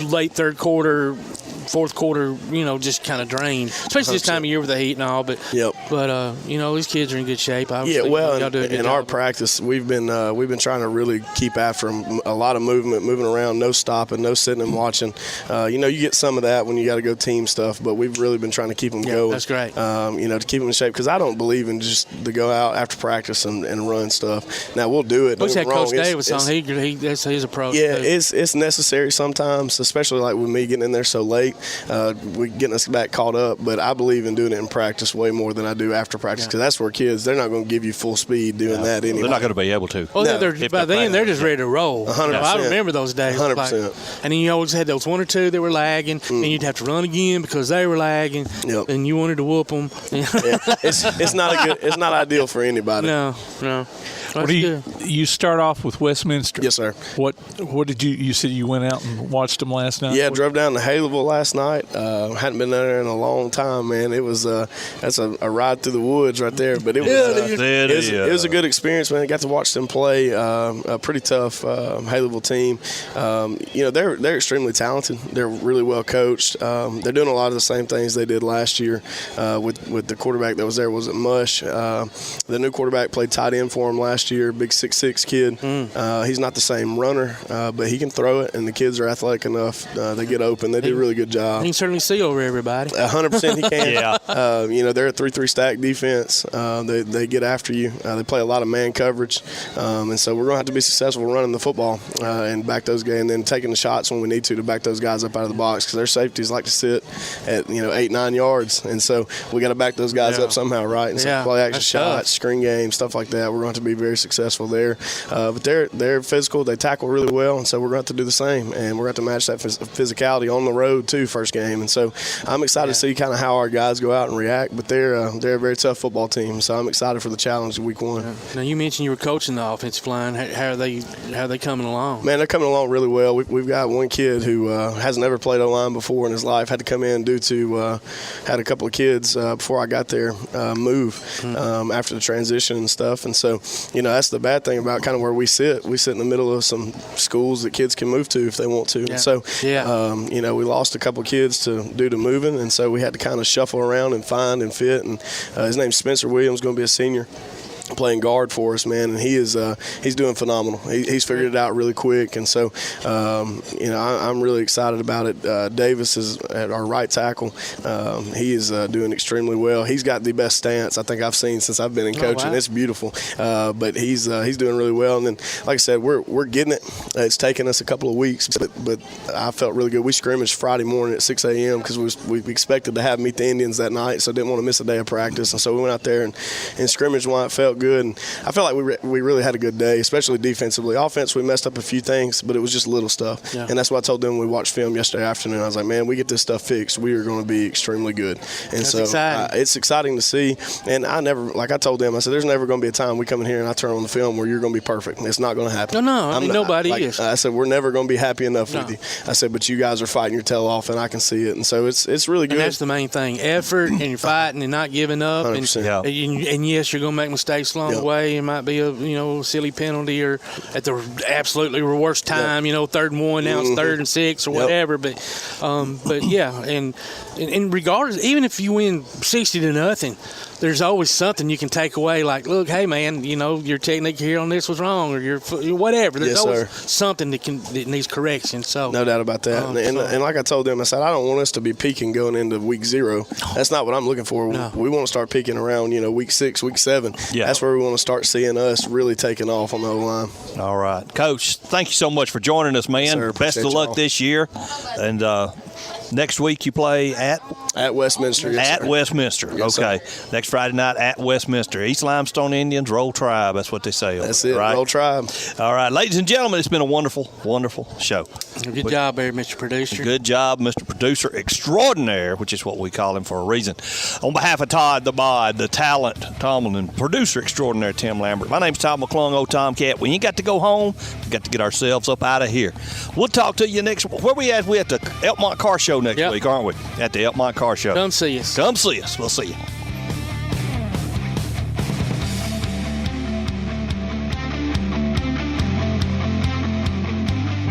late third quarter, fourth quarter, just kind of drained, especially this time of year with the heat and all. But these kids are in good shape. Obviously. Yeah, well, y'all do a good in job. our practice, we've been trying to really keep after them. A lot of moving around, no stopping, no sitting and watching. You get some of that when you got to go team stuff, but we've really been trying to keep them going. That's great. To keep them in shape, because I don't believe in just to go out after practice and run stuff. Now we'll do it. We had Coach Davis on. That's his approach. Yeah, too. it's necessary sometimes, especially like with me getting in there so late. We getting us back caught up, but I believe in doing it in practice way more than I do after practice, because that's where kids, they're not going to give you full speed doing that anyway. They're not going to be able to. Well, by then they're just ready to roll. 100%. I remember those days. 100%. And then you always had those one or two that were lagging, and you'd have to run again because they were lagging, and you wanted to whoop them. It's not ideal for anybody. No. What you start off with Westminster? Yes, sir. What did you said you went out and watched them last night? Yeah, drove down to Haleyville last night. Hadn't been there in a long time, man. It was that's a ride through the woods right there, but it was a good experience, man. I got to watch them play a pretty tough Haleyville team. They're extremely talented. They're really well coached. They're doing a lot of the same things they did last year with the quarterback that was there. Was it Mush? The new quarterback played tight end for him last year, big 6'6" kid. He's not the same runner, but he can throw it, and the kids are athletic enough. They get open. They do a really good job. He can certainly see over everybody. 100% he can. They're a 3-3 stack defense. They get after you. They play a lot of man coverage, and so we're going to have to be successful running the football and back those guys, and then taking the shots when we need to back those guys up out of the box, because their safeties like to sit at 8-9 yards, and so we got to back those guys up somehow, right? And so play action shots, screen game, stuff like that. We're going to have to be very successful there. But they're physical. They tackle really well, and so we're going to have to do the same, and we're going to have to match that physicality on the road too, first game. And so I'm excited to see kind of how our guys go out and react. But they're a very tough football team, so I'm excited for the challenge of week one. Now you mentioned you were coaching the offensive line. How are they coming along? Man, they're coming along really well. We've got one kid who hasn't ever played O-line before in his life. Had to come in due to had a couple of kids before I got there move after the transition and stuff. And so that's the bad thing about kind of where we sit. We sit in the middle of some schools that kids can move to if they want to. And so, we lost a couple of kids due to moving, and so we had to kind of shuffle around and find and fit. And his name's Spencer Williams, going to be a senior, playing guard for us, man, and he's doing phenomenal. He's figured it out really quick, and so I'm really excited about it. Davis is at our right tackle. He is doing extremely well. He's got the best stance I think I've seen since I've been in coaching. It's beautiful, but he's doing really well. And then, like I said, we're getting it. It's taken us a couple of weeks, but I felt really good. We scrimmaged Friday morning at 6 a.m. because we expected to have meet the Indians that night, so didn't want to miss a day of practice, and so we went out there and scrimmaged while it felt good, and I felt like we really had a good day, especially defensively. Offense, we messed up a few things, but it was just little stuff, and that's what I told them when we watched film yesterday afternoon. I was like, man, we get this stuff fixed, we are going to be extremely good. And that's so it's exciting to see, and like I told them, I said, there's never going to be a time we come in here and I turn on the film where you're going to be perfect. It's not going to happen. No, I mean, nobody is. I said, we're never going to be happy enough with you. I said, but you guys are fighting your tail off, and I can see it, and so it's really good. And that's the main thing, effort, and you're fighting and not giving up. 100%. And yes, you're going to make mistakes mistakes along the way. It might be a silly penalty or at the absolutely worst time. 3rd and 1, now it's 3rd and 6 or whatever. But yeah, and regardless, even if you win 60-0, there's always something you can take away. Like, look, hey man, your technique here on this was wrong, or your whatever. There's always something that needs correction. So no doubt about that. And like I told them, I said I don't want us to be peaking going into week 0. That's not what I'm looking for. No. We want to start peaking around week 6, week 7. Yeah. That's where we want to start seeing us really taking off on the O-line. All right, Coach. Thank you so much for joining us, man. Yes, sir. Best of luck this year, and next week you play at Westminster. Yes, at Westminster. Yes, okay. Sir. Next Friday night at Westminster. East Limestone Indians, Roll Tribe. That's what they say. That's it. Right? Roll Tribe. All right, ladies and gentlemen, it's been a wonderful, wonderful show. Good job there, Mr. Producer. Good job, Mr. Producer Extraordinaire, which is what we call him for a reason. On behalf of Todd the Bod, the Talent Tomlin, and Producer Extraordinaire Tim Lambert, my name's Tom McClung, old Tomcat. We ain't got to go home. We got to get ourselves up out of here. We'll talk to you next. Where we at? We at the Elkmont Car Show next week, aren't we? At the Elkmont Car Show. Come see us. Come see us. We'll see you.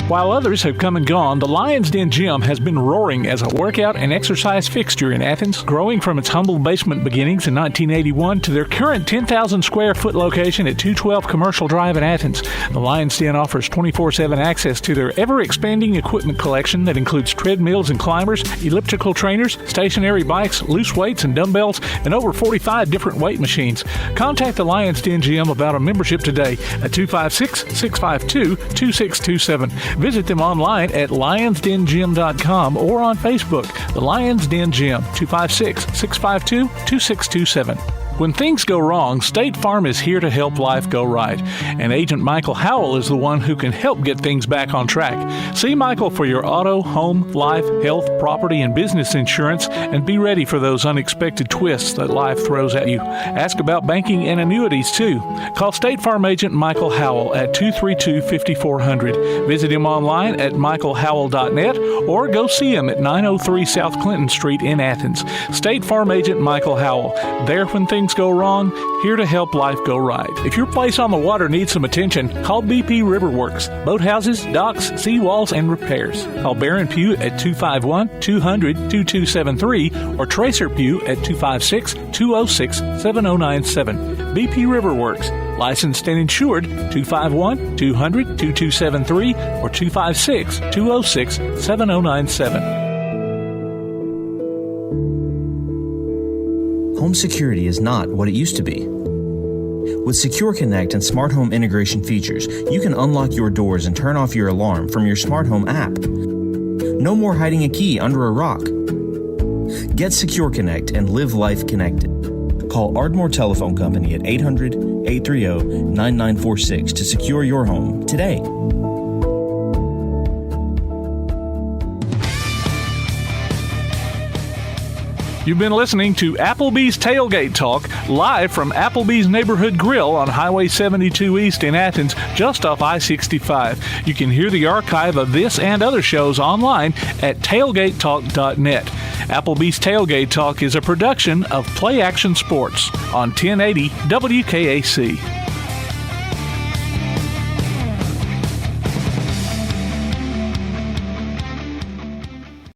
While others have come and gone, the Lions Den Gym has been roaring as a workout and exercise fixture in Athens, growing from its humble basement beginnings in 1981 to their current 10,000 square foot location at 212 Commercial Drive in Athens. The Lions Den offers 24/7 access to their ever-expanding equipment collection that includes treadmills and climbers, elliptical trainers, stationary bikes, loose weights and dumbbells, and over 45 different weight machines. Contact the Lions Den Gym about a membership today at 256-652-2627. Visit them online at lionsdengym.com or on Facebook. The Lions Den Gym, 256-652-2627. When things go wrong, State Farm is here to help life go right. And Agent Michael Howell is the one who can help get things back on track. See Michael for your auto, home, life, health, property, and business insurance, and be ready for those unexpected twists that life throws at you. Ask about banking and annuities, too. Call State Farm Agent Michael Howell at 232-5400. Visit him online at michaelhowell.net or go see him at 903 South Clinton Street in Athens. State Farm Agent Michael Howell. There when things go wrong, here to help life go right. If your place on the water needs some attention, call BP Riverworks. Boathouses, docks, seawalls, and repairs. Call Barron Pugh at 251-200-2273 or Tracer Pugh at 256-206-7097. BP Riverworks. Licensed and insured, 251-200-2273 or 256-206-7097. Home security is not what it used to be. With Secure Connect and smart home integration features, you can unlock your doors and turn off your alarm from your smart home app. No more hiding a key under a rock. Get Secure Connect and live life connected. Call Ardmore Telephone Company at 800-830-9946 to secure your home today. You've been listening to Applebee's Tailgate Talk, live from Applebee's Neighborhood Grill on Highway 72 East in Athens, just off I-65. You can hear the archive of this and other shows online at tailgatetalk.net. Applebee's Tailgate Talk is a production of Play Action Sports on 1080 WKAC.